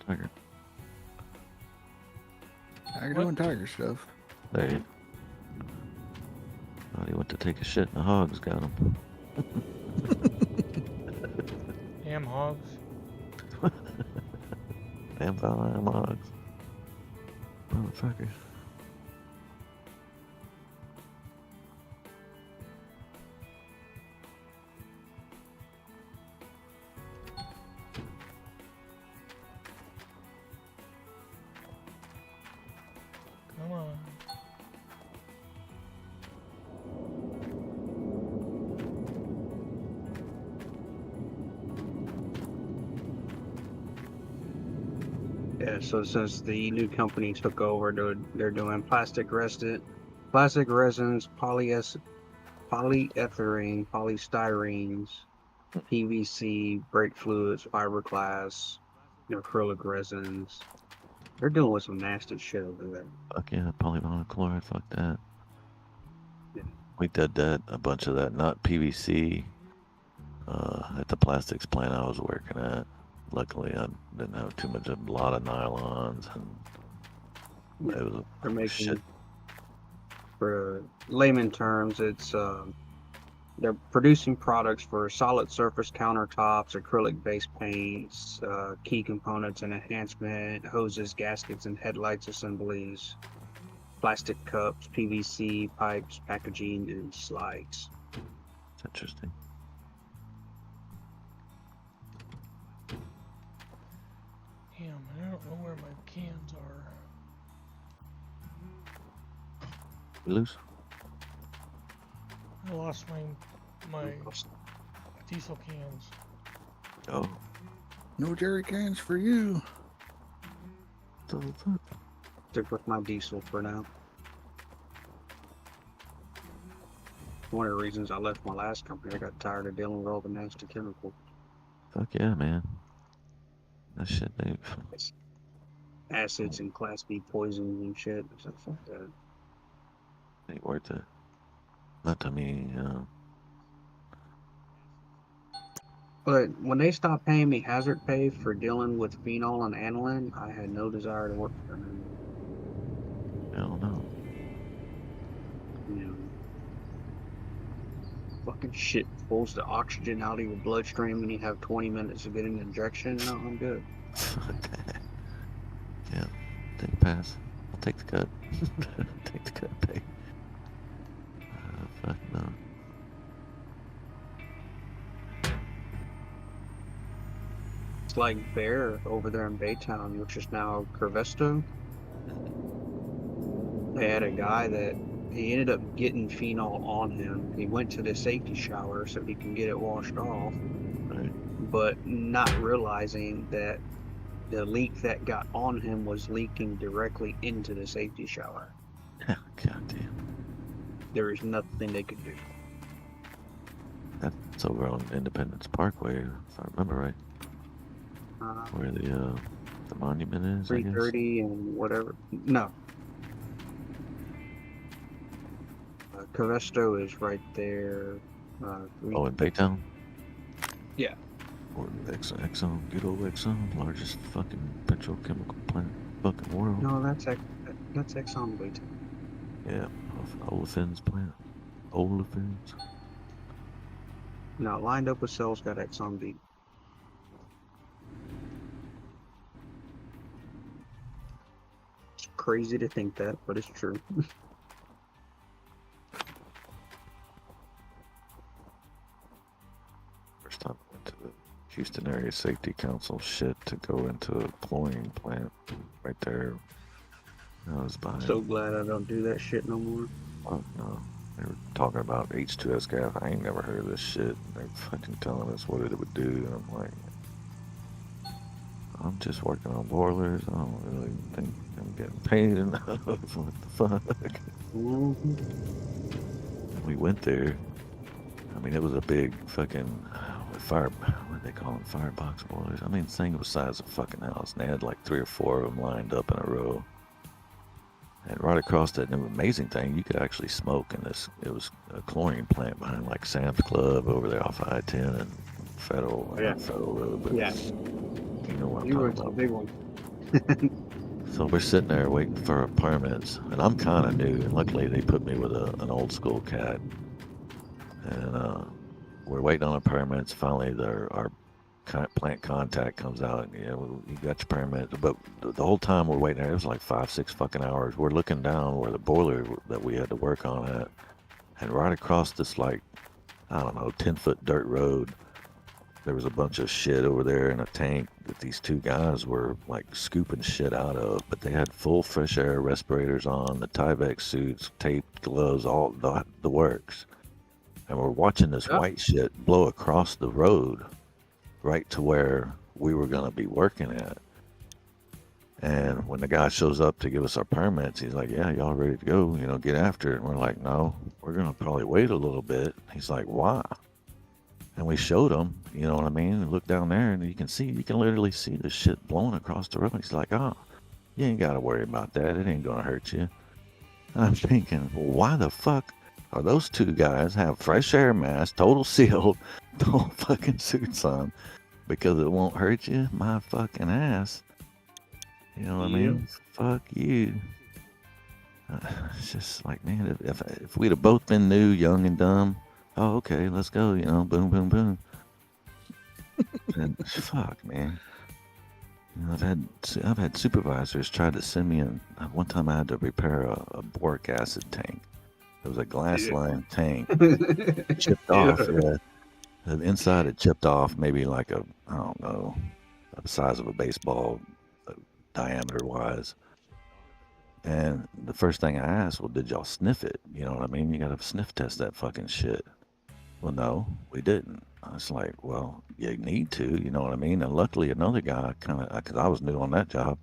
Tiger. Tiger doing tiger stuff. They. Oh, he went to take a shit and the hogs got him. Damn hogs. Damn hogs. Motherfuckers. Come on. Yeah, so since the new company took over, they're doing plastic resins, polyethylene, polystyrenes, PVC, brake fluids, fiberglass, acrylic resins. They're dealing with some nasty shit over there. Fuck yeah, polyvinyl chloride, fuck that. Yeah. We did that, a bunch of that, not PVC, at the plastics plant I was working at. Luckily, I didn't have a lot of nylons, and it was They're making, shit. for layman terms, it's they're producing products for solid surface countertops, acrylic-based paints, key components and enhancement, hoses, gaskets, and headlights assemblies, plastic cups, PVC pipes, packaging, and slides. It's interesting. Damn, I don't know where my cans are. We lose? I lost my diesel cans. Oh. No jerry cans for you. Stick with my diesel for now. One of the reasons I left my last company, I got tired of dealing with all the nasty chemicals. Fuck yeah, man. That shit, they... Acids and Class B poisons and shit. So fuck that. ain't worth it. Not to me, But when they stopped paying me hazard pay for dealing with phenol and aniline, I had no desire to work for them. hell no. You know, fucking shit pulls the oxygen out of your bloodstream and you have 20 minutes to get an injection. No, I'm good. Fuck that. Yeah, take a pass. I'll take the cut. Take the cut pay. Fuck no. It's like Bear over there in Baytown, which is now Curvesto. They had a guy that he ended up getting phenol on him. He went to the safety shower so he can get it washed off, Right. but not realizing that the leak that got on him was leaking directly into the safety shower. God damn. There was nothing they could do. That's over on Independence Parkway, if I remember right, where the monument is. I guess. 330 and whatever. No. Curvesto is right there. Oh, in Baytown? Yeah. Or Exxon, good old Exxon, largest fucking petrochemical plant fucking world. No, that's Exxon Baytown. Yeah, Olefins plant. Olefins. No, lined up with cells got Exxon B. It's crazy to think that, but it's true. First time I went to the Houston Area Safety Council shit to go into a chlorine plant right there. I was buying. So glad I don't do that shit no more. Oh, no. They were talking about H2S gas. I ain't never heard of this shit. They're fucking telling us what it would do. And I'm like, I'm just working on boilers. I don't really think I'm getting paid enough. What the fuck? Mm-hmm. We went there. I mean, it was a big fucking fire. What do they call them? Firebox boilers. I mean, the thing was the size of a fucking house. And they had like 3 or 4 of them lined up in a row. And right across that, and the amazing thing, you could actually smoke in this. It was a chlorine plant behind like Sam's Club over there off I-10 and Federal, Yeah. not Federal Road, but Yeah. you know what I'm You were talking a about. big one. So we're sitting there waiting for our permits, and I'm kind of new, and luckily they put me with an old school cat. And we're waiting on our permits. Finally, our plant contact comes out, and you got your permit. But the whole time we're waiting there, it was like 5-6 fucking hours. We're looking down where the boiler that we had to work on at, and right across this like, I don't know, 10-foot dirt road, there was a bunch of shit over there in a tank that these 2 guys were like scooping shit out of, but they had full fresh air respirators on, the Tyvek suits, taped gloves, all the works. And we're watching this white shit blow across the road right to where we were going to be working at. And when the guy shows up to give us our permits, he's like, yeah, y'all ready to go, get after it. And we're like, no, we're going to probably wait a little bit. He's like, why? And we showed him, you know what I mean? And look down there and you can literally see the shit blowing across the road. He's like, oh, you ain't got to worry about that. It ain't going to hurt you. And I'm thinking, well, why the fuck are those 2 guys have fresh air masks, total sealed, total fucking suits on? Because it won't hurt you? My fucking ass. You know what I mean? Fuck you. It's just like, man, if we'd have both been new, young and dumb, oh, okay, let's go, boom, boom, boom. And fuck, man. I've had supervisors try to send me in. One time I had to repair a boric acid tank. It was a glass line tank. Chipped off. Yeah. The inside had chipped off, maybe like I don't know, the size of a baseball, diameter wise. And the first thing I asked, well, did y'all sniff it? You know what I mean? You got to sniff test that fucking shit. Well, no, we didn't. I was like, well, you need to, you know what I mean? And luckily another guy because I was new on that job,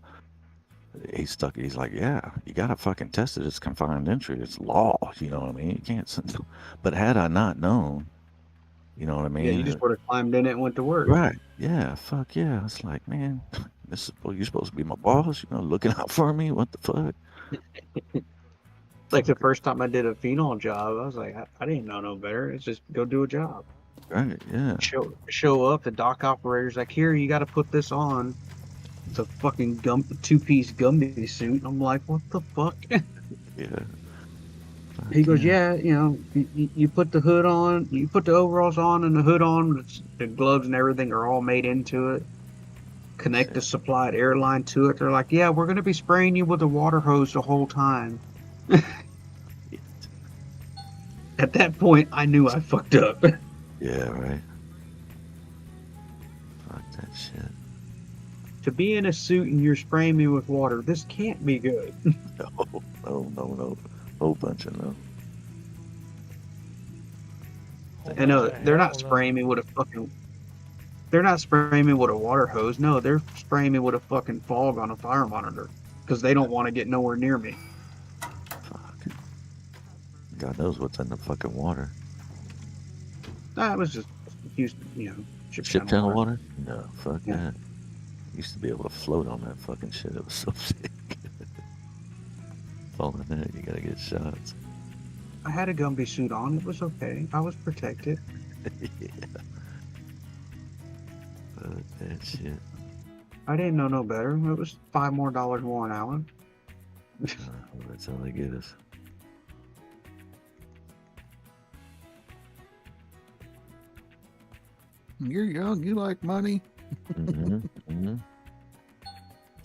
he's like, yeah, you got to fucking test it. It's confined entry. It's law, you know what I mean? You can't, but had I not known, you know what I mean? Yeah, you just would have climbed in it and went to work. Right. Yeah, fuck yeah. It's like, man, you're supposed to be my boss, looking out for me. What the fuck? Like the first time I did a phenol job, I was like, I didn't know no better. It's just go do a job. Right, yeah. Show up, the dock operator's like, here, you got to put this on. It's a fucking 2-piece Gumby suit. I'm like, what the fuck? Yeah. He goes, yeah, you put the hood on, you put the overalls on and the hood on, the gloves and everything are all made into it. Connect the supplied air line to it. They're like, yeah, we're going to be spraying you with a water hose the whole time. At that point, I knew I fucked up. Yeah, right. Fuck that shit. to be in a suit and you're spraying me with water. This can't be good. No. Whole bunch of no. I know they're not spraying me with a fucking. They're not spraying me with a water hose. No, they're spraying me with a fucking fog on a fire monitor because they don't want to get nowhere near me. Fuck. God knows what's in the fucking water. That was just used, Ship channel water? No, fuck Yeah. that. Used to be able to float on that fucking shit. It was so sick. Fall in that, you gotta get shots. I had a Gumby suit on. It was okay. I was protected. Yeah. Fuck that shit. I didn't know no better. It was $5 more an hour. That's how they get us. You're young. You like money. Mm-hmm. Mm-hmm.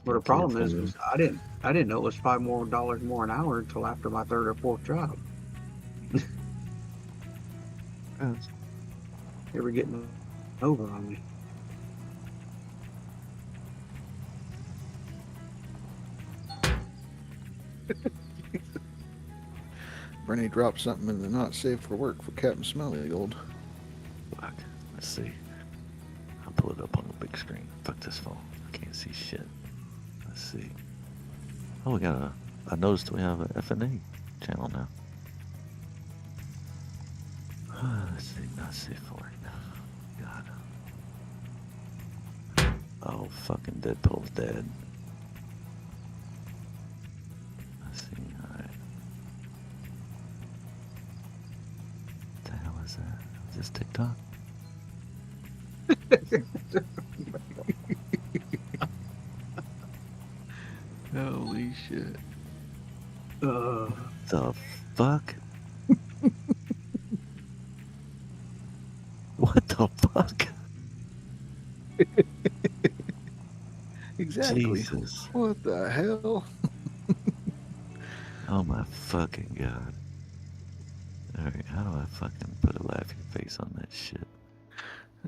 But the Can't problem is, fool is I didn't know it was $5 more an hour until after my third or fourth job. They were getting over on me. Bernie dropped something in the not safe for work for Captain Smelly Gold. Fuck. Let's see. I'll pull it up on the big screen. Fuck this phone. I can't see shit. Let's see. Oh, we got I noticed we have a F&A channel now. Let's see. Not safe for work. God. Oh, fucking Deadpool's dead. Let's see. Alright. What the hell is that? Is this TikTok? Holy shit. The fuck? What the fuck? Exactly. Jesus. What the hell? Oh my fucking god. Alright, how do I fucking put a laughing face on that shit?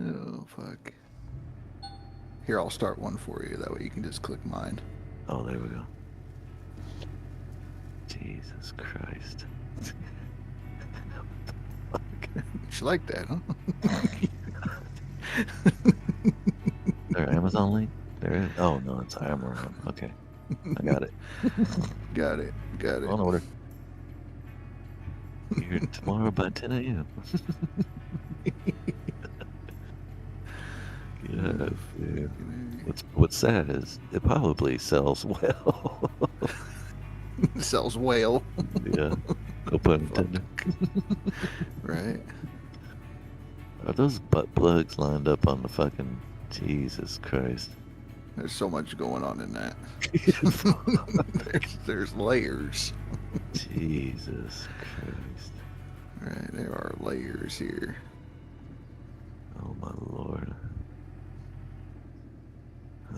Oh, fuck. Here, I'll start one for you. That way you can just click mine. Oh, there we go. Jesus Christ. What the fuck? You like that, huh? There, Amazon link? There is? Oh, no, it's Amazon. Okay. I got it. Got it. Got it. On order. Here tomorrow by 10 a.m. Yeah, yeah. What's sad is it probably sells well. Sells whale. Yeah, no pun intended. Right. Are those butt plugs lined up on the fucking Jesus Christ? There's so much going on in that. there's layers. Jesus Christ. Right, there are layers here. Oh my Lord.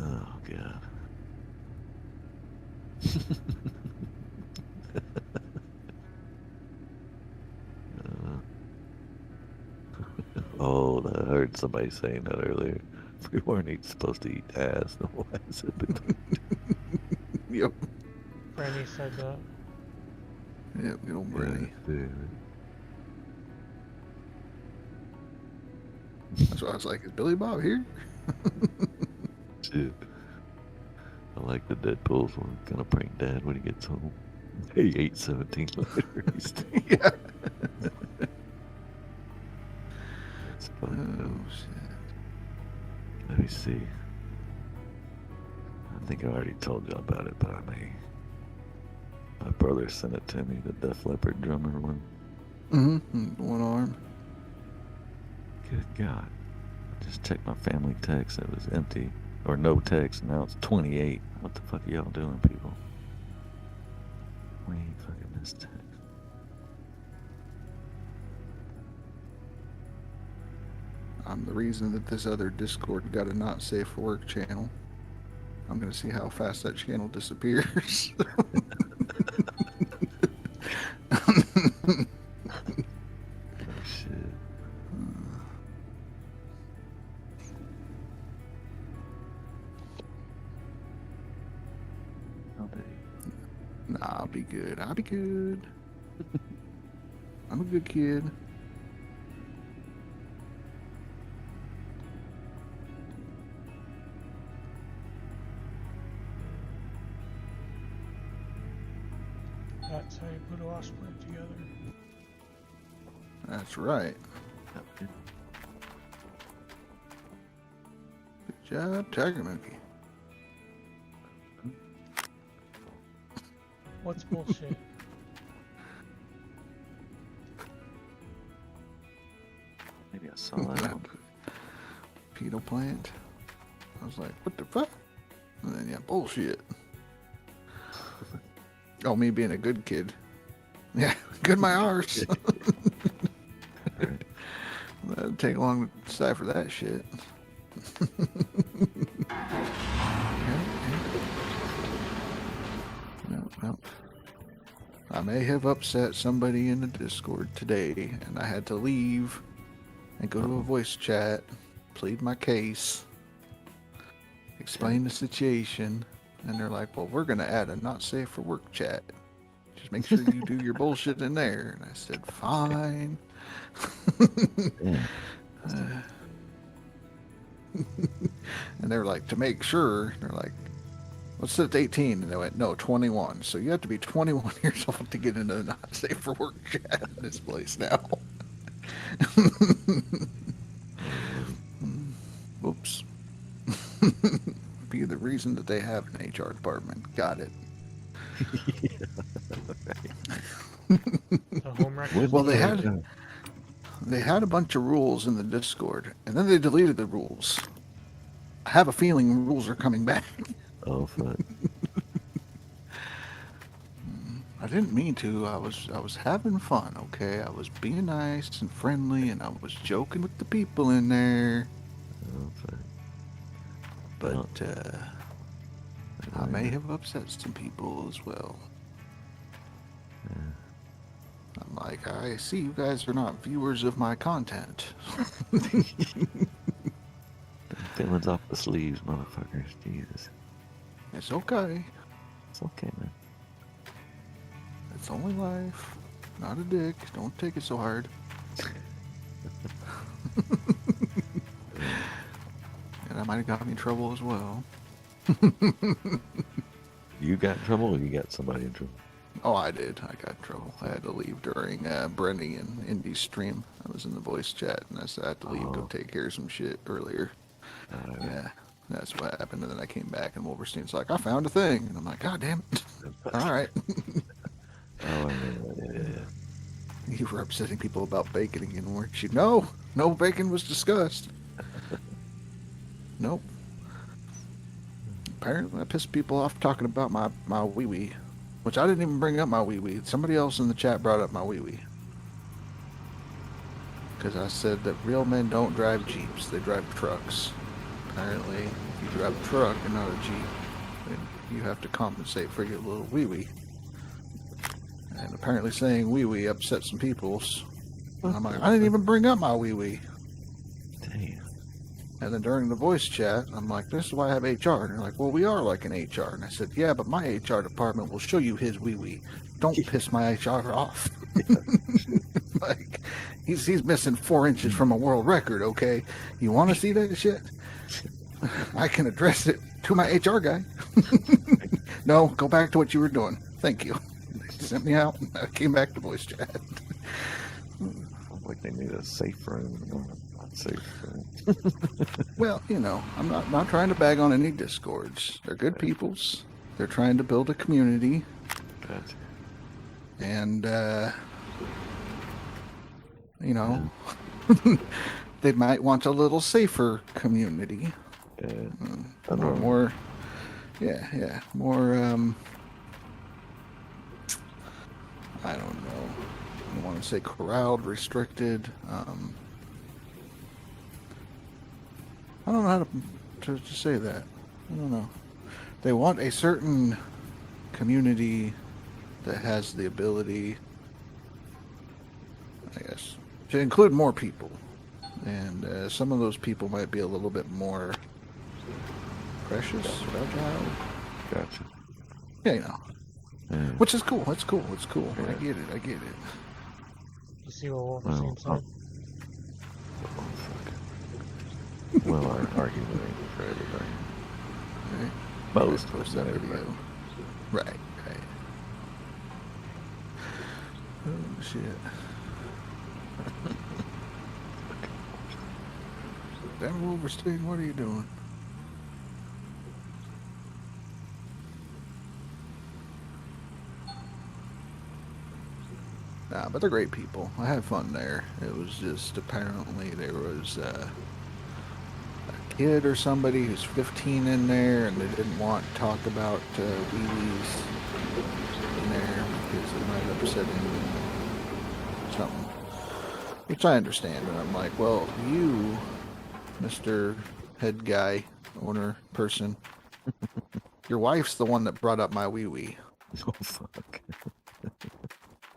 Oh God. Oh, I heard somebody saying that earlier. We weren't even supposed to eat ass. No, why is it between? Yep. Brandy said that. Yep, good old Brady. That's why I was like, is Billy Bob here? Shit. I like the Deadpool's one. Gonna prank Dad when he gets home. He ate 17 later. He's Yeah. That's fucked up. Oh, shit. Let me see. I think I already told you about it, but I may. My brother sent it to me, the Def Leppard drummer one. Mm-hmm. One arm. Good God. I just checked my family text. It was empty. Or no text. Now it's 28. What the fuck are y'all doing, people? We ain't fucking this text. I'm the reason that this other Discord got a not safe for work channel. I'm gonna see how fast that channel disappears. Oh shit. Nah, I'll be good. I'll be good. I'm a good kid. That's how you put a Osprey together. That's right. Good job, Tiger Monkey. What's bullshit? Maybe I saw that. Pedo plant. I was like, what the fuck? And then, yeah, bullshit. Oh, me being a good kid. Yeah, good my arse. That'd take long to decipher that shit. Nope. I may have upset somebody in the Discord today, and I had to leave and go to a voice chat, plead my case, explain the situation, and they're like, well, we're going to add a not safe for work chat. Just make sure you do your bullshit in there. And I said, fine. And they were like, to make sure, they're like, let's set it to 18. And they went, no, 21. So you have to be 21 years old to get into the not safe for work chat in this place now. Whoops. Be the reason that they have an HR department. Got it. The home records. Well, they had a bunch of rules in the Discord, and then they deleted the rules. I have a feeling rules are coming back. Oh, fuck. I didn't mean to. I was having fun, okay? I was being nice and friendly, and I was joking with the people in there. Oh, fuck. But I may have upset some people as well. I'm like, I see you guys are not viewers of my content. Feelings off the sleeves, motherfuckers. Jesus. It's okay. It's okay, man. It's only life. Not a dick. Don't take it so hard. And I might have got me in trouble as well. You got in trouble or you got somebody in trouble? Oh, I did. I got in trouble. I had to leave during Brenny and Indy's stream. I was in the voice chat, and I said I had to leave, go take care of some shit earlier. Yeah, that's what happened. And then I came back, and Wolverstein's like, I found a thing. And I'm like, God damn it. All right. Oh, yeah. You were upsetting people about bacon again, weren't you? No bacon was discussed. Nope. Apparently I pissed people off talking about my wee-wee. Which I didn't even bring up my wee-wee. Somebody else in the chat brought up my wee-wee. Because I said that real men don't drive Jeeps, they drive trucks. Apparently, if you drive a truck and not a Jeep, then you have to compensate for your little wee-wee. And apparently saying wee-wee upset some peoples. And I'm like, I didn't even bring up my wee-wee. Damn. And then during the voice chat, I'm like, this is why I have HR. And they're like, well, we are like an HR. And I said, yeah, but my HR department will show you his wee-wee. Don't piss my HR off. Like, he's missing 4 inches from a world record, okay? You want to see that shit? I can address it to my HR guy. No, go back to what you were doing. Thank you. They sent me out, and I came back to voice chat. Like they need a safe room. Not safe room. Well, I'm not trying to bag on any Discords. They're good peoples. They're trying to build a community. Gotcha. And, they might want a little safer community. Yeah. More, I don't know. I don't want to say corralled, restricted. I don't know how to say that. I don't know. They want a certain community that has the ability, I guess, to include more people. And some of those people might be a little bit more precious, fragile. Gotcha. Yeah, Yeah. Which is cool. It's cool. It's cool. I Yeah. get it. I get it. You see what Well, Wolfenstein said? Well, our argument ain't for everybody. Right. Most, Post but that not video. everybody. Right. Right. Oh shit. Damn, Wolverstein, what are you doing? Nah, but they're great people. I had fun there. It was just apparently there was a kid or somebody who's 15 in there, and they didn't want to talk about wee-wees in there because it might upset him or something. Which I understand, and I'm like, well, you, Mr. Head Guy, owner, person, your wife's the one that brought up my wee-wee. Oh, fuck.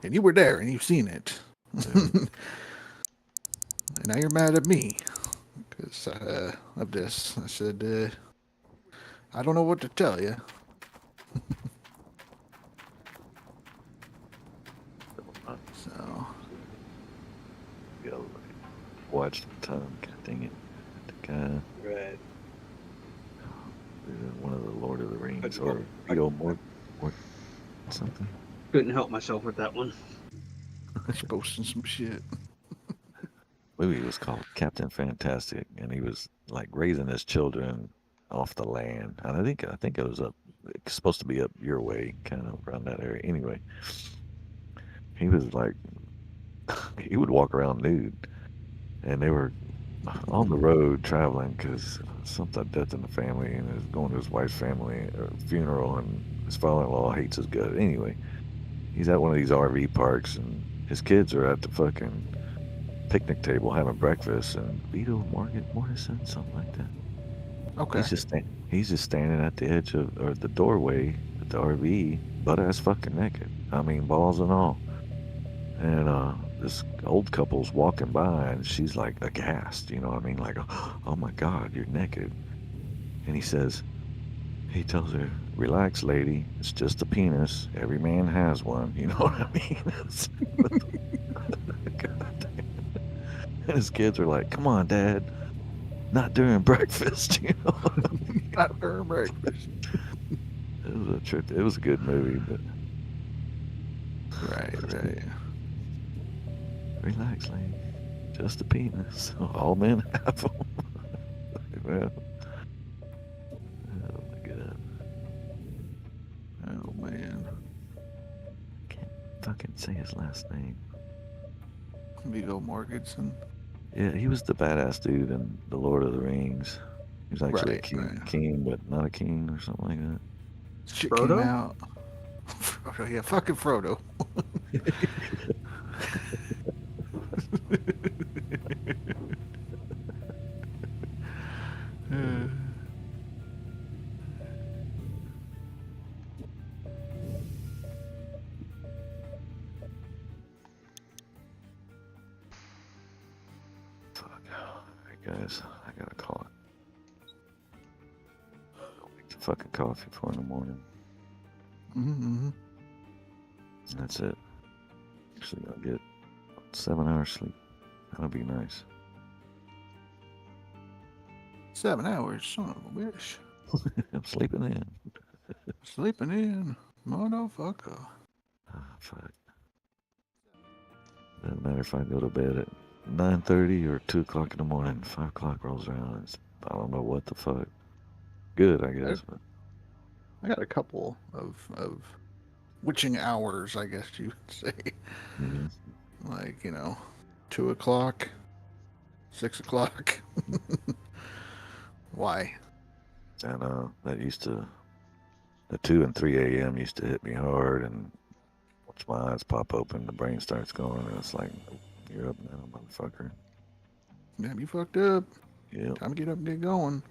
And you were there, and you've seen it. And now you're mad at me because of this. I said, I don't know what to tell you. So, Go watch the time. God dang it. The guy, Right. one of the Lord of the Rings, I- or I- more something. Couldn't help myself with that one. he's posting some shit. Movie was called Captain Fantastic, and he was like raising his children off the land. And I think it was it's supposed to be up your way, kind of around that area. Anyway, he was like, he would walk around nude, and they were on the road traveling because something death in the family, and is going to his wife's family funeral, and his father-in-law hates his gut. Anyway, he's at one of these RV parks, and his kids are at the fucking picnic table having breakfast, and Vito Mortensen, something like that. Okay. He's just standing at the edge of, or the doorway at the RV, butt ass fucking naked. I mean, balls and all. And this old couple's walking by, and she's like aghast, you know what I mean? Like, oh my God, you're naked. And he tells her, relax, lady, it's just a penis. Every man has one, you know what I mean? God damn. And his kids are like, come on, Dad, not during breakfast, you know? Not during breakfast. It was a trip. It was a good movie, but Right. relax, lady, just a penis. All men have them. Well, oh my God. Oh, man. Can't fucking say his last name. Viggo Mortensen. Yeah, he was the badass dude in The Lord of the Rings. He was actually Right, a right. king, but not a king or something like that. Shit Frodo? came out. Frodo, yeah, fucking Frodo. Fuck. Alright, guys, I gotta call it. I'll make the fucking coffee for in the morning. Mm-hmm. That's it. Actually, I'll get 7 hours sleep. That'll be nice. 7 hours, son of a bitch. I'm sleeping in. Sleeping in, motherfucker. Ah, fuck. Doesn't matter if I go to bed at 9:30 or 2 o'clock in the morning. 5 o'clock rolls around. I don't know what the fuck. Good, I guess. But I got a couple of witching hours, I guess you would say. mhm. Like, 2 o'clock, 6 o'clock. Why? And that used to, the 2 and 3 a.m. used to hit me hard, and once my eyes pop open, the brain starts going, and it's like, you're up now, motherfucker. Damn, you fucked up. Yep. Time to get up and get going.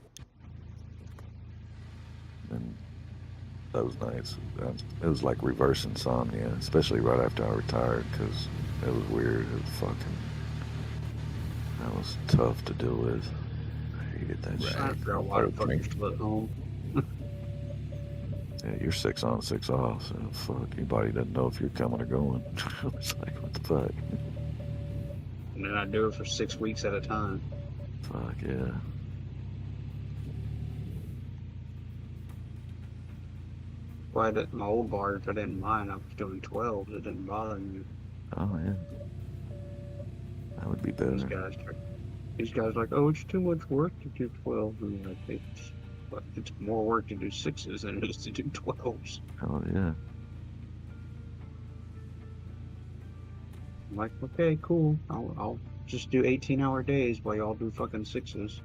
And those nights, it was like reverse insomnia, especially right after I retired, because it was weird. It was fucking, that was tough to deal with. I hated that shit. I forgot why the fuck you're still at home. Yeah, you're 6 on, 6 off. So fuck, anybody doesn't know if you're coming or going. It's like, what the fuck? And then I do it for 6 weeks at a time. Fuck yeah. Why did my old bars I didn't mind. I was doing 12. It didn't bother me. Oh yeah. That would be better. These guys like, oh, it's too much work to do 12. And like, it's more work to do 6s than it is to do 12s. Oh yeah. I'm like, okay, cool. I'll just do 18-hour days while y'all do fucking 6s.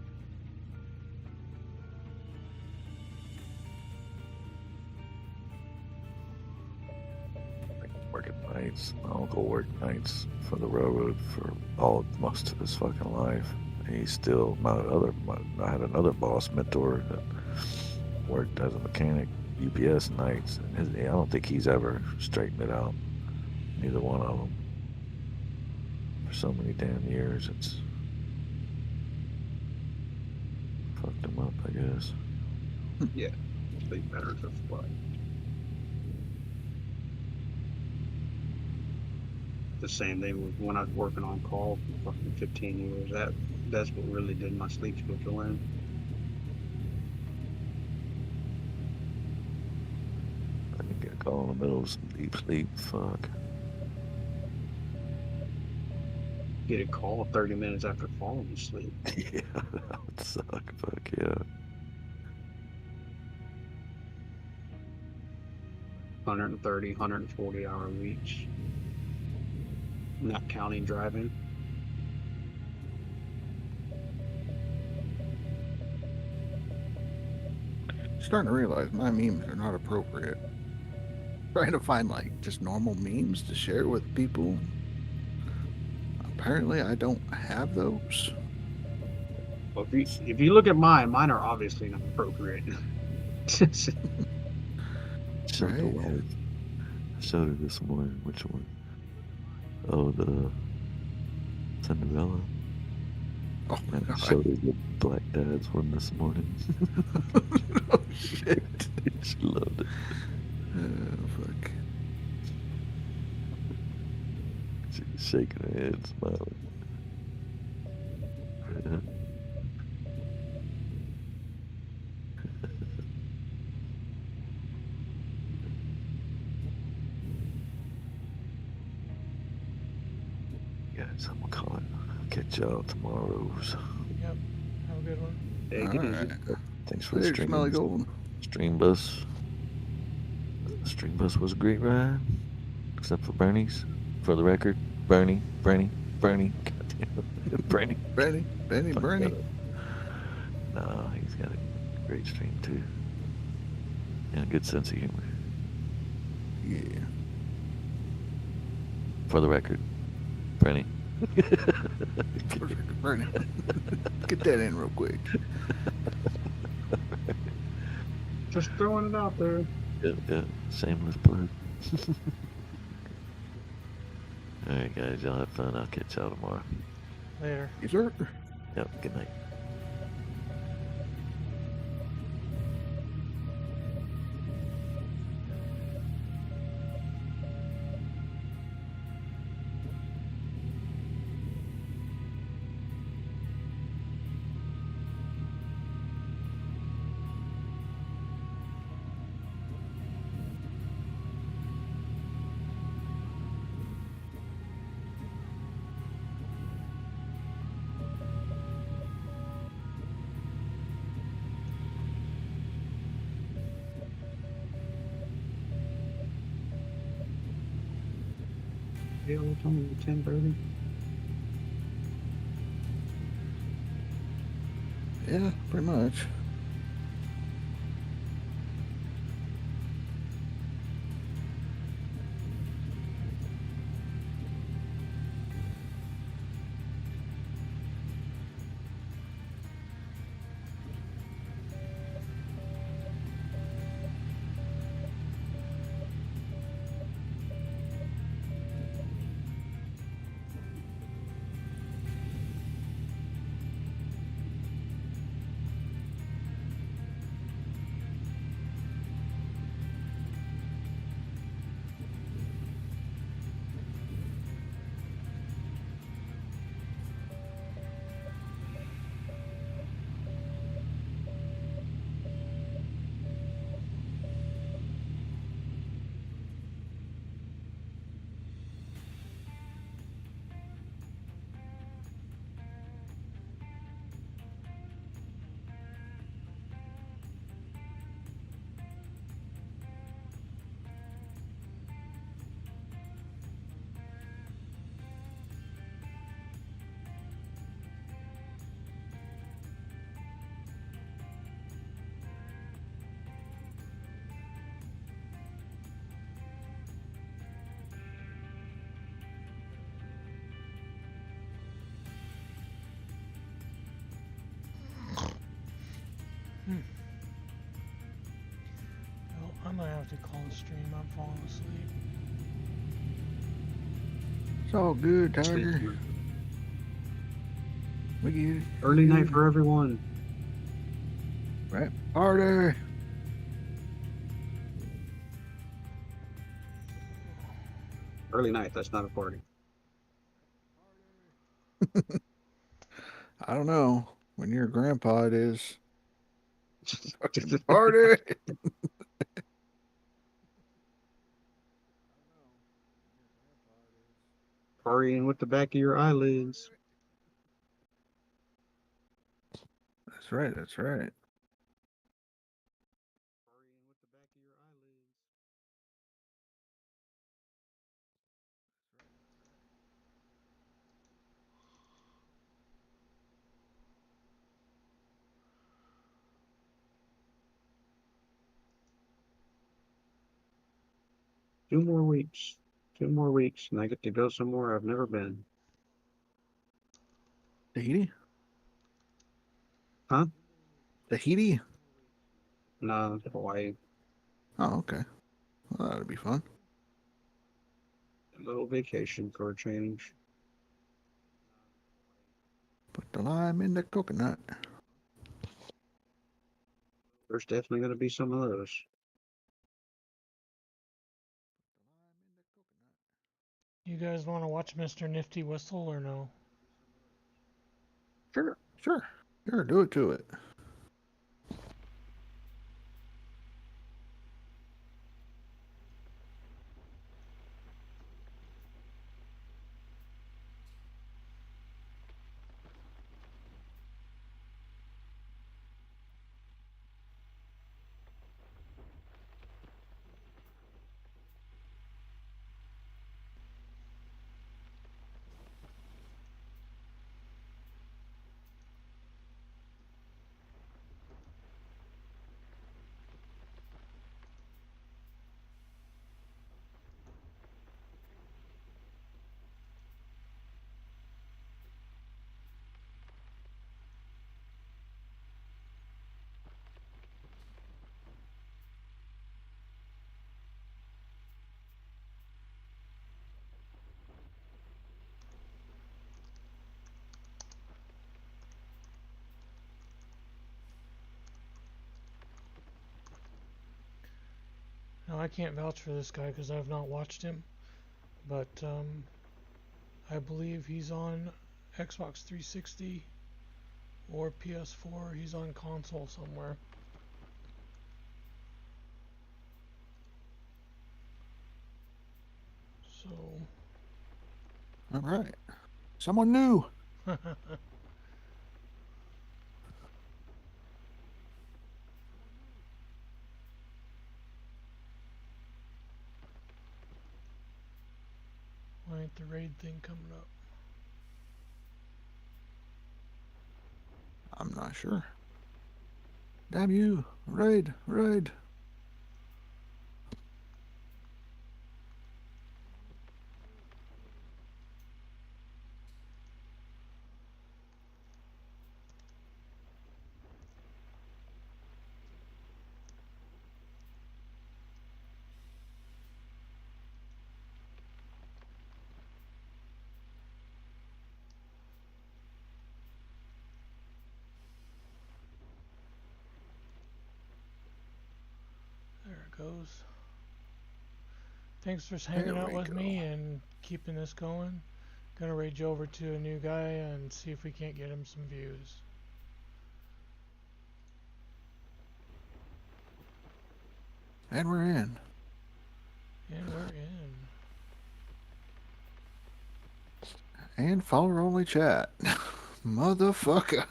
Working nights. My uncle worked nights for the railroad for most of his fucking life. He's still I had another boss mentor that worked as a mechanic, UPS nights. And I don't think he's ever straightened it out. Neither one of them. For so many damn years, it's fucked him up, I guess. Yeah, sleep better to fly. The same thing with when I was working on call for fucking 15 years. That's what really did my sleep schedule in. I can get caught in the middle of some deep sleep. Fuck. Get a call 30 minutes after falling asleep. Yeah, that would suck. Fuck yeah. 130, 140 hour weeks. Not counting driving. Starting to realize my memes are not appropriate. Trying to find like just normal memes to share with people. Apparently, I don't have those. Well, if you look at mine are obviously not appropriate. Showed Right. the wife. I showed her this morning. Which one? Oh, the Cinderella. Oh my And I god. showed her the Black Dad's one this morning. Oh shit. She loved it. Oh fuck. She's shaking her head, smiling. Yeah. Guys, I'm gonna call it. I'll catch y'all tomorrow. So, Yep. Have a good one. Take it easy. Alright. thanks for the Later, stream. Smelly Gold. Stream bus. Stream bus was a great ride, except for Bernie's. For the record, Bernie. Goddamn it. Bernie. Bernie. No, he's got a great stream too. Yeah, good sense of humor. Yeah. For the record, Bernie. Bernie. Get that in real quick. Just throwing it out there. Yeah, shameless plug. Alright guys, y'all have fun. I'll catch y'all tomorrow. Later. Yes, sir. Yep, good night. Yeah, it's only 10:30. Yeah, pretty much. about to call the stream. I'm falling asleep. It's all good, Tiger. Sleep. We get it. Early night for everyone. Right. Party. Early night. That's not a party. I don't know. When you're a grandpa, it is. Fucking party. Partying with the back of your eyelids. That's right. That's right. Partying with the back of your eyelids. 2 more weeks. 2 more weeks, and I get to go somewhere I've never been. Tahiti? Huh? Tahiti? No, Hawaii. Oh, okay. Well, that'd be fun. A little vacation for a change. Put the lime in the coconut. There's definitely going to be some of those. You guys want to watch Mr. Nifty Whistle or no? Sure. Sure. Sure, do it to it. Now, I can't vouch for this guy because I've not watched him, but I believe he's on Xbox 360 or PS4. He's on console somewhere. So. All right. Someone new. Why ain't the raid thing coming up? I'm not sure. Damn you. Raid. Raid. There it goes. Thanks for hanging out with me and keeping this going. Gonna rage over to a new guy and see if we can't get him some views. And we're in. And we're in. And follower only chat. Motherfucker.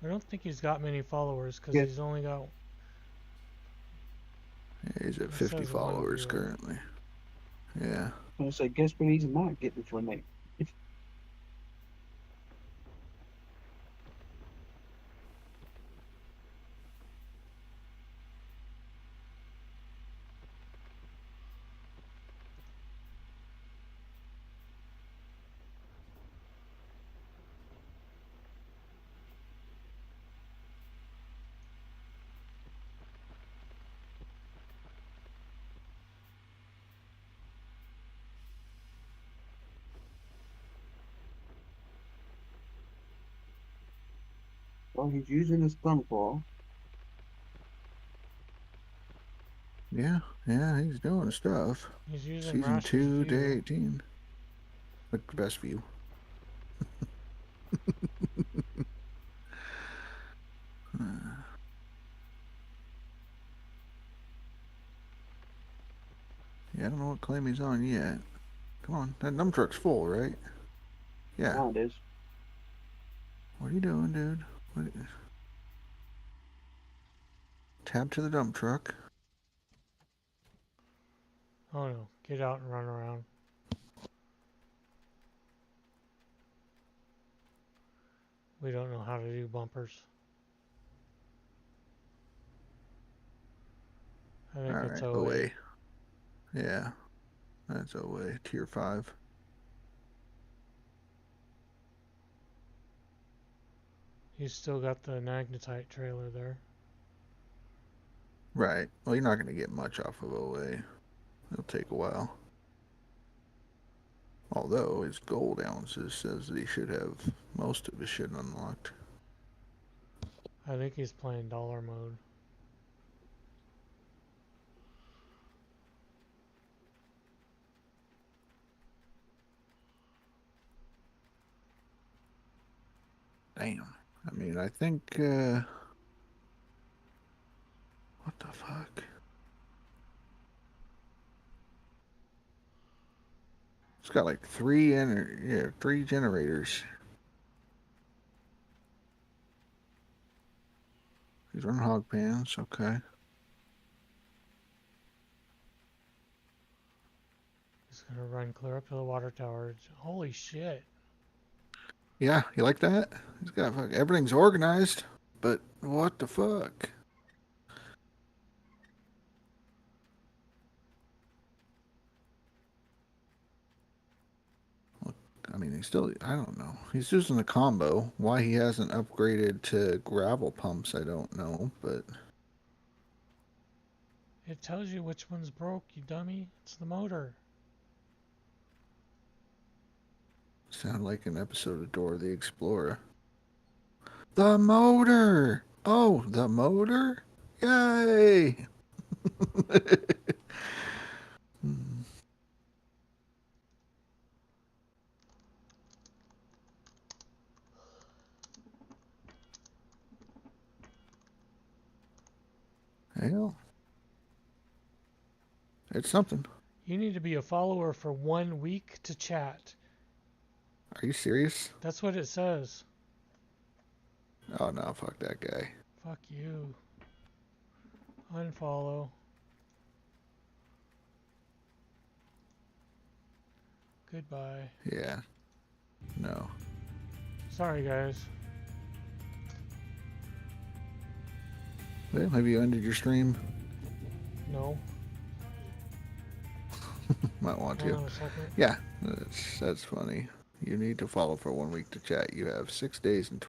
I don't think he's got many followers because Yeah. he's only got. He's at It 50 says one followers viewer. currently. Yeah. I was like, guess what he's not getting for me? Well, he's using his thumb claw. Yeah, yeah, he's doing stuff. He's using Season Rasher's 2, view. day 18. Like the best view. Yeah, I don't know what claim he's on yet. Come on, that dump truck's full, right? Yeah. Now it is. What are you doing, dude? What... Tab to the dump truck. Oh no, get out and run around. We don't know how to do bumpers. I think it's Alright, 08. OA. Yeah, that's OA, tier 5. He's still got the magnetite trailer there. Right. Well, you're not going to get much off of OA. It'll take a while. Although his gold ounces says that he should have most of his shit unlocked. I think he's playing dollar mode. Damn. I mean, I think, what the fuck? It's got like three generators. He's running hog pans, okay. He's gonna run clear up to the water tower. Holy shit. Yeah, you like that? He's got everything's organized, but what the fuck? I mean, he's still, I don't know. He's using the combo. Why he hasn't upgraded to gravel pumps, I don't know, but... It tells you which one's broke, you dummy. It's the motor. Sound like an episode of Dora the Explorer. The motor! Oh, the motor? Yay! Hell. It's something. You need to be a follower for 1 week to chat. Are you serious? That's what it says. Oh no, fuck that guy. Fuck you. Unfollow. Goodbye. Yeah. No. Sorry, guys. Well, have you ended your stream? No. Might want Hang to. on a second. Yeah, that's funny. You need to follow for 1 week to chat. You have 6 days and